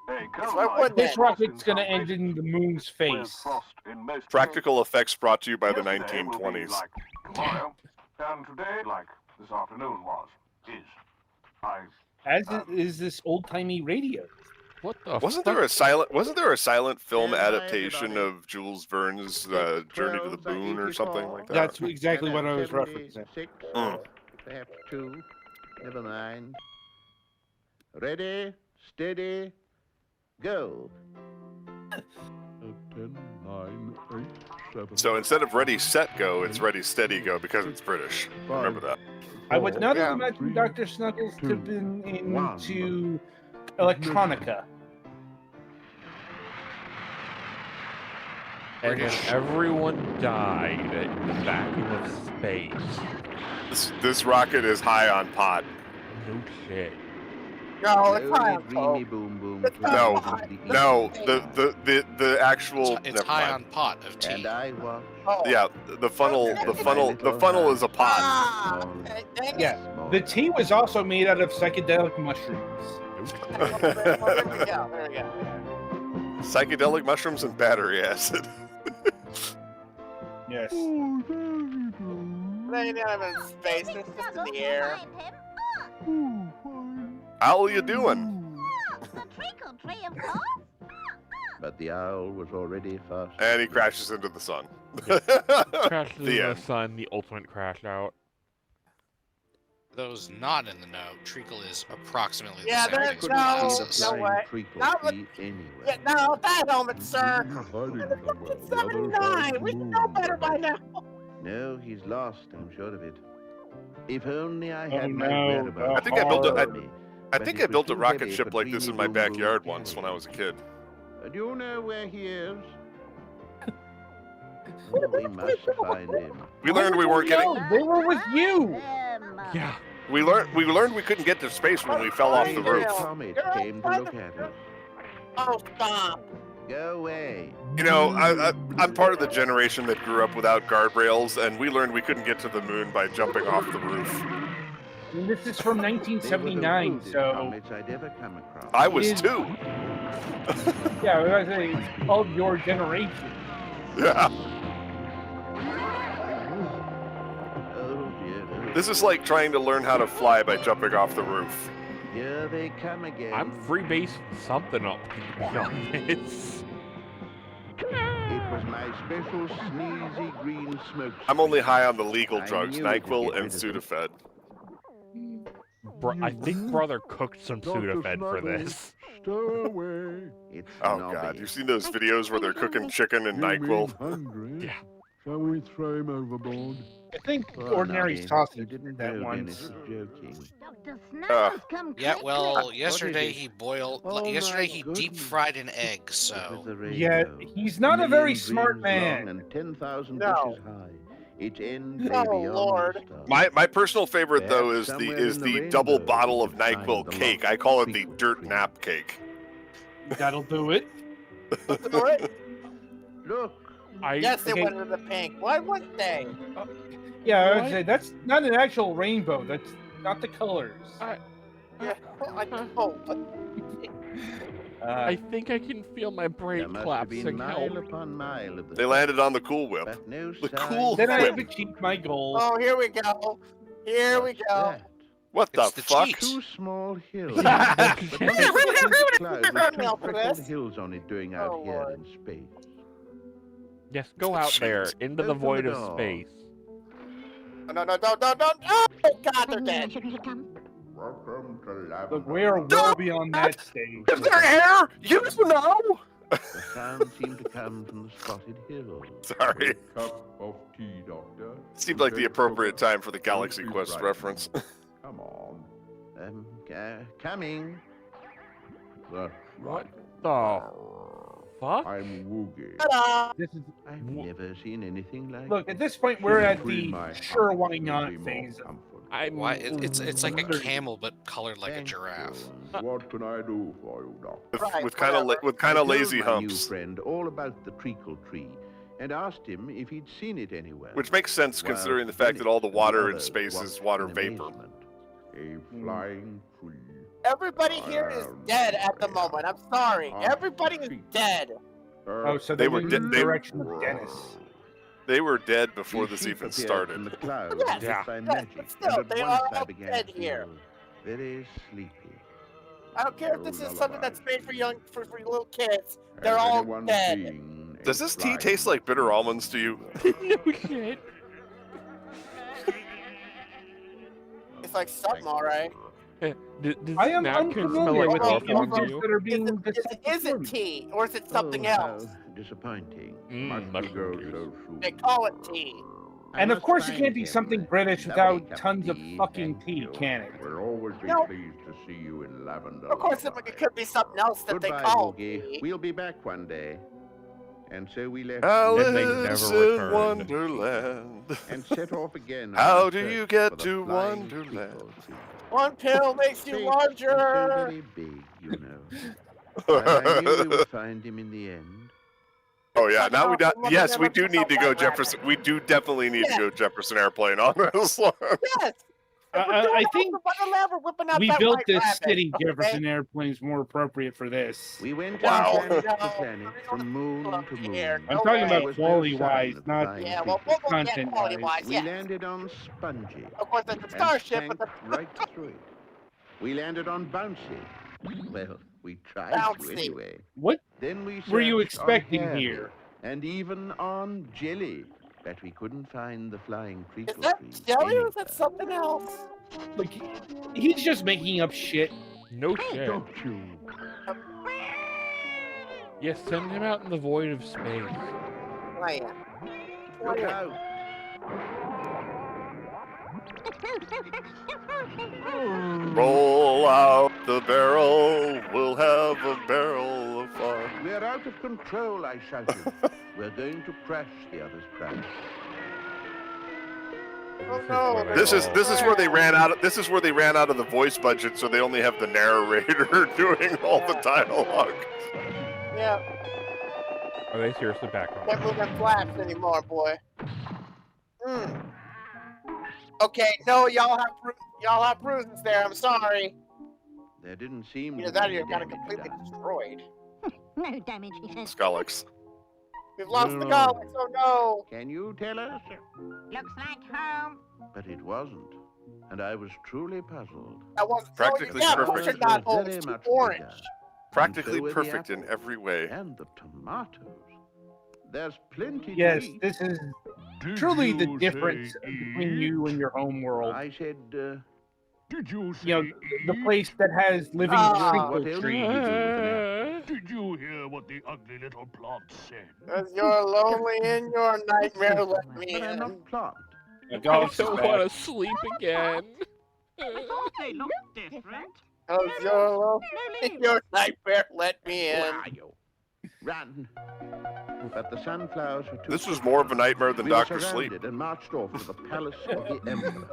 Speaker 1: Why wouldn't
Speaker 3: this
Speaker 1: it?
Speaker 3: rocket's gonna end in the moon's face.
Speaker 2: Practical effects brought to you by the 1920s.
Speaker 11: Tomorrow, and today, like this afternoon was, is.
Speaker 3: As is this old timey radio.
Speaker 4: What the
Speaker 2: Wasn't
Speaker 4: fuck?
Speaker 2: there a silent film
Speaker 7: Stand by,
Speaker 2: adaptation
Speaker 7: everybody.
Speaker 2: of Jules Verne's Journey to the Moon or something like that?
Speaker 3: That's exactly what I was
Speaker 7: 76,
Speaker 3: referencing.
Speaker 7: perhaps 2. Never mind. Ready, steady, go. 10, 9, 8, 7.
Speaker 2: So instead of ready, set, go, it's ready, steady, go because it's British. Remember that.
Speaker 3: I would not have
Speaker 1: Yeah.
Speaker 3: imagined Dr. Snuggles to have been
Speaker 7: one.
Speaker 3: into electronica.
Speaker 4: And then everyone died in the vacuum of space.
Speaker 2: This rocket is high on pot.
Speaker 4: No shit.
Speaker 1: No, it's
Speaker 7: Slowly,
Speaker 1: high on
Speaker 7: Dreamy
Speaker 1: Coke.
Speaker 7: Boom Boom.
Speaker 1: It's
Speaker 2: No,
Speaker 7: flies to the
Speaker 2: No,
Speaker 7: east.
Speaker 2: the actual.
Speaker 5: It's
Speaker 2: never
Speaker 5: high
Speaker 2: mind.
Speaker 5: on pot of tea.
Speaker 7: And I watch.
Speaker 1: Oh.
Speaker 2: Yeah, the funnel is a pot.
Speaker 1: Ah, dang it.
Speaker 3: Yeah, the tea was also made out of psychedelic mushrooms.
Speaker 1: Yeah, there we go.
Speaker 2: Psychedelic mushrooms and battery acid.
Speaker 3: Yes.
Speaker 1: They don't have it in space. They're just in the air.
Speaker 2: How are you doing?
Speaker 10: The treacle tree, of course.
Speaker 7: But the owl was already fast.
Speaker 2: And he crashes into the sun.
Speaker 4: Crashes in
Speaker 2: The
Speaker 4: the
Speaker 2: end.
Speaker 4: sun, the ultimate crash out.
Speaker 5: For those not in the know, treacle is approximately
Speaker 1: Yeah,
Speaker 5: the same
Speaker 1: that's
Speaker 5: thing
Speaker 7: Couldn't
Speaker 5: as
Speaker 1: no,
Speaker 7: see the
Speaker 5: molasses.
Speaker 1: no
Speaker 7: flying
Speaker 1: way.
Speaker 7: treacle
Speaker 1: Not with-
Speaker 7: tree anywhere.
Speaker 1: Yeah, no, that helmet, sir.
Speaker 7: Hiding somewhere.
Speaker 1: It's
Speaker 7: The other side
Speaker 1: 79.
Speaker 7: of
Speaker 1: We
Speaker 7: the
Speaker 1: should know
Speaker 7: moon.
Speaker 1: better by now.
Speaker 7: No, he's lost, I'm sure of it. If only I
Speaker 3: Oh,
Speaker 7: had my
Speaker 3: no,
Speaker 7: whereabouts.
Speaker 2: I think I built a-
Speaker 7: with me.
Speaker 2: I
Speaker 7: But
Speaker 2: think
Speaker 7: it
Speaker 2: I
Speaker 7: was
Speaker 2: built a
Speaker 7: too
Speaker 2: rocket
Speaker 7: heavy
Speaker 2: ship
Speaker 7: for
Speaker 2: like this in my
Speaker 7: dreamy boom
Speaker 2: backyard
Speaker 7: boom
Speaker 2: once when I was a kid.
Speaker 7: Do you know where he is? Oh, we must find him.
Speaker 2: We learned we weren't getting.
Speaker 3: No, they were with you.
Speaker 4: Yeah.
Speaker 2: We learned we couldn't get to space when we fell off the
Speaker 1: Find
Speaker 2: roof.
Speaker 1: him.
Speaker 7: Comet
Speaker 1: You're
Speaker 7: came to
Speaker 1: outside
Speaker 7: look
Speaker 1: the-
Speaker 7: at us.
Speaker 1: Oh, stop.
Speaker 7: Go away.
Speaker 2: You know, I'm part of the generation that grew up without guardrails, and we learned we couldn't get to the moon by jumping off the roof.
Speaker 3: And this is from
Speaker 7: They were the
Speaker 3: 1979,
Speaker 7: rudest
Speaker 3: so
Speaker 7: comets I'd ever come across.
Speaker 2: I was
Speaker 3: Is-
Speaker 2: 2.
Speaker 3: yeah, I was saying it's of your generation.
Speaker 2: Yeah.
Speaker 7: Oh dear. Oh.
Speaker 2: This is like trying to learn how to fly by jumping off the roof.
Speaker 7: Here they come again.
Speaker 4: I'm freebasing something up, to be honest.
Speaker 7: It was my special sneezy green smoke.
Speaker 2: I'm only high on the legal
Speaker 7: I
Speaker 2: drugs,
Speaker 7: knew we could
Speaker 2: NyQuil
Speaker 7: get
Speaker 2: and
Speaker 7: rid of them.
Speaker 2: Sudafed.
Speaker 4: I think brother cooked some Sudafed for this.
Speaker 7: Stow away. It's
Speaker 2: Oh
Speaker 7: snobby.
Speaker 2: god, you've seen those videos where they're cooking chicken and NyQuil?
Speaker 7: Hungry?
Speaker 4: Yeah.
Speaker 7: Shall we throw him overboard?
Speaker 3: I think
Speaker 7: Oh,
Speaker 3: ordinary
Speaker 7: Nobby, you
Speaker 3: sausage
Speaker 7: didn't
Speaker 3: that
Speaker 7: know
Speaker 3: once.
Speaker 7: Dennis was joking.
Speaker 10: Dr. Snuggles, come
Speaker 5: Yeah,
Speaker 10: quickly.
Speaker 5: well,
Speaker 7: What
Speaker 5: yesterday
Speaker 7: is it?
Speaker 5: he boiled.
Speaker 7: Oh,
Speaker 5: yesterday
Speaker 7: my
Speaker 5: he
Speaker 7: goodness.
Speaker 5: deep fried an egg.
Speaker 7: It was
Speaker 5: So
Speaker 7: the
Speaker 3: Yeah,
Speaker 7: rainbow.
Speaker 3: he's not a
Speaker 7: Million
Speaker 3: very smart
Speaker 7: dreams long
Speaker 3: man.
Speaker 7: and 10,000
Speaker 1: No.
Speaker 7: bushes high. Its end
Speaker 1: Oh,
Speaker 7: lay beyond the
Speaker 1: Lord.
Speaker 7: stars.
Speaker 2: My personal favorite though
Speaker 7: Perhaps
Speaker 2: is
Speaker 7: somewhere
Speaker 2: the
Speaker 7: in the
Speaker 2: double
Speaker 7: rainbow
Speaker 2: bottle
Speaker 7: you
Speaker 2: of
Speaker 7: could find
Speaker 2: NyQuil
Speaker 7: the
Speaker 2: cake.
Speaker 7: lost
Speaker 2: I call it the
Speaker 7: treacle
Speaker 2: dirt
Speaker 7: tree.
Speaker 2: nap cake.
Speaker 3: That'll do it.
Speaker 1: Do it.
Speaker 7: Look,
Speaker 1: Yes, they
Speaker 3: Okay.
Speaker 1: went with the pink. Why wouldn't they?
Speaker 3: Yeah, I would
Speaker 4: What?
Speaker 3: say that's not an actual rainbow. That's not the colors.
Speaker 1: Yeah, I know, but
Speaker 4: I think I can feel my
Speaker 7: there
Speaker 4: brain
Speaker 7: must have been
Speaker 4: collapsing.
Speaker 7: mile
Speaker 4: Help.
Speaker 7: upon mile of the
Speaker 2: They landed on the Cool Whip.
Speaker 7: but no
Speaker 2: The
Speaker 7: sign
Speaker 2: cool
Speaker 3: then I
Speaker 2: whip.
Speaker 3: have achieved my goal.
Speaker 1: oh, here we go. Here we
Speaker 7: What's
Speaker 1: go.
Speaker 7: that?
Speaker 2: What the
Speaker 5: It's the
Speaker 2: fuck?
Speaker 5: cheat.
Speaker 7: Two small hills.
Speaker 4: Yeah.
Speaker 7: But look at the cloud with two
Speaker 1: Now for
Speaker 7: freckled
Speaker 1: this.
Speaker 7: hills on it doing out
Speaker 1: Oh,
Speaker 7: here
Speaker 1: Lord.
Speaker 7: in space.
Speaker 4: Yes, go out there into the
Speaker 7: Open the
Speaker 4: void of
Speaker 7: door.
Speaker 4: space.
Speaker 1: No, oh, God, they're dead.
Speaker 7: Welcome to Lavender.
Speaker 3: Look, we are well beyond that stage.
Speaker 2: Is there hair? You know.
Speaker 7: The sound seemed to come from the spotted hills.
Speaker 2: Sorry.
Speaker 7: Cup of tea, Doctor.
Speaker 2: Seemed like the appropriate time for the Galaxy
Speaker 7: Don't be
Speaker 2: Quest
Speaker 7: frightened.
Speaker 2: reference.
Speaker 7: Come on. Coming. That's
Speaker 4: What
Speaker 7: right.
Speaker 4: the fuck?
Speaker 7: I'm Woogie.
Speaker 1: Ta-da!
Speaker 3: This is
Speaker 7: I've never seen anything like
Speaker 3: look.
Speaker 7: it.
Speaker 3: At this point, we're at
Speaker 7: Free
Speaker 3: the
Speaker 7: my
Speaker 3: sure
Speaker 7: heart
Speaker 3: why
Speaker 7: will
Speaker 3: not
Speaker 7: be more
Speaker 3: phase.
Speaker 7: comfort.
Speaker 5: why? It's like a
Speaker 3: Wonder-
Speaker 5: camel but colored like a
Speaker 7: Thank
Speaker 5: giraffe.
Speaker 7: you. What can I do for you, Doctor?
Speaker 1: Right,
Speaker 2: with kind of
Speaker 1: whatever.
Speaker 2: with kind
Speaker 7: I
Speaker 2: of
Speaker 7: told
Speaker 2: lazy
Speaker 7: my new
Speaker 2: humps,
Speaker 7: friend all about the treacle tree and asked him if he'd seen it anywhere.
Speaker 2: which makes sense
Speaker 7: While
Speaker 2: considering the fact that all the
Speaker 7: Dennis
Speaker 2: water
Speaker 7: and
Speaker 2: in
Speaker 7: others
Speaker 2: space
Speaker 7: watched
Speaker 2: is water
Speaker 7: in
Speaker 2: vapor.
Speaker 7: amazement. A flying tree.
Speaker 1: Everybody here is dead at the moment. I'm sorry.
Speaker 7: Ah,
Speaker 1: Everybody is
Speaker 7: shit.
Speaker 1: dead.
Speaker 3: Oh, so
Speaker 2: They
Speaker 3: they
Speaker 2: were
Speaker 3: went
Speaker 2: de-
Speaker 3: in the
Speaker 2: they-
Speaker 3: direction of Dennis.
Speaker 2: They were dead before
Speaker 7: The
Speaker 2: this
Speaker 7: sheep
Speaker 2: even
Speaker 7: appeared
Speaker 2: started.
Speaker 7: from the clouds
Speaker 1: Yes,
Speaker 7: as if
Speaker 4: yeah.
Speaker 7: by
Speaker 1: yes,
Speaker 7: magic,
Speaker 1: but still,
Speaker 7: and at
Speaker 1: they
Speaker 7: once
Speaker 1: are
Speaker 7: I
Speaker 1: all
Speaker 7: began
Speaker 1: dead
Speaker 7: to
Speaker 1: here.
Speaker 7: feel very sleepy.
Speaker 1: I don't care if this
Speaker 7: Oh,
Speaker 1: is something that's
Speaker 7: lullaby.
Speaker 1: made for little kids. They're
Speaker 7: Has
Speaker 1: all
Speaker 7: anyone
Speaker 1: dead.
Speaker 7: seen a
Speaker 2: Does this tea
Speaker 7: flying
Speaker 2: taste like bitter almonds to you?
Speaker 4: No shit.
Speaker 1: It's like something, all right.
Speaker 4: Does
Speaker 3: I am
Speaker 4: napkin smell
Speaker 3: unfamiliar
Speaker 4: like
Speaker 3: with
Speaker 1: all
Speaker 3: the
Speaker 1: from
Speaker 4: chloroform to
Speaker 3: images
Speaker 4: you?
Speaker 3: that are
Speaker 1: Is
Speaker 3: being
Speaker 1: it,
Speaker 3: discussed
Speaker 1: is
Speaker 3: before
Speaker 1: it
Speaker 3: me.
Speaker 1: tea or is it something
Speaker 7: Oh,
Speaker 1: else?
Speaker 7: how disappointing.
Speaker 4: Mm,
Speaker 7: Must we
Speaker 4: mushroom
Speaker 7: go
Speaker 4: juice.
Speaker 7: so soon?
Speaker 1: They call it tea.
Speaker 7: I
Speaker 3: And of
Speaker 7: must
Speaker 3: course, it
Speaker 7: find
Speaker 3: can't be
Speaker 7: him.
Speaker 3: something British
Speaker 7: Lovely
Speaker 3: without
Speaker 7: cup
Speaker 3: tons of
Speaker 7: tea,
Speaker 3: fucking
Speaker 7: thank
Speaker 3: tea,
Speaker 7: you.
Speaker 3: can it?
Speaker 7: We'll always be
Speaker 1: No.
Speaker 7: pleased to see you in lavender.
Speaker 1: Of course, it could be something else that
Speaker 7: Goodbye,
Speaker 1: they call
Speaker 7: Woogie.
Speaker 1: tea.
Speaker 7: We'll be back one day. And so we left
Speaker 4: And they
Speaker 2: Alice
Speaker 4: never
Speaker 2: in
Speaker 4: returned.
Speaker 2: Wonderland.
Speaker 7: and set off again. on
Speaker 2: How
Speaker 7: our
Speaker 2: do
Speaker 7: search
Speaker 2: you get
Speaker 7: for the
Speaker 2: to
Speaker 7: flying
Speaker 2: Wonderland?
Speaker 7: treacle tree.
Speaker 1: One pill makes you
Speaker 7: Fate is so
Speaker 1: larger.
Speaker 7: very big, you know. But I knew we would find him in the end.
Speaker 2: Oh yeah, now we
Speaker 1: Somehow
Speaker 2: yes, we
Speaker 1: never
Speaker 2: do
Speaker 1: took
Speaker 2: need
Speaker 1: out
Speaker 2: to go
Speaker 1: White Rabbit.
Speaker 2: Jefferson. We do definitely need to
Speaker 1: Yeah.
Speaker 2: go Jefferson Airplane on this one.
Speaker 1: Yes.
Speaker 3: I think
Speaker 1: we're whipping out
Speaker 3: we
Speaker 1: that
Speaker 3: built
Speaker 1: white
Speaker 3: this
Speaker 1: rabbit,
Speaker 3: city
Speaker 1: okay?
Speaker 3: Jefferson airplanes more appropriate for this.
Speaker 7: We went
Speaker 2: Wow.
Speaker 7: from planet to
Speaker 1: No,
Speaker 7: planet,
Speaker 1: real
Speaker 7: from moon
Speaker 1: look
Speaker 7: to
Speaker 1: here,
Speaker 7: moon.
Speaker 3: I'm
Speaker 1: no
Speaker 3: talking
Speaker 1: way.
Speaker 3: about
Speaker 7: There was no
Speaker 3: quality-wise,
Speaker 7: sign of
Speaker 3: not
Speaker 7: flying
Speaker 1: Yeah, well,
Speaker 7: creatures.
Speaker 1: yeah,
Speaker 3: content-wise.
Speaker 1: quality-wise,
Speaker 7: We
Speaker 1: yeah.
Speaker 7: landed on Spongy
Speaker 1: Of course, it's a
Speaker 7: and
Speaker 1: starship, but
Speaker 7: spanked right through it. We landed on Bouncy. Well, we tried to
Speaker 1: Bouncy.
Speaker 7: anyway.
Speaker 3: What
Speaker 7: Then we
Speaker 3: were you
Speaker 7: searched on
Speaker 3: expecting
Speaker 7: Hairy,
Speaker 3: here?
Speaker 7: and even on Jelly, but we couldn't find the flying
Speaker 1: is
Speaker 7: treacle
Speaker 1: that
Speaker 7: tree
Speaker 1: jelly or is
Speaker 7: anywhere.
Speaker 1: that something else?
Speaker 3: Like, he's just making up shit.
Speaker 4: No shit.
Speaker 7: Don't you?
Speaker 4: Yes, send him out in the void of space.
Speaker 1: I am.
Speaker 7: Look out!
Speaker 2: Roll out the barrel, we'll have a barrel of fun.
Speaker 7: We're out of control, I shouted. We're going to crash, the others cried.
Speaker 1: Oh no!
Speaker 2: This is where they ran out of the voice budget, so they only have the narrator doing all the dialogue.
Speaker 1: Yeah,
Speaker 4: Are they seriously background?
Speaker 1: can't move them flaps anymore, boy. Hmm. Okay, no, y'all have bruises there. I'm sorry.
Speaker 7: There didn't seem
Speaker 1: Either
Speaker 7: to
Speaker 1: that or
Speaker 7: be
Speaker 1: you're
Speaker 7: any
Speaker 1: kind of
Speaker 7: damage
Speaker 1: completely
Speaker 7: done.
Speaker 1: destroyed.
Speaker 10: No damage, he says.
Speaker 2: Scullix.
Speaker 1: We've lost the
Speaker 7: No.
Speaker 1: Galax. Oh no!
Speaker 7: Can you tell us?
Speaker 8: Looks like home.
Speaker 7: But it wasn't, and I was truly puzzled.
Speaker 1: That wasn't
Speaker 2: Practically
Speaker 1: yeah,
Speaker 2: perfect.
Speaker 1: but you're not home.
Speaker 7: Very
Speaker 1: It's too
Speaker 7: much
Speaker 1: orange.
Speaker 7: bigger.
Speaker 2: Practically
Speaker 7: And so were the
Speaker 2: perfect in
Speaker 7: apples.
Speaker 2: every way.
Speaker 7: And the tomatoes. There's plenty
Speaker 3: Yes,
Speaker 7: to eat.
Speaker 3: this is truly the difference between you and your home world.
Speaker 7: I said,
Speaker 11: Did you say
Speaker 3: You know, the place that has living
Speaker 1: Ah.
Speaker 7: what
Speaker 3: treacle
Speaker 7: else
Speaker 3: trees.
Speaker 7: did you do with an apple?
Speaker 11: Did you hear what the ugly little plant said?
Speaker 1: Cause you're lonely in your nightmare. Let me
Speaker 7: But I'm
Speaker 1: in.
Speaker 7: not plant.
Speaker 3: The
Speaker 4: I
Speaker 3: ghost is
Speaker 4: don't
Speaker 3: back.
Speaker 4: want to sleep again.
Speaker 8: I thought they looked different.
Speaker 1: Cause you're lonely
Speaker 8: No,
Speaker 1: in your nightmare. Let me
Speaker 7: Who
Speaker 1: in.
Speaker 7: are you? Run. But the sunflowers were too
Speaker 2: This was
Speaker 7: quick.
Speaker 2: more of a nightmare than
Speaker 7: We were
Speaker 2: Dr. Sleep.
Speaker 7: surrounded and marched off to the palace of the emperor.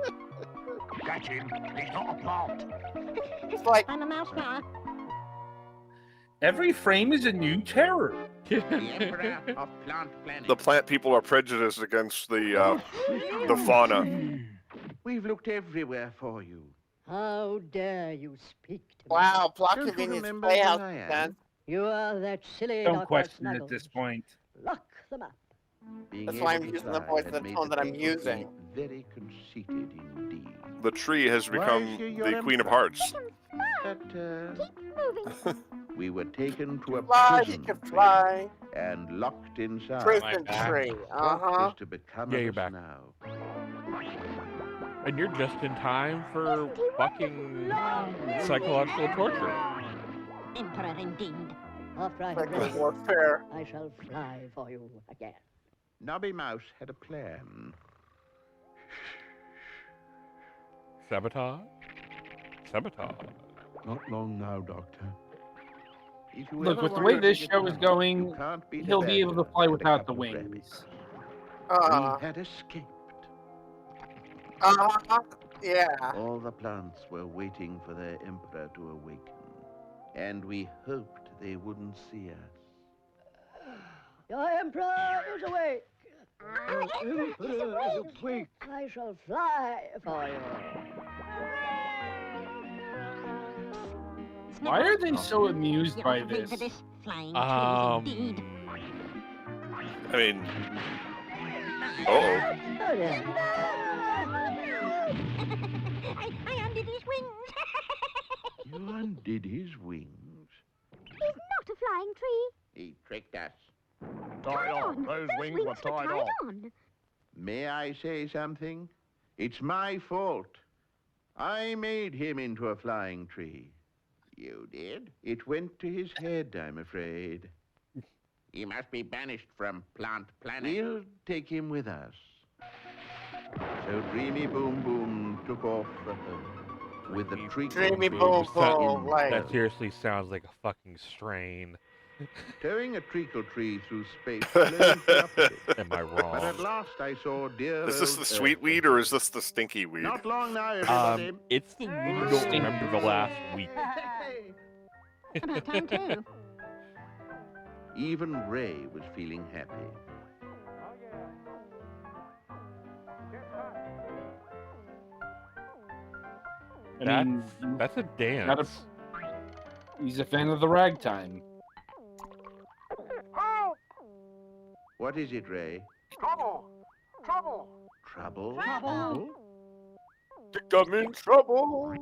Speaker 11: Catch him. He's not a plant.
Speaker 1: It's like
Speaker 10: I'm a mouse flower.
Speaker 3: Every frame is a new terror.
Speaker 7: The emperor of plant planet.
Speaker 2: The plant people are prejudiced against the fauna.
Speaker 7: We've looked everywhere for you.
Speaker 9: How dare you speak to me?
Speaker 1: wow, plot
Speaker 7: Don't you
Speaker 1: convenience
Speaker 7: remember
Speaker 1: playhouse.
Speaker 7: who I am?
Speaker 1: Man.
Speaker 9: You are that silly
Speaker 3: Don't
Speaker 9: Dr.
Speaker 3: question at
Speaker 9: Snuggles.
Speaker 3: this point.
Speaker 9: Lock them up.
Speaker 7: Being
Speaker 1: That's why
Speaker 7: able
Speaker 1: I'm
Speaker 7: to
Speaker 1: using the
Speaker 7: fly
Speaker 1: voice
Speaker 7: had
Speaker 1: and the
Speaker 7: made
Speaker 1: tone that I'm
Speaker 7: people
Speaker 1: using.
Speaker 7: Very conceited indeed.
Speaker 2: The tree has
Speaker 7: Why
Speaker 2: become
Speaker 7: is she your
Speaker 2: the Queen of
Speaker 7: emperor?
Speaker 2: Hearts.
Speaker 7: But
Speaker 10: Keep moving.
Speaker 7: we were taken to a
Speaker 1: Fly, he
Speaker 7: prison
Speaker 1: can
Speaker 7: tree
Speaker 1: fly.
Speaker 7: and locked inside.
Speaker 1: Prison
Speaker 4: back?
Speaker 1: tree.
Speaker 7: What
Speaker 1: Uh-huh.
Speaker 7: is to become
Speaker 4: Yeah,
Speaker 7: of
Speaker 4: you're
Speaker 7: us
Speaker 4: back.
Speaker 7: now?
Speaker 4: And you're just in time for fucking psychological torture.
Speaker 10: Emperor indeed.
Speaker 9: After I have
Speaker 1: Like
Speaker 9: rested,
Speaker 1: warfare.
Speaker 9: I shall fly for you again.
Speaker 7: Nobby Mouse had a plan.
Speaker 4: Sabotage? Sabotage.
Speaker 7: Not long now, Doctor. If you
Speaker 3: Look,
Speaker 7: ever
Speaker 3: with the
Speaker 7: want
Speaker 3: way
Speaker 7: to
Speaker 3: this
Speaker 7: get
Speaker 3: show is
Speaker 7: out,
Speaker 3: going,
Speaker 7: you can't beat a
Speaker 3: he'll be able to
Speaker 7: badger
Speaker 3: fly
Speaker 7: and a
Speaker 3: without
Speaker 7: couple
Speaker 3: the
Speaker 7: of
Speaker 3: wings.
Speaker 7: rabbits.
Speaker 1: Uh-huh.
Speaker 7: We had escaped.
Speaker 1: Uh-huh. Yeah.
Speaker 7: All the plants were waiting for their emperor to awaken, and we hoped they wouldn't see us.
Speaker 9: Your emperor is awake.
Speaker 10: Our emperor is awake.
Speaker 9: I shall fly for you.
Speaker 3: Why are they so amused
Speaker 10: You're
Speaker 3: by
Speaker 10: afraid for
Speaker 3: this?
Speaker 10: Flying trees indeed.
Speaker 2: I mean, uh-oh.
Speaker 9: Oh, dear.
Speaker 10: I undid his wings.
Speaker 7: You undid his wings.
Speaker 10: He's not a flying tree.
Speaker 7: He tricked us.
Speaker 11: Tied on. Those wings were tied on.
Speaker 10: on.
Speaker 7: May I say something? It's my fault. I made him into a flying tree. You did? It went to his head, I'm afraid. He must be banished from Plant Planet. We'll take him with us. So Dreamy Boom Boom took off with the treacle
Speaker 1: Dreamy
Speaker 7: tree
Speaker 1: Boom Boom,
Speaker 7: in
Speaker 1: like-
Speaker 4: That seriously sounds like a fucking strain.
Speaker 7: Towing a treacle tree through space slowed me up a bit.
Speaker 4: Am I
Speaker 7: But at
Speaker 4: wrong?
Speaker 7: last I saw dear
Speaker 2: Is this
Speaker 7: old
Speaker 2: the
Speaker 7: Earth
Speaker 2: sweet weed or is this the stinky weed?
Speaker 7: Not long now, everybody.
Speaker 4: It's the weed you don't remember the last week.
Speaker 10: About time too.
Speaker 7: Even Ray was feeling happy.
Speaker 3: I mean,
Speaker 4: That's a dance.
Speaker 3: gotta- he's a fan of the ragtime.
Speaker 11: Help!
Speaker 7: What is it, Ray?
Speaker 11: Trouble! Trouble!
Speaker 7: Trouble?
Speaker 8: Trouble.
Speaker 1: Think I'm in trouble.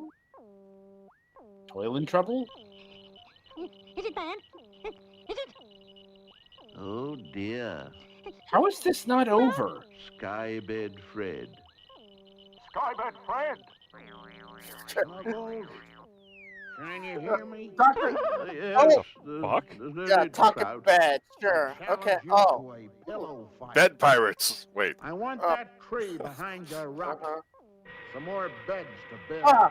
Speaker 3: Toil in trouble?
Speaker 8: Is it bad? Is it?
Speaker 7: Oh dear.
Speaker 3: How is this not over?
Speaker 7: Skybed Fred.
Speaker 11: Skybed Fred!
Speaker 7: Snuggles? Can you hear me?
Speaker 1: Doctor.
Speaker 7: Yes.
Speaker 4: fuck?
Speaker 7: There's no
Speaker 1: Yeah,
Speaker 7: need to
Speaker 1: talking
Speaker 7: shout.
Speaker 1: bed. Sure. Okay.
Speaker 7: Challenge you
Speaker 1: Oh.
Speaker 7: to a pillow fight.
Speaker 2: Bed pirates. Wait.
Speaker 7: I want
Speaker 1: Oh.
Speaker 7: that tree behind your rock.
Speaker 1: Uh-huh.
Speaker 7: Some more beds to build.
Speaker 1: Ah.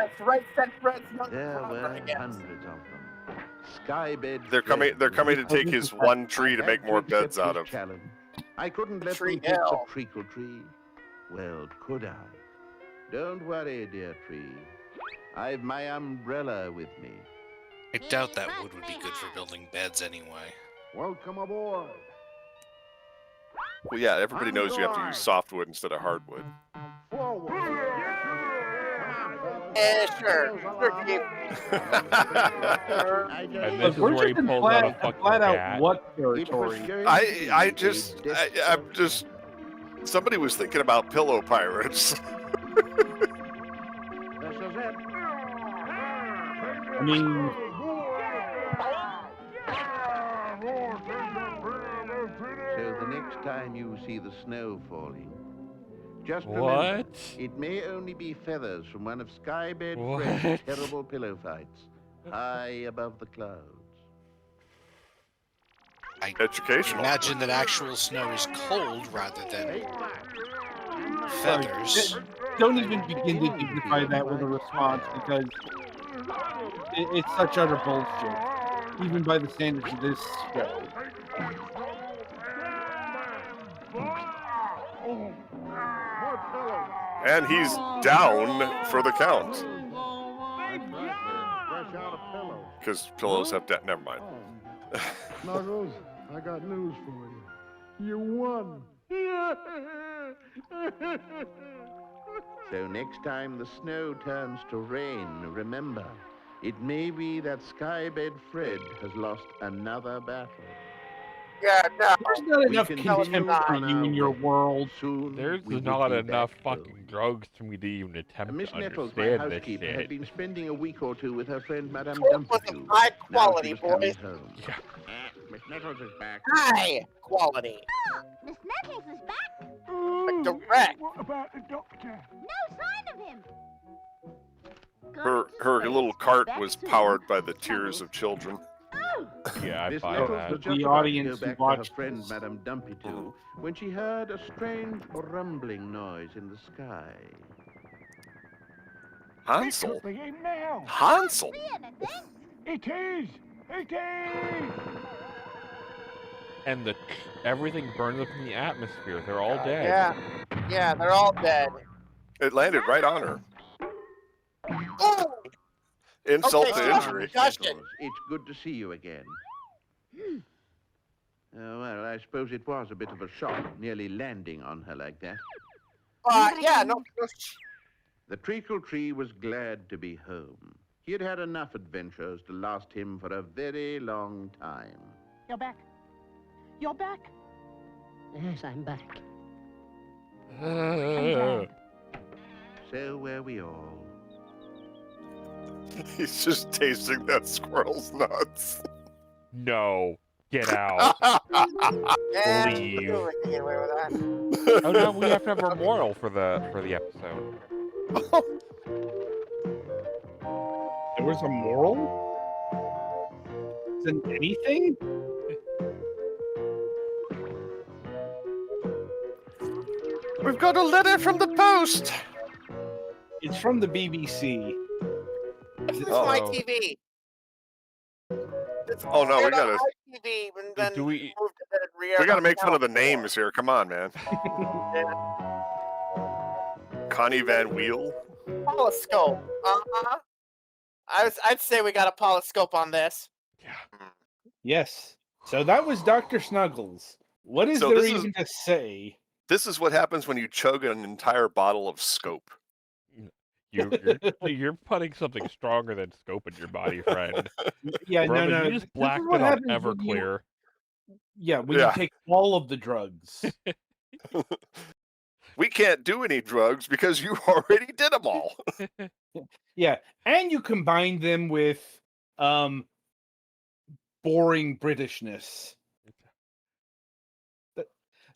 Speaker 1: It's right set Fred's not
Speaker 7: There were
Speaker 1: again.
Speaker 7: hundreds of them. Skybed.
Speaker 2: They're coming.
Speaker 7: Fred
Speaker 2: They're
Speaker 7: was
Speaker 2: coming to
Speaker 7: the
Speaker 2: take
Speaker 7: only
Speaker 2: his
Speaker 7: one
Speaker 2: one tree to
Speaker 7: I
Speaker 2: make
Speaker 7: had
Speaker 2: more
Speaker 7: accept
Speaker 2: beds out
Speaker 7: his
Speaker 2: of.
Speaker 7: challenge. I couldn't let
Speaker 1: Tree
Speaker 7: them take the
Speaker 1: L.
Speaker 7: treacle tree. Well, could I? Don't worry, dear tree. I've my umbrella with me.
Speaker 5: I doubt that wood would be good for building beds anyway.
Speaker 7: Welcome aboard.
Speaker 2: Well, yeah, everybody knows you have to use softwood instead of hardwood.
Speaker 7: Forward.
Speaker 1: Sure. Sure, Chief.
Speaker 4: And this is
Speaker 3: We're
Speaker 4: where he
Speaker 3: just in
Speaker 4: pulls out a
Speaker 3: flat
Speaker 4: fucking
Speaker 3: out
Speaker 4: bat.
Speaker 3: what territory?
Speaker 2: I'm just. Somebody was thinking about pillow pirates.
Speaker 7: This is it.
Speaker 3: I mean,
Speaker 7: So the next time you see the snow falling, just remember,
Speaker 4: What?
Speaker 7: it may only be feathers from one of Skybed
Speaker 4: What?
Speaker 7: Fred's terrible pillow fights, high above the clouds.
Speaker 2: Educational.
Speaker 5: Imagine that actual snow is cold rather than feathers.
Speaker 3: don't even begin to dignify that with a response because it's such utter bullshit, even by the standards of this show.
Speaker 2: And he's down for the count.
Speaker 7: Fresh out of pillow.
Speaker 2: Because pillows have debt. Never mind.
Speaker 7: Snuggles, I got news for you. You won. So next time the snow turns to rain, remember, it may be that Skybed Fred has lost another battle.
Speaker 1: Yeah, no.
Speaker 3: There's not enough
Speaker 7: can
Speaker 3: contempt
Speaker 7: continue
Speaker 3: for
Speaker 7: on
Speaker 3: you
Speaker 7: our
Speaker 3: in your
Speaker 7: way.
Speaker 3: world.
Speaker 7: Soon
Speaker 4: There's
Speaker 7: we will
Speaker 4: not
Speaker 7: be
Speaker 4: enough
Speaker 7: back
Speaker 4: fucking
Speaker 7: home.
Speaker 4: drugs for me to even attempt
Speaker 7: Miss
Speaker 4: to
Speaker 7: Nettles, my
Speaker 4: understand this
Speaker 7: housekeeper, had
Speaker 4: shit.
Speaker 7: been spending a week or two with her friend Madame
Speaker 1: Cool was
Speaker 7: Dumpitude.
Speaker 1: high
Speaker 7: Now
Speaker 1: quality,
Speaker 7: she was coming
Speaker 1: boys.
Speaker 7: home.
Speaker 4: Yeah.
Speaker 7: Miss Nettles is back.
Speaker 1: High quality.
Speaker 10: Miss Nettles is back.
Speaker 1: Like direct.
Speaker 11: What about the doctor?
Speaker 10: No sign of him.
Speaker 2: Her little cart was powered by the tears of children.
Speaker 4: Yeah, I
Speaker 7: Miss
Speaker 4: buy
Speaker 7: Nettles
Speaker 4: that.
Speaker 7: was
Speaker 3: The
Speaker 7: just about to
Speaker 3: audience
Speaker 7: go
Speaker 3: who
Speaker 7: back to her
Speaker 3: watched
Speaker 7: friend
Speaker 3: this.
Speaker 7: Madame Dumpitude when she heard a strange rumbling noise in the sky.
Speaker 2: Hansel.
Speaker 11: It could be him now.
Speaker 2: Hansel.
Speaker 10: See anything?
Speaker 11: It is! It is!
Speaker 4: And everything burns up in the atmosphere. They're all dead.
Speaker 1: Yeah. Yeah, they're all dead.
Speaker 2: It landed right on her.
Speaker 1: Ooh!
Speaker 2: Insult
Speaker 1: Okay,
Speaker 2: to
Speaker 1: stop.
Speaker 2: injury.
Speaker 7: Miss
Speaker 1: Discussion.
Speaker 7: Nettles, it's good to see you again. Well, I suppose it was a bit of a shock, nearly landing on her like that.
Speaker 1: Yeah, no.
Speaker 7: The treacle tree was glad to be home. He had had enough adventures to last him for a very long time.
Speaker 8: You're back. You're back.
Speaker 9: Yes, I'm back.
Speaker 8: I'm glad.
Speaker 7: So were we all.
Speaker 2: He's just tasting that squirrel's nuts.
Speaker 4: No. Get out.
Speaker 1: And
Speaker 4: Leave.
Speaker 1: we can get away with that.
Speaker 4: Oh no, we have to have a moral for the episode.
Speaker 3: There was a moral? Isn't anything?
Speaker 2: We've got a letter from the post.
Speaker 3: It's from the BBC.
Speaker 1: This is
Speaker 2: Uh-oh.
Speaker 1: my TV. It's
Speaker 2: Oh, no, we
Speaker 1: aired on
Speaker 2: gotta-
Speaker 1: my TV and then
Speaker 4: Do we?
Speaker 1: moved to the rear
Speaker 2: We got to
Speaker 1: on
Speaker 2: make fun of the
Speaker 1: channel
Speaker 2: names here. Come on, man.
Speaker 1: 4.
Speaker 2: Connie Van Wheel.
Speaker 1: Polyscope. I'd say we got a polyscope on this.
Speaker 4: Yeah.
Speaker 3: Yes. So that was Dr. Snuggles. What is
Speaker 2: So
Speaker 3: there
Speaker 2: this is-
Speaker 3: even to say?
Speaker 2: This is what happens when you chug an entire bottle of scope.
Speaker 4: You're putting something stronger than scope in your body, friend.
Speaker 3: Yeah,
Speaker 4: Brother,
Speaker 3: no.
Speaker 4: you
Speaker 3: This
Speaker 4: just
Speaker 3: is
Speaker 4: blacked
Speaker 3: what
Speaker 4: it on
Speaker 3: happens when you
Speaker 4: Everclear.
Speaker 3: when you
Speaker 2: Yeah.
Speaker 3: take all of the drugs.
Speaker 2: We can't do any drugs because you already did them all.
Speaker 3: Yeah, and you combine them with boring Britishness.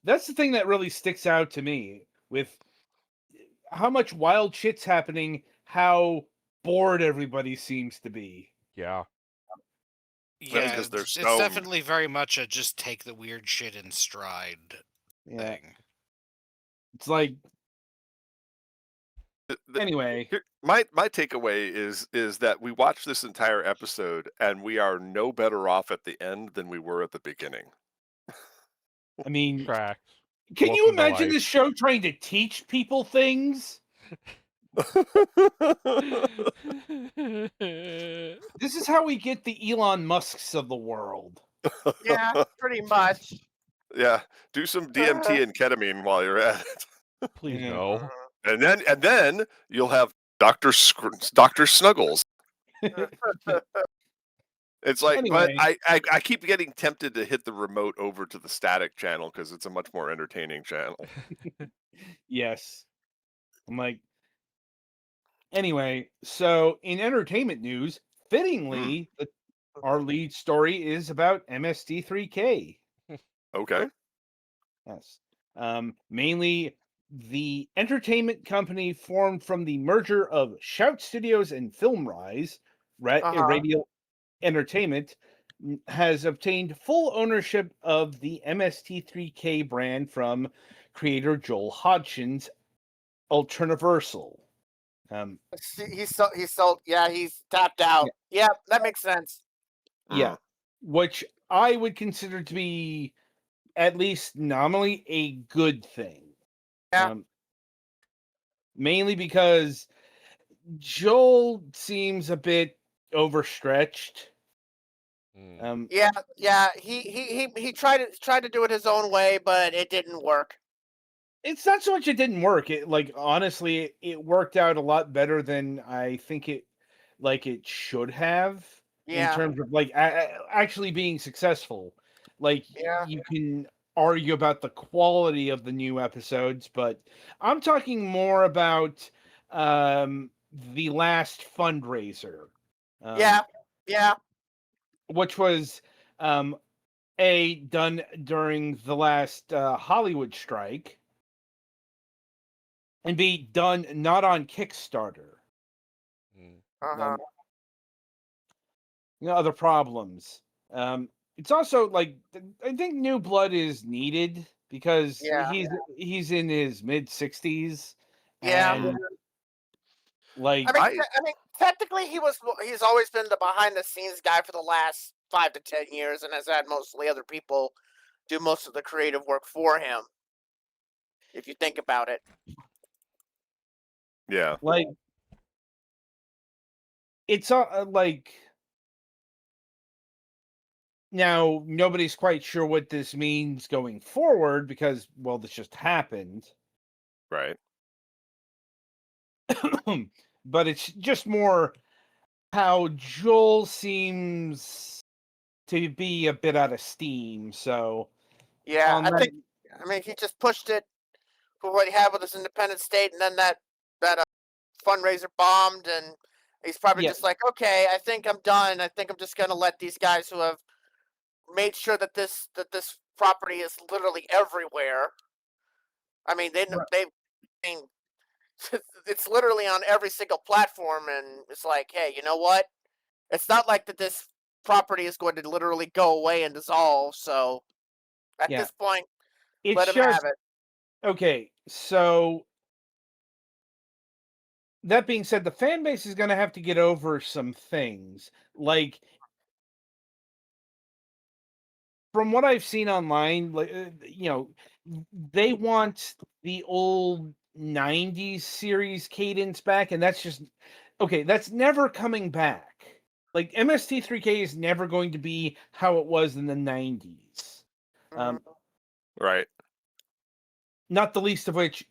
Speaker 3: That's the thing that really sticks out to me with how much wild shit's happening, how bored everybody seems to be.
Speaker 4: Yeah.
Speaker 2: That's
Speaker 5: Yeah,
Speaker 2: 'cause they're
Speaker 5: it's
Speaker 2: stoned.
Speaker 5: definitely very much a just take the weird shit in stride
Speaker 3: Yeah,
Speaker 5: thing.
Speaker 3: it's like anyway.
Speaker 2: My takeaway is that we watched this entire episode and we are no better off at the end than we were at the beginning.
Speaker 3: I mean,
Speaker 4: Tracks.
Speaker 3: can you
Speaker 4: Welcome to
Speaker 3: imagine
Speaker 4: life.
Speaker 3: this show trying to teach people things? This is how we get the Elon Musks of the world.
Speaker 1: Yeah, pretty much.
Speaker 2: Yeah, do some DMT and ketamine while you're at it,
Speaker 4: Please
Speaker 3: Yeah.
Speaker 4: no.
Speaker 2: and then you'll have Doctor Snuggles. It's like, but
Speaker 3: Anyway.
Speaker 2: I keep getting tempted to hit the remote over to the static channel because it's a much more entertaining channel.
Speaker 3: Yes. I'm like, anyway, so in entertainment news, fittingly, our lead story is about MST3K.
Speaker 2: Okay.
Speaker 3: Yes. Mainly the entertainment company formed from the merger of Shout Studios and FilmRise, Radio Entertainment, has obtained full ownership of the MST3K brand from creator Joel Hodgson's Ultraniversal.
Speaker 1: He's sold. Yeah, he's tapped out. Yeah, that makes sense.
Speaker 3: Yeah, which I would consider to be at least nominally a good thing.
Speaker 1: Yeah.
Speaker 3: Mainly because Joel seems a bit overstretched.
Speaker 1: Yeah. He tried to do it his own way, but it didn't work.
Speaker 3: It's not so much it didn't work. It honestly, it worked out a lot better than I think it should have in
Speaker 1: Yeah.
Speaker 3: terms of actually being successful.
Speaker 1: Yeah.
Speaker 3: You can argue about the quality of the new episodes, but I'm talking more about the last fundraiser.
Speaker 1: Yeah.
Speaker 3: Which was done during the last Hollywood strike, and B, done not on Kickstarter. Other problems. It's also like I think new blood is needed because he's in his mid-60s.
Speaker 1: Yeah.
Speaker 3: And like
Speaker 1: I mean, technically, he's always been the behind the scenes guy for the last 5 to 10 years, and has had mostly other people do most of the creative work for him. If you think about it.
Speaker 2: Yeah.
Speaker 3: Like it's like now nobody's quite sure what this means going forward because this just happened.
Speaker 2: Right.
Speaker 3: But it's just more how Joel seems to be a bit out of steam. So
Speaker 1: yeah, I mean, he just pushed it for what he had with his independent state, and then that fundraiser bombed, and he's probably just like, okay, I think I'm done. I think I'm just gonna let these guys who have made sure that this property is literally everywhere. I mean, I mean, it's literally on every single platform, and it's like, hey, you know what? It's not like that this property is going to literally go away and dissolve. So at this point, let him have it.
Speaker 3: Okay, so that being said, the fan base is going to have to get over some things. Like, from what I've seen online, they want the old 90s series cadence back, and that's just okay, that's never coming back. Like, MST3K is never going to be how it was in the 90s.
Speaker 2: Right.
Speaker 3: Not the least of which,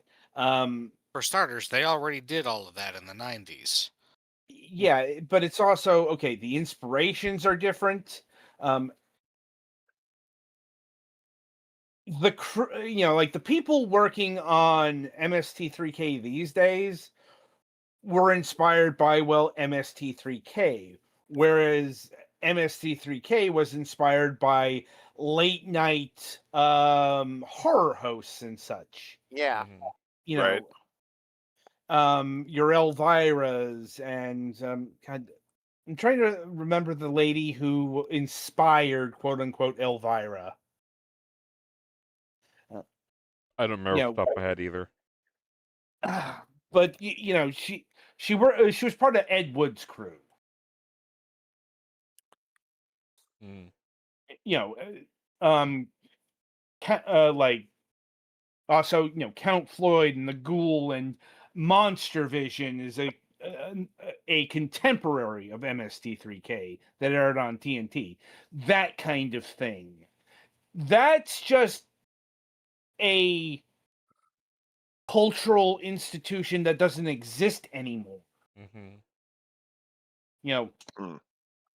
Speaker 5: For starters, they already did all of that in the 90s.
Speaker 3: Yeah, but it's also okay. The inspirations are different. Like the people working on MST3K these days were inspired by MST3K, whereas MST3K was inspired by late night horror hosts and such.
Speaker 1: Yeah.
Speaker 4: Mhm.
Speaker 3: You
Speaker 2: Right.
Speaker 3: know, your Elvira's and God, I'm trying to remember the lady who inspired quote unquote Elvira.
Speaker 4: I don't remember
Speaker 3: You
Speaker 4: off
Speaker 3: know,
Speaker 4: the top of my head either.
Speaker 3: but she was part of Ed Wood's crew.
Speaker 4: Mm.
Speaker 3: You know, like also Count Floyd and the Ghoul and Monster Vision is a contemporary of MST3K that aired on TNT. That kind of thing. That's just a cultural institution that doesn't exist anymore.
Speaker 4: Mhm.
Speaker 3: You know,
Speaker 2: Mm.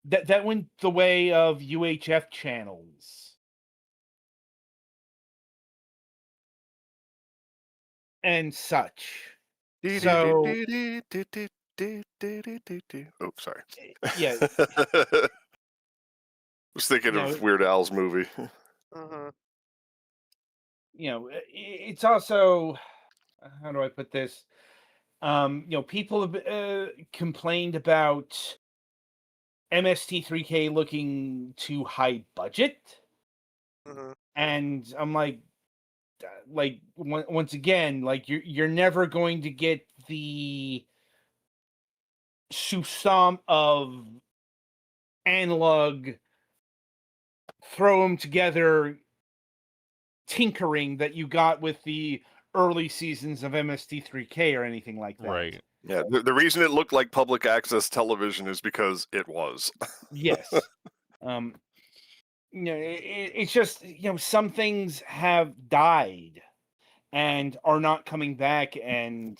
Speaker 3: that went the way of UHF channels and such. So
Speaker 2: Oh, sorry.
Speaker 3: yeah,
Speaker 2: Was thinking
Speaker 3: you know,
Speaker 2: of Weird Al's movie.
Speaker 1: Mm-hmm.
Speaker 3: it's also how do I put this? People have complained about MST3K looking too high budget,
Speaker 1: Mm-hmm.
Speaker 3: and I'm once again, like you're never going to get the soupçon of analog, throw them together, tinkering that you got with the early seasons of MST3K or anything like that.
Speaker 4: Right.
Speaker 2: Yeah, the reason it looked like public access television is because it was.
Speaker 3: Yes. It's just some things have died and are not coming back, and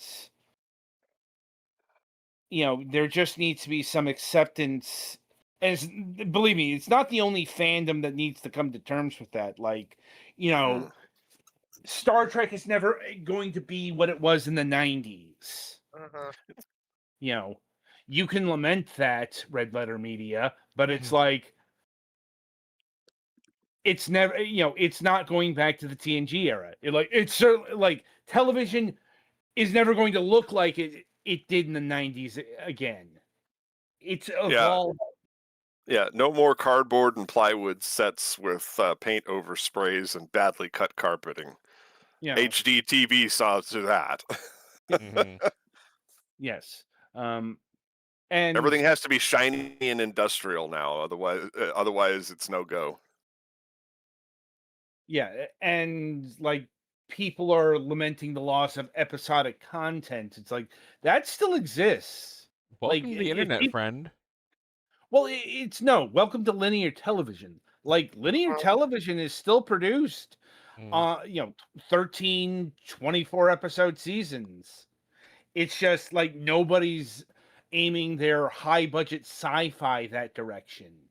Speaker 3: there just needs to be some acceptance. Believe me, it's not the only fandom that needs to come to terms with that. Like,
Speaker 2: Mm.
Speaker 3: Star Trek is never going to be what it was in the 90s.
Speaker 1: Mm-hmm.
Speaker 3: You can lament that, Red Letter Media, but it's
Speaker 4: Mhm.
Speaker 3: like it's never, it's not going back to the TNG era. It's certainly like television is never going to look like it did in the 90s again. It's evolved.
Speaker 2: Yeah, no more cardboard and plywood sets with paint over sprays and badly cut carpeting. HD TV saw to that.
Speaker 4: Mhm.
Speaker 3: Yes. And
Speaker 2: Everything has to be shiny and industrial now, otherwise it's no go.
Speaker 3: yeah, and like people are lamenting the loss of episodic content. It's like that still exists.
Speaker 4: Welcome to the internet, friend.
Speaker 3: Well, it's no. Welcome to linear television. Like linear television is still produced,
Speaker 4: Mm.
Speaker 3: 13, 24 episode seasons. It's just like nobody's aiming their high budget sci-fi that direction.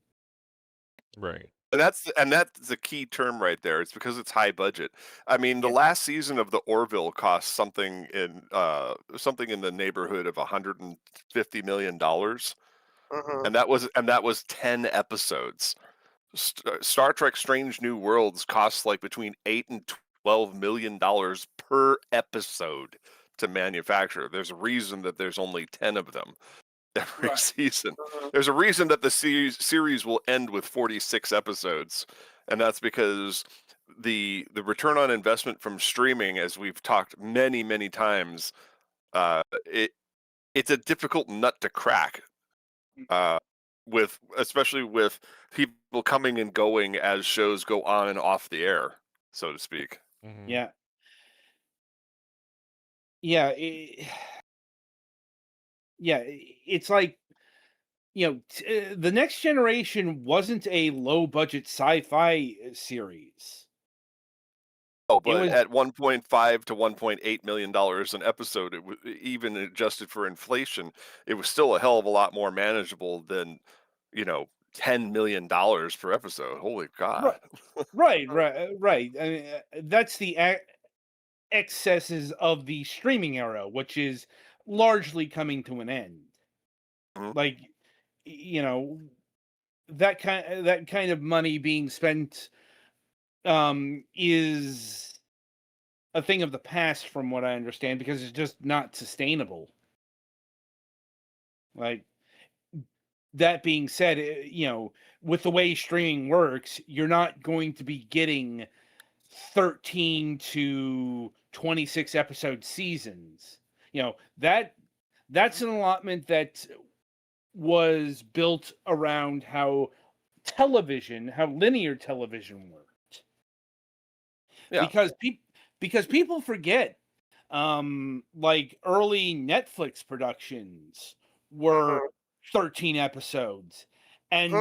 Speaker 4: Right.
Speaker 2: And that's the key term right there. It's because it's high budget. I mean, the last season of the Orville cost something in the neighborhood of $150 million,
Speaker 1: Mm-hmm.
Speaker 2: and that was 10 episodes. Star Trek: Strange New Worlds costs like between $8 and $12 million per episode to manufacture. There's a reason that there's only 10 of them every season. There's a reason that the series will end with 46 episodes, and that's because the return on investment from streaming, as we've talked many times, it's a difficult nut to crack. Especially with people coming and going as shows go on and off the air, so to speak.
Speaker 4: Mhm.
Speaker 3: Yeah. It's like the Next Generation wasn't a low budget sci-fi series.
Speaker 2: but
Speaker 3: was
Speaker 2: at 1.5 to 1.8 million dollars an episode, it was even adjusted for inflation, it was still a hell of a lot more manageable than, $10 million per episode. Holy God.
Speaker 3: right. I mean, that's the excesses of the streaming era, which is largely coming to an end.
Speaker 2: Mhm.
Speaker 3: Like, you know, that kind of money being spent is a thing of the past, from what I understand, because it's just not sustainable. Like, that being said, with the way streaming works, you're not going to be getting 13 to 26 episode seasons. That's an allotment that was built around how linear television worked.
Speaker 2: Yeah.
Speaker 3: Because people forget, like early Netflix productions were 13 episodes, and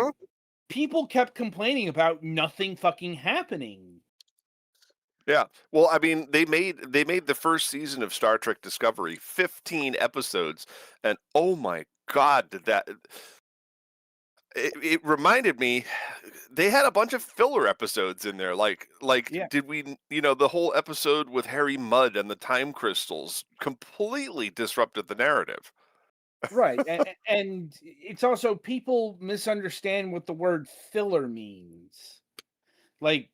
Speaker 3: people kept complaining about nothing fucking happening.
Speaker 2: Yeah. Well, I mean, they made the first season of Star Trek Discovery 15 episodes, and oh my God, did that it reminded me they had a bunch of filler episodes in there.
Speaker 3: Yeah.
Speaker 2: Did we, the whole episode with Harry Mudd and the time crystals completely disrupted the narrative.
Speaker 3: Right. And it's also, people misunderstand what the word filler means. Like,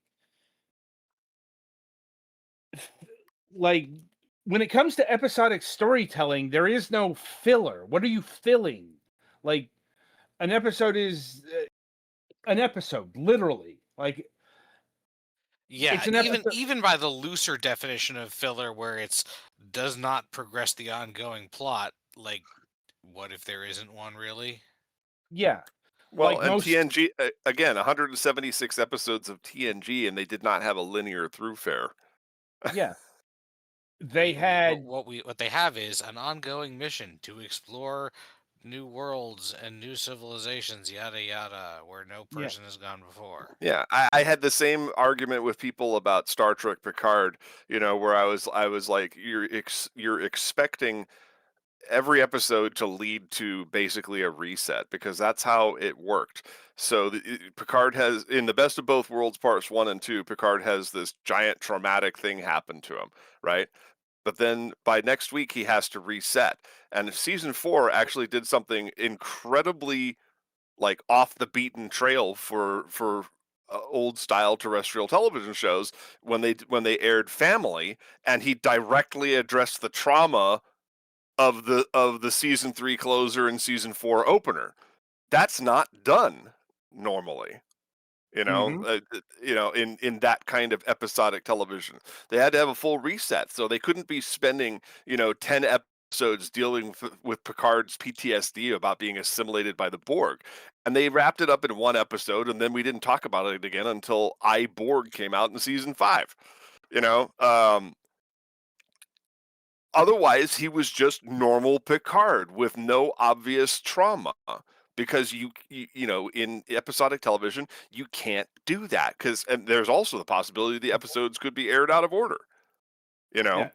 Speaker 3: like when it comes to episodic storytelling, there is no filler. What are you filling? Like, an episode is an episode, literally. Like,
Speaker 5: Yeah,
Speaker 3: it's an
Speaker 5: even
Speaker 3: episode.
Speaker 5: even by the looser definition of filler, where it's does not progress the ongoing plot, like what if there isn't one really?
Speaker 3: Yeah.
Speaker 2: Well,
Speaker 3: Like
Speaker 2: and
Speaker 3: most.
Speaker 2: TNG again, 176 episodes of TNG, and they did not have a linear throughfare.
Speaker 3: Yeah. They had.
Speaker 5: What they have is an ongoing mission to explore new worlds and new civilizations, yada yada, where no
Speaker 3: Yeah.
Speaker 5: person has gone before.
Speaker 2: Yeah, I had the same argument with people about Star Trek Picard. Where I was like, you're expecting every episode to lead to basically a reset because that's how it worked. So Picard has, in the Best of Both Worlds parts 1 and 2, Picard has this giant traumatic thing happen to him, right? But then by next week he has to reset. And season 4 actually did something incredibly like off the beaten trail for old style terrestrial television shows when they aired Family, and he directly addressed the trauma of the season 3 closer and season 4 opener. That's not done normally.
Speaker 3: Mhm.
Speaker 2: In that kind of episodic television, they had to have a full reset, so they couldn't be spending 10 episodes dealing with Picard's PTSD about being assimilated by the Borg, and they wrapped it up in one episode, and then we didn't talk about it again until I Borg came out in season 5. You know, Otherwise, he was just normal Picard with no obvious trauma. Because in episodic television, you can't do that and there's also the possibility the episodes could be aired out of order.
Speaker 3: Yeah.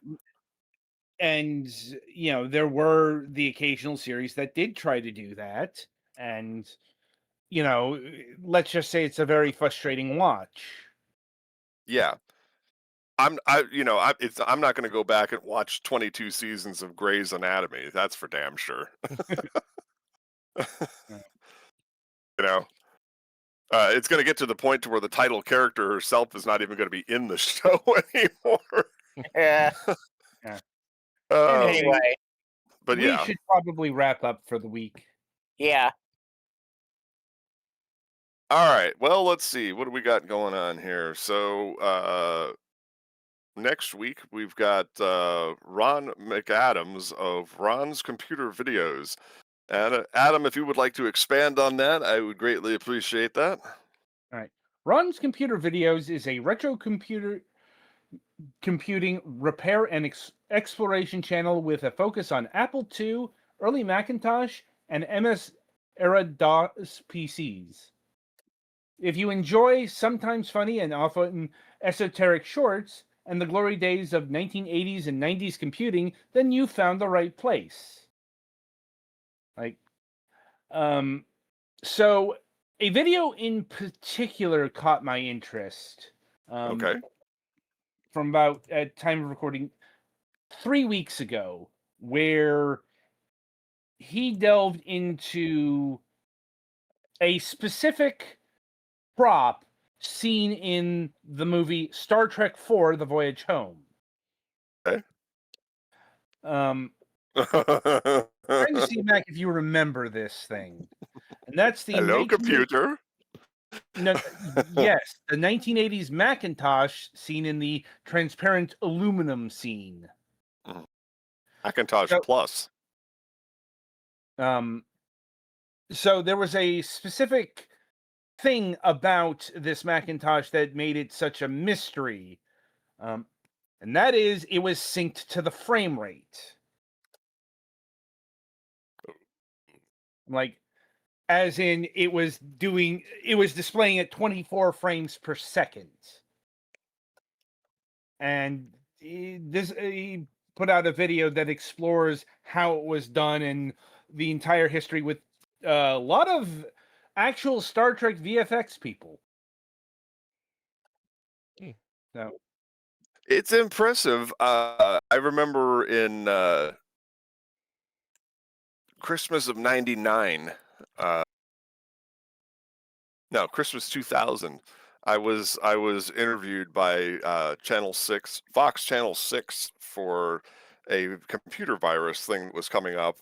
Speaker 3: And there were the occasional series that did try to do that, and let's just say it's a very frustrating watch.
Speaker 2: Yeah, I'm not going to go back and watch 22 seasons of Grey's Anatomy. That's for damn sure. you know. It's going to get to the point to where the title character herself is not even going to be in the show anymore.
Speaker 1: Yeah.
Speaker 3: Yeah.
Speaker 1: Anyway,
Speaker 2: But
Speaker 3: we
Speaker 2: yeah,
Speaker 3: should probably wrap up for the week.
Speaker 1: yeah.
Speaker 2: all right. Well, let's see. What do we got going on here? So next week we've got Ron McAdams of Ron's Computer Videos. And Adam, if you would like to expand on that, I would greatly appreciate that.
Speaker 3: All right. Ron's Computer Videos is a retro computing repair and exploration channel with a focus on Apple II, early Macintosh, and MS era DOS PCs. If you enjoy sometimes funny and often esoteric shorts and the glory days of 1980s and 90s computing, then you found the right place. Like, so a video in particular caught my interest.
Speaker 2: Okay.
Speaker 3: From about at time of recording 3 weeks ago, where he delved into a specific prop seen in the movie Star Trek IV: The Voyage Home.
Speaker 2: Okay.
Speaker 3: Trying to see, Mac, if you remember this thing. And that's the
Speaker 2: Hello, computer.
Speaker 3: No, yes, the 1980s Macintosh seen in the transparent aluminum scene.
Speaker 2: Macintosh
Speaker 3: So-
Speaker 2: Plus.
Speaker 3: So there was a specific thing about this Macintosh that made it such a mystery. And that is, it was synced to the frame rate. Like, as in, it was displaying at 24 frames per second. And he put out a video that explores how it was done and the entire history with a lot of actual Star Trek VFX people. So
Speaker 2: It's impressive. I remember in Christmas of '99. No, Christmas 2000. I was interviewed by Channel 6, Fox Channel 6, for a computer virus thing that was coming up,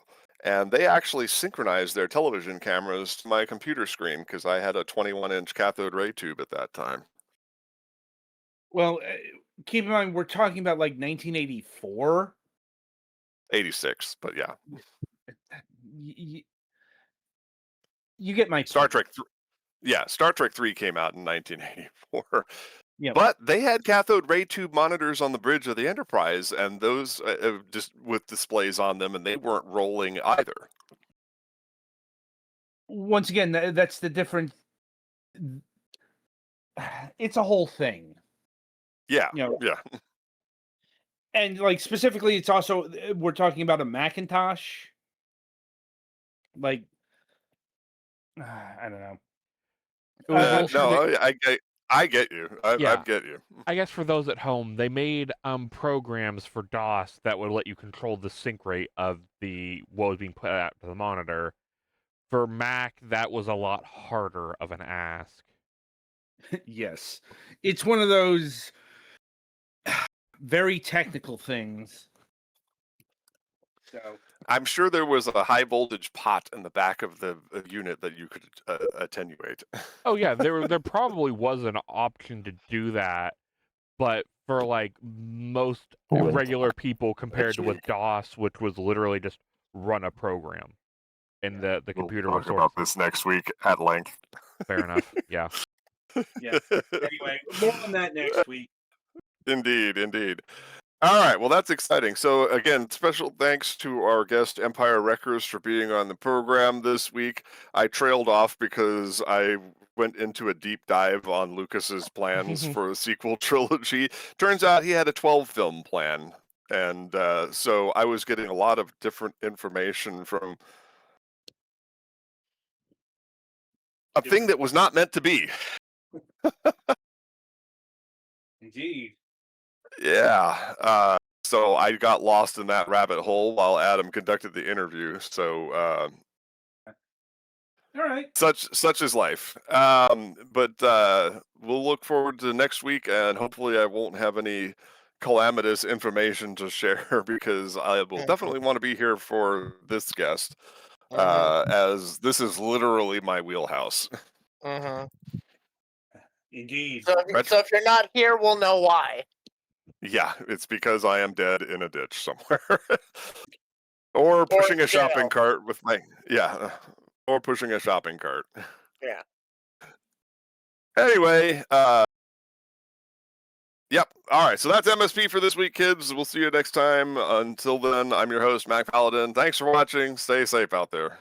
Speaker 2: and they actually synchronized their television cameras to my computer screen because I had a 21-inch cathode ray tube at that time.
Speaker 3: well, keep in mind we're talking about like 1984.
Speaker 2: 86, but yeah.
Speaker 3: You get my
Speaker 2: Star
Speaker 3: point.
Speaker 2: Trek Yeah, Star Trek 3 came out in 1984.
Speaker 3: Yeah,
Speaker 2: But they had cathode ray tube monitors on the bridge of the Enterprise, and those just with displays on them, and they weren't rolling either.
Speaker 3: once again, that's the different. It's a whole thing.
Speaker 2: Yeah,
Speaker 3: You know,
Speaker 2: yeah.
Speaker 3: and like specifically, it's also we're talking about a Macintosh. Like, I don't know. It was bullshit.
Speaker 2: No, I get you. I
Speaker 4: Yeah.
Speaker 2: get you.
Speaker 4: I guess for those at home, they made programs for DOS that would let you control the sync rate of what was being put out to the monitor. For Mac, that was a lot harder of an ask.
Speaker 3: Yes, it's one of those very technical things. So
Speaker 2: I'm sure there was a high voltage pot in the back of the unit that you could attenuate.
Speaker 4: Oh yeah, there probably was an option to do that, but for like most regular people compared to with DOS, which was literally just run a program, and the computer
Speaker 2: We'll
Speaker 4: was
Speaker 2: talk about this next week at length.
Speaker 4: Fair enough. Yeah.
Speaker 3: yeah. Anyway, more on that next week.
Speaker 2: Indeed. All right, well, that's exciting. So, again, special thanks to our guest, Empire Wreckers, for being on the program this week. I trailed off because I went into a deep dive on Lucas's plans for a sequel trilogy. Turns out he had a 12-film plan, and so I was getting a lot of different information from a thing that was not meant to be.
Speaker 3: Indeed.
Speaker 2: Yeah. So I got lost in that rabbit hole while Adam conducted the interview. So
Speaker 3: All right.
Speaker 2: such is life. But we'll look forward to next week, and hopefully I won't have any calamitous information to share because I will definitely want to be here for this guest, as this is literally my wheelhouse.
Speaker 3: Indeed.
Speaker 1: So if you're not here, we'll know why.
Speaker 2: Yeah, it's because I am dead in a ditch somewhere. Or pushing a shopping cart with or pushing a shopping cart.
Speaker 1: Yeah.
Speaker 2: Anyway, yep. All right, so that's MSP for this week, kids. We'll see you next time. Until then, I'm your host, Mac Paladin. Thanks for watching. Stay safe out there.